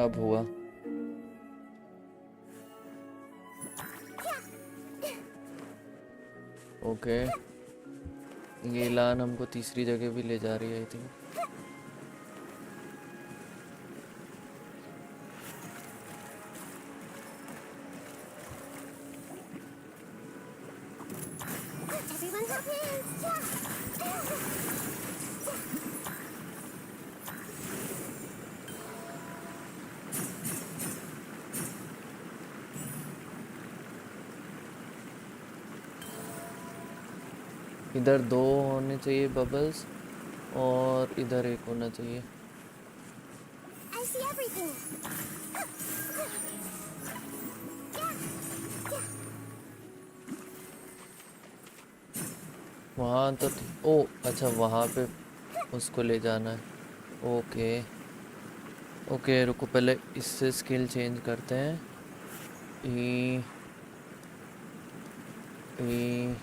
अब हुआ। ओके ये लान हमको तीसरी जगह भी ले जा रही है I think. Everyone have hands! इधर दो होने चाहिए बबल्स और इधर एक होना चाहिए। I see everything! वहाँ तो ओ अच्छा वहाँ पे उसको ले जाना है। ओके ओके रुको पहले इससे स्किल चेंज करते हैं। ई ई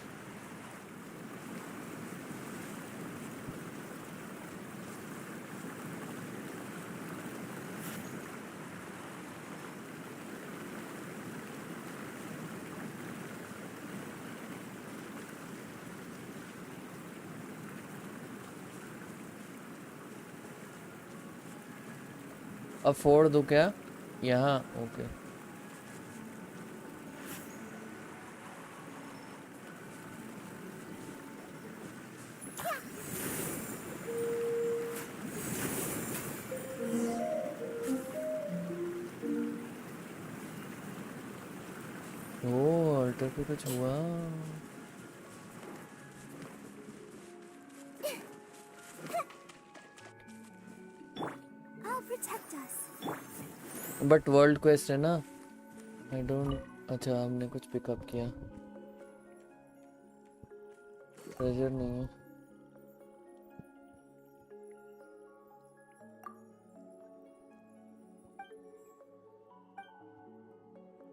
अब फोड़ दूँ क्या यहाँ? ओके ओ अल्टर पे कुछ हुआ। I'll protect us. But world quest है ना। I don't. अच्छा हमने कुछ पिकअप किया, ट्रेजर नहीं है।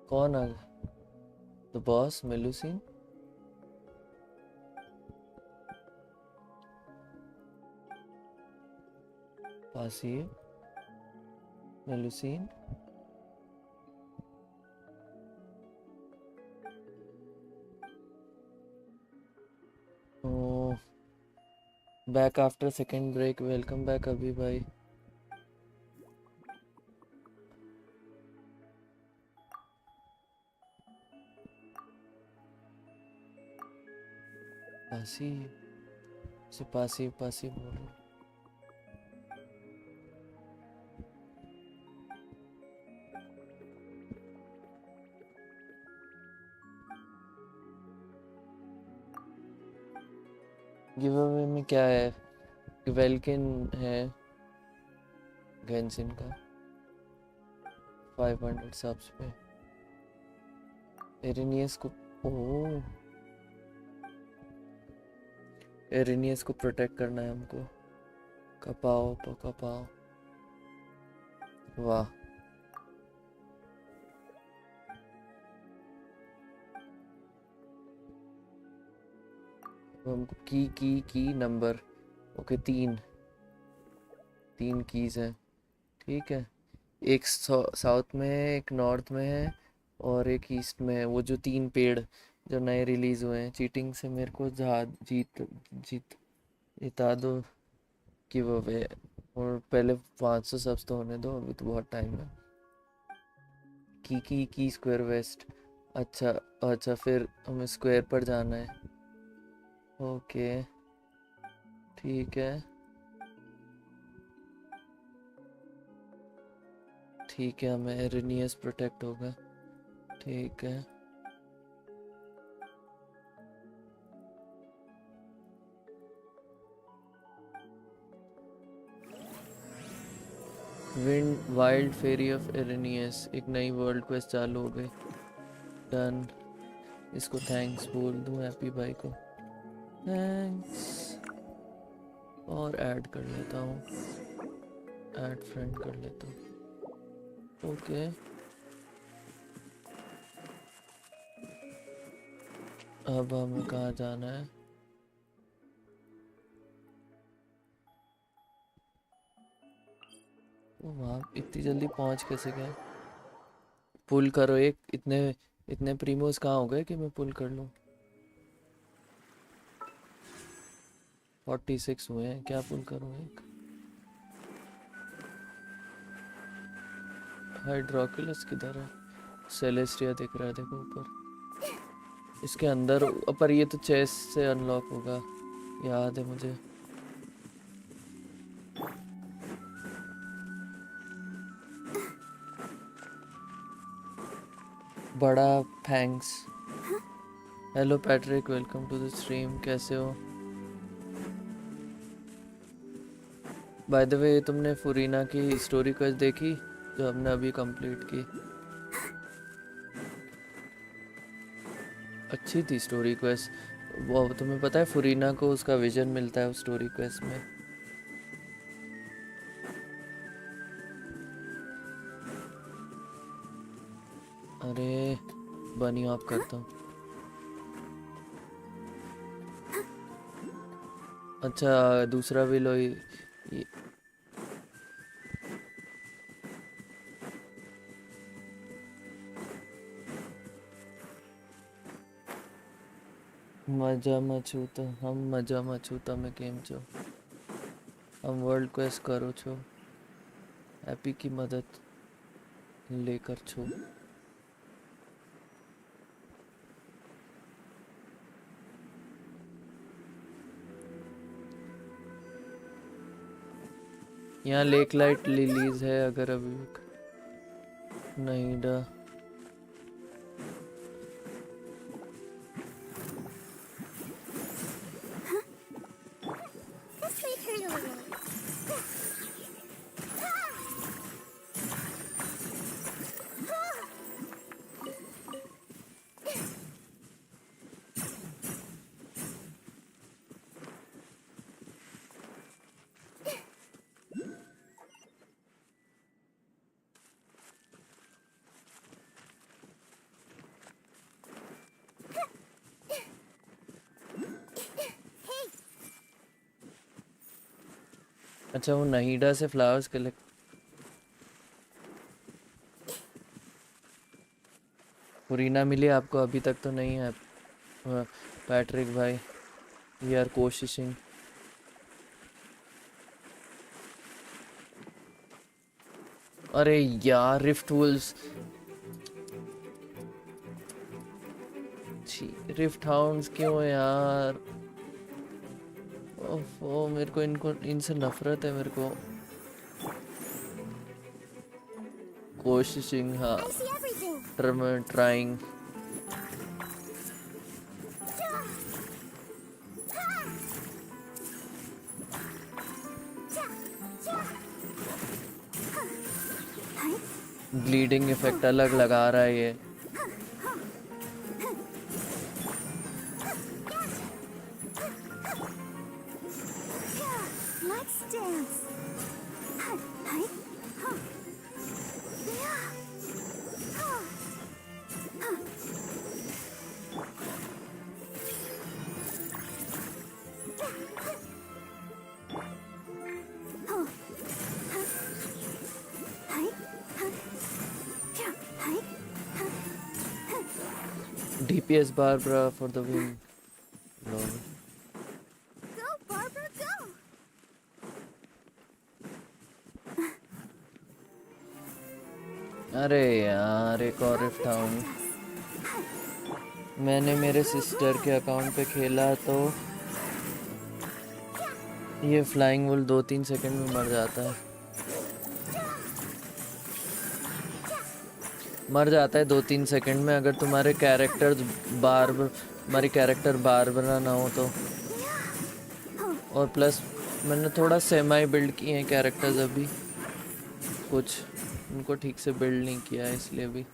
कौन आ गया? The boss Melusine. पासी मेलुसिन। ओ back after second break, welcome back अभी भाई। पासी से पासी पासी बोल रहा हूँ। गिव अवे में क्या है? वेलकिन है गेंशिन का 500 सब्स पे। एरेनियस को एरेनियस को प्रोटेक्ट करना है हमको। कपाओ तो कपाओ। वाह हमको की नंबर। ओके तीन कीज हैं। ठीक है, एक साउथ में है, एक नॉर्थ में है और एक ईस्ट में है। वो जो 3 पेड़ जो नए रिलीज हुए हैं, चीटिंग से मेरे को जिता दो कि वो वे। और पहले 500 सब्स तो होने दो, अभी तो बहुत टाइम है। की स्क्वायर वेस्ट। अच्छा फिर हमें स्क्वायर पर जाना है। ओके ठीक है हमें एरेनियस प्रोटेक्ट होगा। ठीक है wind wild Pheri of erroneous, एक नई वर्ल्ड क्वेस्ट चालू हो गई। डन। इसको थैंक्स बोल दूं हैप्पी भाई को। थैंक्स। और ऐड कर लेता हूँ, ऐड फ्रेंड कर लेता हूँ। ओके अब हमें कहाँ जाना है? वहाँ इतनी जल्दी पहुँच कैसे गए? पुल करो एक। इतने प्रीमोस कहाँ हो गए कि मैं पुल कर लूँ? 46 हुए हैं, क्या पुल करूँ एक? हाइड्रोकुलस किधर है? सेलेस्टिया दिख रहा है, देखो ऊपर इसके अंदर। पर ये तो चेस्ट से अनलॉक होगा, याद है मुझे। बड़ा thanks. Hello Patrick, welcome to the stream. कैसे हो? बाय द वे तुमने फुरीना की स्टोरी क्वेस्ट देखी जो हमने अभी कंप्लीट की? अच्छी थी स्टोरी क्वेस्ट। वो तुम्हें पता है फुरीना को उसका विजन मिलता है उस स्टोरी क्वेस्ट में। अरे बनी ऑफ करता हूँ। अच्छा दूसरा भी लो મજામાં છું તો હમ મજામાં છું, તમે કેમ છો? हम वर्ल्ड क्वेस्ट करो छो, हैप्पी की मदद लेकर छो। यहाँ लेक लाइट रिलीज है अगर अभी नहीं डा। अच्छा वो नहीडा से फ्लावर्स कलेक्ट। फुरीना मिली आपको? अभी तक तो नहीं है पैट्रिक भाई, वी आर कोशिशिंग। अरे यार रिफ्ट वुल्व्स, रिफ्ट हाउंड्स क्यों यार? ओफो, मेरे को इनसे नफरत है मेरे को। कोशिशिंग, हाँ, I see everything. Trying. Bleeding effect अलग लगा रहा है ये। Let's dance. DPS Barbara for the win. No. Go, Barbara, go. अरे यार एक और रिफ्ट हाउंड। मैंने मेरे सिस्टर के अकाउंट पे खेला तो ये फ्लाइंग वुल 2-3 सेकंड में मर जाता है। मर जाता है 2-3 सेकंड में अगर तुम्हारे कैरेक्टर बारबरा ना हो तो। और प्लस मैंने थोड़ा सेमाई बिल्ड किए हैं कैरेक्टर्स, अभी कुछ उनको ठीक से बिल्ड नहीं किया है इसलिए भी।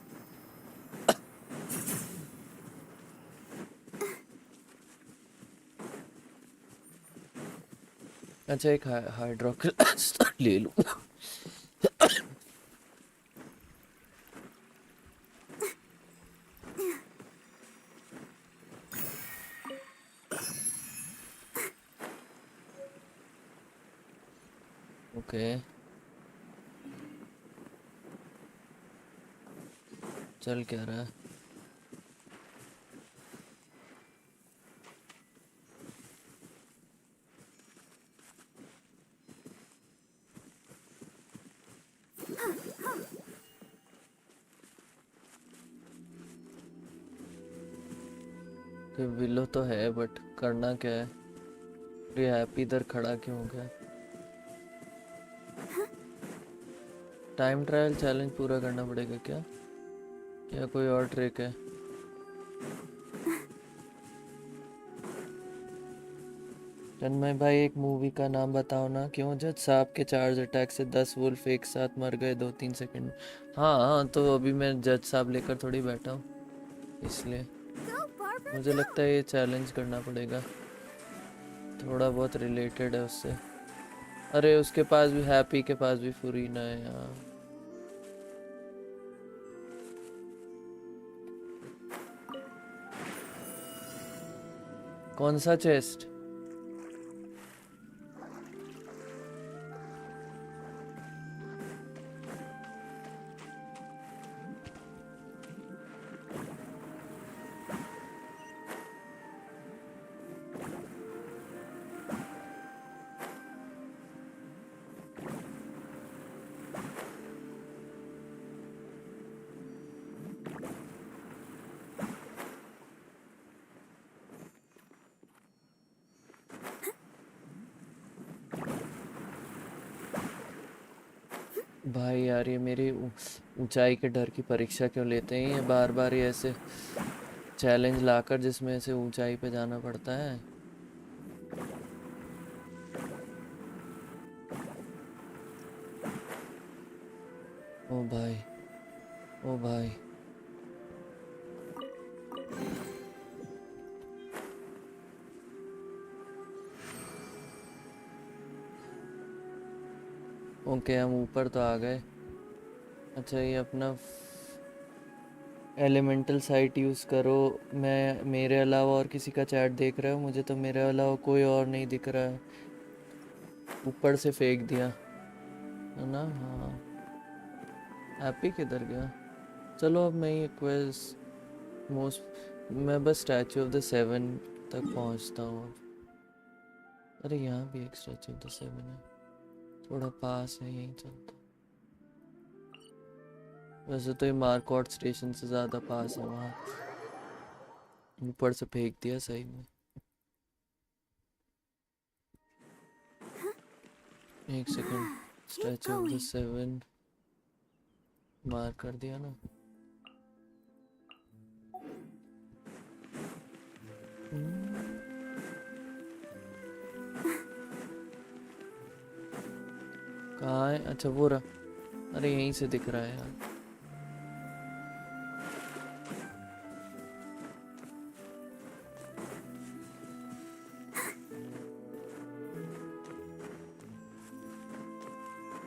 अच्छा एक हाइड्रोक्लास ले लूं। ओके चल क्या रहा है? तो विलो तो है बट करना क्या है? ये हैप्पी इधर खड़ा क्यों हो गया? टाइम ट्रायल चैलेंज पूरा करना पड़ेगा क्या? क्या कोई और ट्रिक है? तन्मय भाई एक मूवी का नाम बताओ ना। क्यों जज साहब के चार्ज अटैक से 10 वुल्फ एक साथ मर गए 2-3 सेकंड में। हाँ तो अभी मैं जज साहब लेकर थोड़ी बैठा हूँ, इसलिए मुझे लगता है ये चैलेंज करना पड़ेगा। थोड़ा बहुत रिलेटेड है उससे। अरे उसके पास भी, हैप्पी के पास भी फुरीना है यार। कौन सा चेस्ट? भाई यार ये मेरी ऊंचाई के डर की परीक्षा क्यों लेते हैं ये बार बार, ये ऐसे चैलेंज लाकर जिसमें ऐसे ऊंचाई पे जाना पड़ता है। ओ भाई, ओ भाई, ओके हम ऊपर तो आ गए। अच्छा ये अपना एलिमेंटल साइट यूज़ करो। मैं मेरे अलावा और किसी का चैट देख रहा हूँ? मुझे तो मेरे अलावा कोई और नहीं दिख रहा है। ऊपर से फेंक दिया है ना? हाँ हैप्पी किधर गया? चलो अब मैं ये क्वेस्ट मैं बस स्टैचू ऑफ द 7 तक पहुँचता हूँ अब। अरे यहाँ भी एक स्टैचू ऑफ द 7 है, थोड़ा पास है, यहीं चलता। वैसे तो ये मार्कआउट स्टेशन से ज़्यादा पास है, वहाँ ऊपर से फेंक दिया सही में। एक second, statue of the seven mark कर दिया ना। कहाँ है? अच्छा वो रहा। अरे यहीं से दिख रहा है यार।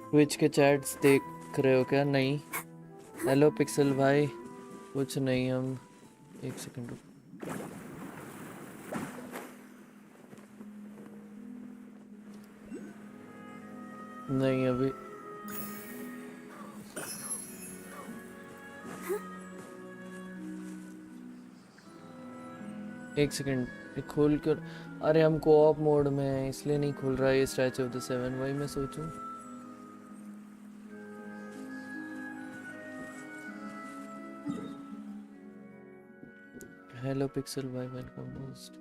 ट्विच के चैट्स देख रहे हो क्या? नहीं। हेलो पिक्सल भाई, कुछ नहीं, हम एक सेकंड रुक। नहीं अभी एक सेकंड, खोल कर। अरे हम कोऑप मोड में हैं इसलिए नहीं खुल रहा है ये स्टैचू ऑफ द सेवन, वही मैं सोचूं। हेलो पिक्सल भाई, वेलकम होस्ट।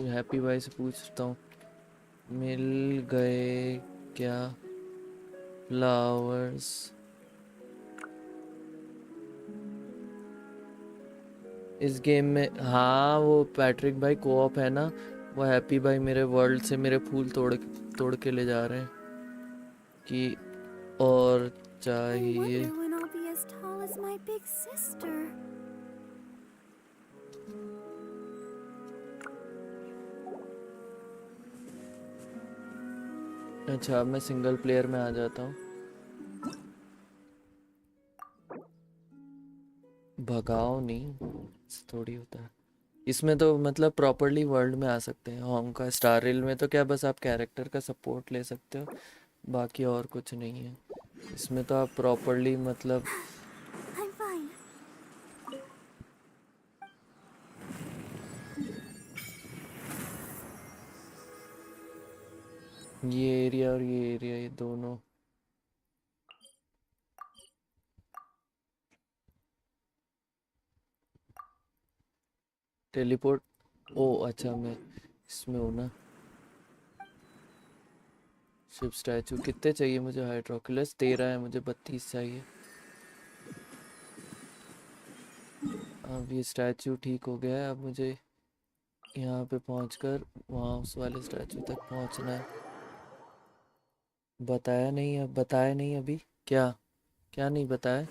हैप्पी भाई से पूछता हूँ, मिल गए क्या फ्लावर्स? इस गेम में हाँ, वो पैट्रिक भाई कोऑप है ना, वो हैप्पी भाई मेरे वर्ल्ड से मेरे फूल तोड़ के ले जा रहे हैं कि और चाहिए। अच्छा अब मैं सिंगल प्लेयर में आ जाता हूँ। भगाओ नहीं, थोड़ी होता है इसमें तो, मतलब प्रॉपरली वर्ल्ड में आ सकते हैं। होम का स्टार रेल में तो क्या बस आप कैरेक्टर का सपोर्ट ले सकते हो, बाकी और कुछ नहीं है इसमें। तो आप प्रॉपरली मतलब ये एरिया और ये एरिया, ये दोनों। टेलीपोर्ट, ओ अच्छा मैं इसमें हूँ ना। शिप स्टैचू कितने चाहिए मुझे? हाइड्रोक्युलस 13 है, मुझे 32 चाहिए। अब ये स्टैचू ठीक हो गया है, अब मुझे यहाँ पे पहुँचकर वहाँ उस वाले स्टैचू तक पहुँचना है। बताया नहीं, अब बताया नहीं अभी। क्या क्या नहीं बताया?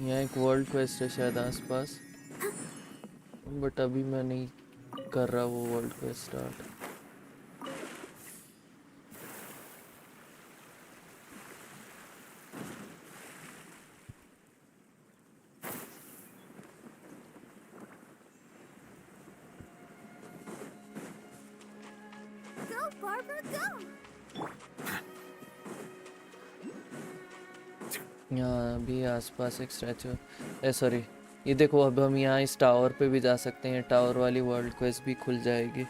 यहाँ एक वर्ल्ड क्वेस्ट है शायद आसपास, बट अभी मैं नहीं कर रहा वो world quest start. Go, Barbara, go! यहाँ भी आसपास एक स्टैचू है, सॉरी ये देखो, अब हम यहाँ इस टावर पे भी जा सकते हैं। टावर वाली वर्ल्ड क्वेस्ट भी खुल जाएगी।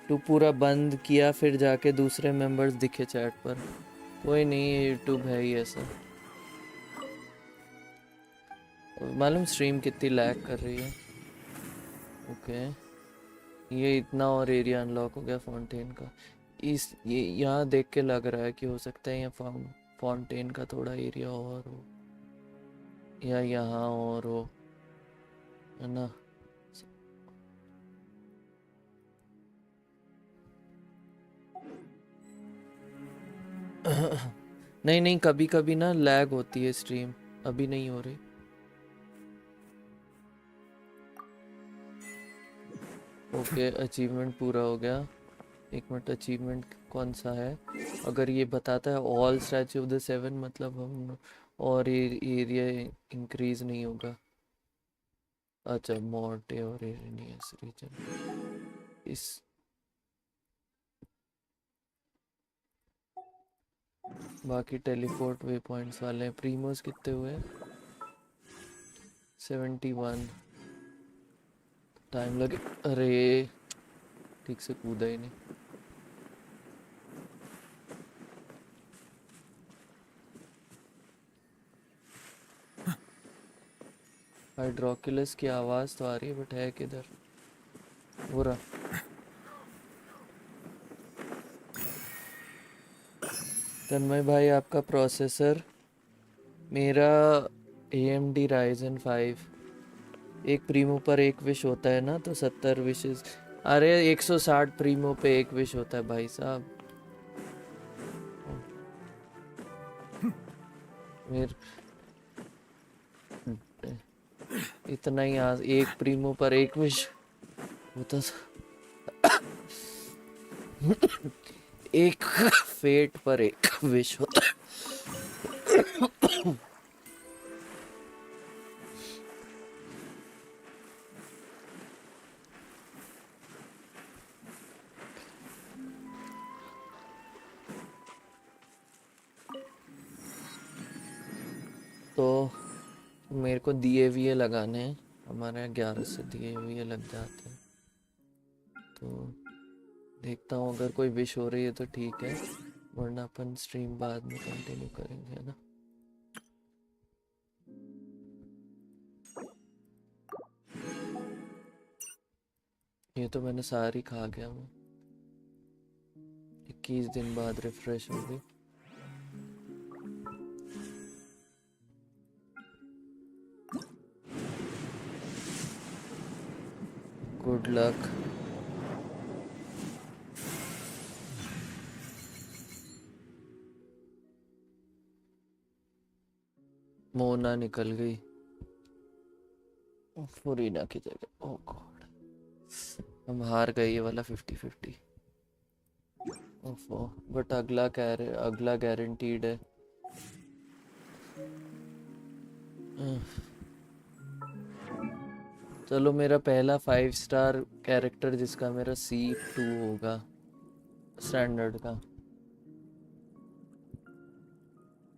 तो पूरा बंद किया फिर जाके दूसरे मेंबर्स दिखे चैट पर। कोई नहीं, ये यूट्यूब है ही ऐसा। मालूम स्ट्रीम कितनी लैग कर रही है। ओके ये इतना और एरिया अनलॉक हो गया फाउंटेन का। इस ये यहाँ देख के लग रहा है कि हो सकता है यहाँ फाउंटेन का थोड़ा एरिया और हो, या यहाँ और हो, है ना। नहीं नहीं, कभी कभी ना लैग होती है स्ट्रीम, अभी नहीं हो रही। ओके अचीवमेंट पूरा हो गया। एक मिनट, अचीवमेंट कौन सा है? अगर ये बताता है all statue of the seven, मतलब हम और एरिया इंक्रीज नहीं होगा। अच्छा मोर्टे और एरिनियस रीजन, इस बाकी टेलीपोर्ट वे पॉइंट्स वाले हैं। प्रीमोस कितने हुए? 71। टाइम लगे। अरे ठीक से कूदा ही नहीं। हाइड्रोक्युलस की आवाज़ तो आ रही है बट है किधर? हो रहा। तन्मय भाई आपका प्रोसेसर? मेरा AMD Ryzen 5। एक प्रीमो पर एक विश होता है ना, तो 70 विशेस। अरे 160 प्रीमो पे एक विश होता है भाई साहब। मेरे इतना ही एक प्रीमो पर एक विश होता था। एक फेट पर एक विश होता है। तो मेरे को दिए विए लगाने हैं। हमारे यहाँ 11 से दिए विए लग जाते हैं। तो देखता हूँ अगर कोई विश हो रही है तो ठीक है, वरना अपन स्ट्रीम बाद में कंटिन्यू करेंगे, है ना। ये तो मैंने सारी खा गया मैं। 21 दिन बाद रिफ्रेश हो गई। Good luck. मोना निकल गई फुरीना की जगह। ओह गॉड, हम हार गए ये वाला 50-50। ओफो, बट अगला गारंटीड है। चलो, मेरा पहला 5 स्टार कैरेक्टर जिसका मेरा C2 होगा स्टैंडर्ड का।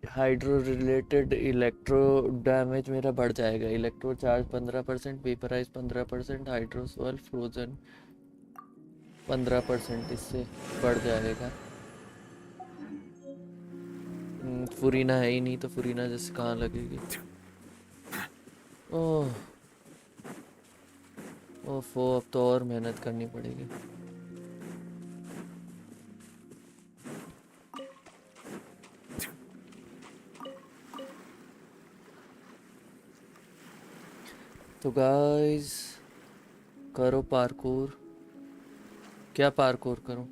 हाइड्रो रिलेटेड इलेक्ट्रो डैमेज मेरा बढ़ जाएगा। Electro charge 15%, vaporise 15%, hydrosol frozen 15% इससे बढ़ जाएगा। फुरीना है ही नहीं तो फुरीना जैसे कहाँ लगेगी। ओह ओफो, अब तो और मेहनत करनी पड़ेगी। तो गाइस करो पार्कोर। क्या पार्कोर करूं?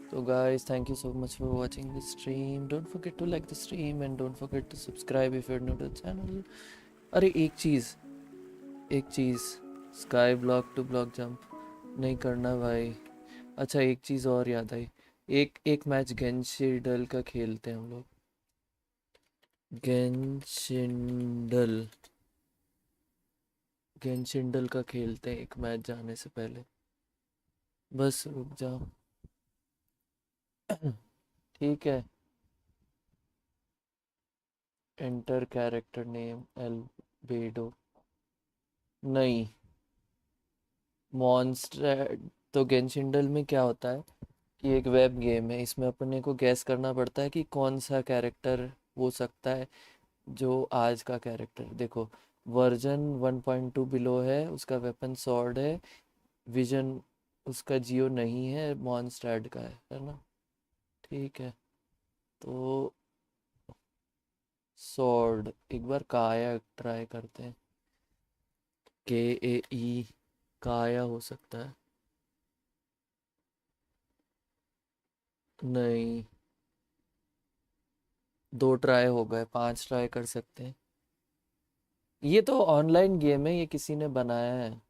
So guys, thank you so much for watching the stream. Don't forget to like the stream and don't forget to subscribe if you're new to the channel. अरे एक चीज़ sky block to block jump नहीं करना भाई। अच्छा, एक चीज़ और याद आई। एक मैच गेंशिंडल का खेलते हैं हम लोग। गेंशिंडल का खेलते हैं एक मैच जाने से पहले। बस रुक जाओ। ठीक है। Enter character name albedo. नहीं, मॉन्स्टर। तो गेंशिंडल में क्या होता है कि एक वेब गेम है, इसमें अपने को गैस करना पड़ता है कि कौन सा कैरेक्टर हो सकता है जो आज का कैरेक्टर। देखो, वर्जन 1.2 बिलो है, उसका वेपन सॉर्ड है, विजन उसका जियो नहीं है, मॉन्स्टैड का है ना। ठीक है, तो सॉर्ड एक बार काया ट्राई करते हैं। KAE काया हो सकता है। नहीं, 2 ट्राई हो गए, 5 ट्राई कर सकते हैं। ये तो ऑनलाइन गेम है, ये किसी ने बनाया है।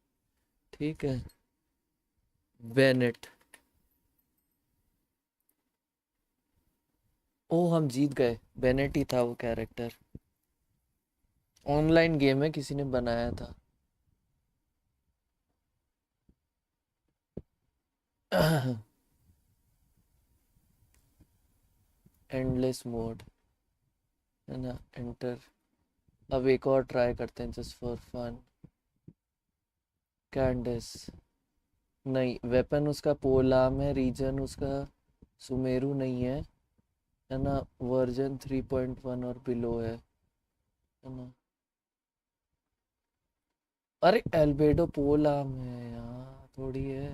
ठीक है, बेनेट। ओ, हम जीत गए। बेनेट ही था वो कैरेक्टर। ऑनलाइन गेम है, किसी ने बनाया था। एंडलेस मोड है ना, एंटर। अब एक और ट्राई करते हैं जस्ट फॉर फन। कैंडिस, नहीं वेपन उसका पोलाम है, रीजन उसका सुमेरु नहीं है ना, वर्जन 3.1 और बिलो है ना। अरे एल्बेडो पोलाम है यार, थोड़ी है।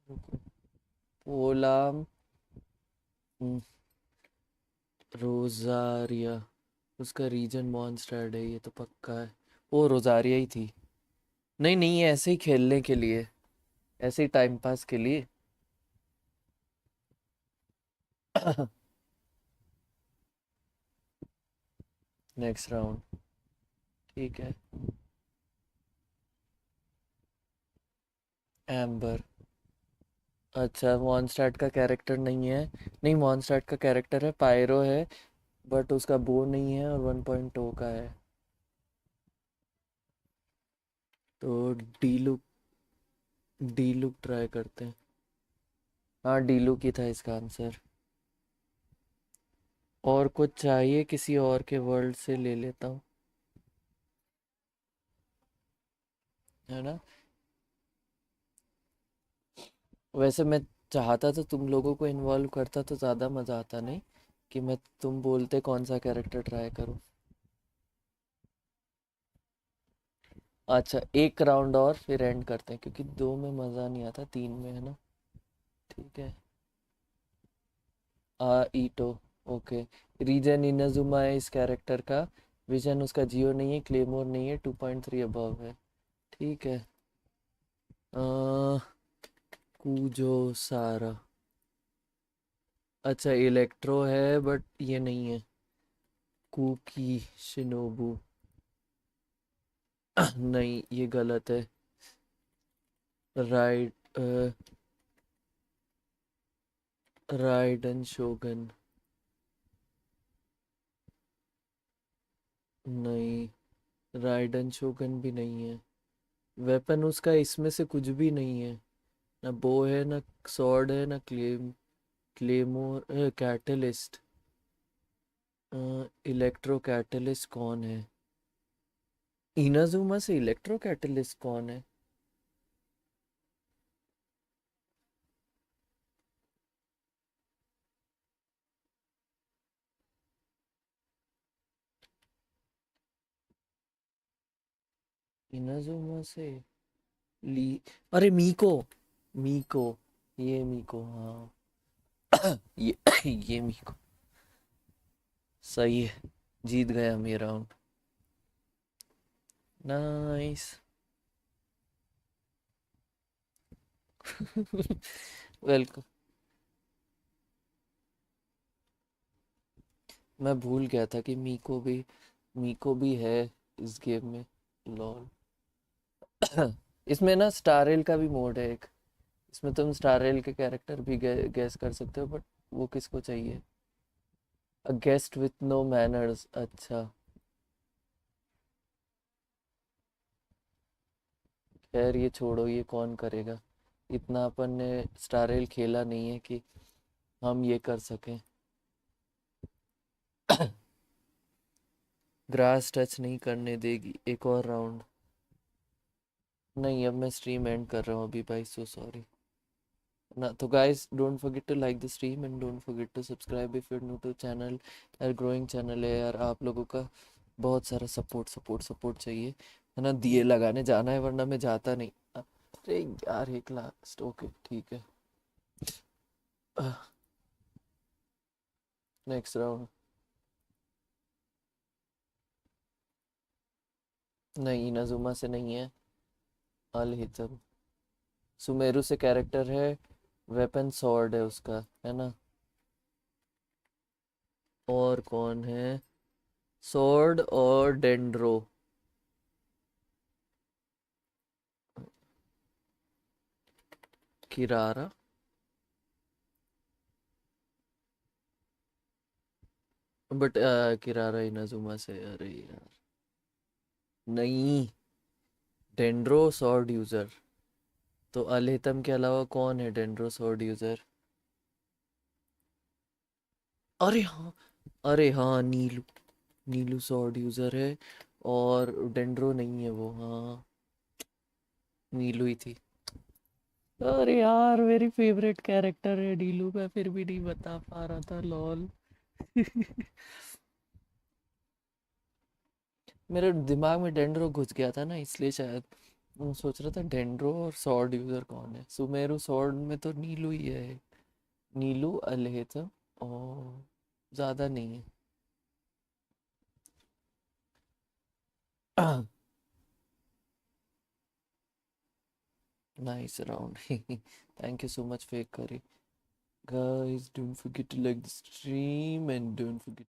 रुको, पोलाम रोजारिया, उसका रीजन मॉन्स्टर्ड है, ये तो पक्का है। वो रोजारिया ही थी। नहीं नहीं, ये ऐसे ही खेलने के लिए, ऐसे ही टाइम पास के लिए। नेक्स्ट राउंड, ठीक है। एम्बर, अच्छा मॉन्स्टर्ट का कैरेक्टर नहीं है। नहीं मॉन्स्टर्ट का कैरेक्टर है, पायरो है, बट उसका बो नहीं है और 1.2 का है। तो डी लुक ट्राई करते हैं। हाँ डी लुक ही था इसका आंसर। और कुछ चाहिए किसी और के वर्ल्ड से ले लेता हूँ, है ना। वैसे मैं चाहता तो तुम लोगों को इन्वॉल्व करता तो ज़्यादा मज़ा आता, नहीं कि मैं तुम बोलते कौन सा कैरेक्टर ट्राई करूँ। अच्छा एक राउंड और फिर एंड करते हैं, क्योंकि 2 में मज़ा नहीं आता, 3 में, है ना। ठीक है। ईटो, ओके। रीजन इनाजुमा है इस कैरेक्टर का, विजन उसका जियो नहीं है, क्लेमोर नहीं है, 2.3 अबव है। ठीक है। कूजो सारा, अच्छा इलेक्ट्रो है बट ये नहीं है। कुकी शिनोबू, नहीं ये गलत है। राइड राइडन शोगन, नहीं राइडन शोगन भी नहीं है। वेपन उसका इसमें से कुछ भी नहीं है, ना बो है ना सॉर्ड है ना क्लेमोर कैटलिस्ट। इलेक्ट्रो कैटलिस्ट कौन है? इनाजुमा से इलेक्ट्रो कैटलिस्ट कौन है? इनाजुमा से ली, अरे मीको, मीको, ये मीको, हाँ। ये ये मीको, सही है। जीत गए हम ये राउंड। नाइस। वेलकम। मैं भूल गया था कि मीको भी है इस गेम में। लॉल। इसमें ना स्टारेल का भी मोड है एक, इसमें तुम स्टारेल के कैरेक्टर भी गैस कर सकते हो, बट वो किसको चाहिए? A guest with no manners, अच्छा। खैर ये छोड़ो, ये कौन करेगा, इतना अपन ने स्टारेल खेला नहीं है कि हम ये कर सकें। ग्रास टच नहीं करने देगी, एक और राउंड। नहीं अब मैं स्ट्रीम एंड कर रहा हूँ अभी भाई, सो सॉरी ना। तो guys don't forget to like the stream and don't forget to subscribe if you are new to channel. यार ग्रोइंग चैनल है यार, आप लोगों का बहुत सारा सपोर्ट सपोर्ट सपोर्ट चाहिए, है ना। दिए लगाने जाना है वरना मैं जाता नहीं। अरे यार एक लास्ट, ओके ठीक है। नेक्स्ट राउंड, नहीं इनाजुमा से नहीं है। अल हितम, सुमेरु से कैरेक्टर है, वेपन सॉर्ड है उसका, है ना। और कौन है? सॉर्ड और डेंड्रो, किरारा, बट किरारा इनाजुमा से, अरे यार नहीं, डेंड्रो सॉर्ड यूजर, तो अलेतम के अलावा कौन है डेंड्रो स्वॉर्ड यूजर? अरे हाँ, अरे हाँ, नीलू। नीलू स्वॉर्ड यूजर है और डेंड्रो नहीं है वो, हाँ। नीलू ही थी। अरे यार, मेरी फेवरेट कैरेक्टर है नीलू, मैं फिर भी नहीं बता पा रहा था, लॉल। मेरे दिमाग में डेंड्रो घुस गया था ना, इसलिए शायद मैं सोच रहा था डेंड्रो और स्वॉर्ड यूजर कौन है। सुमेरु स्वॉर्ड में तो नीलू ही है। नीलू, अलेहथम और ज्यादा नहीं है। Nice round. Thank you so much, Fake Curry. Guys, don't forget to like the stream and don't forget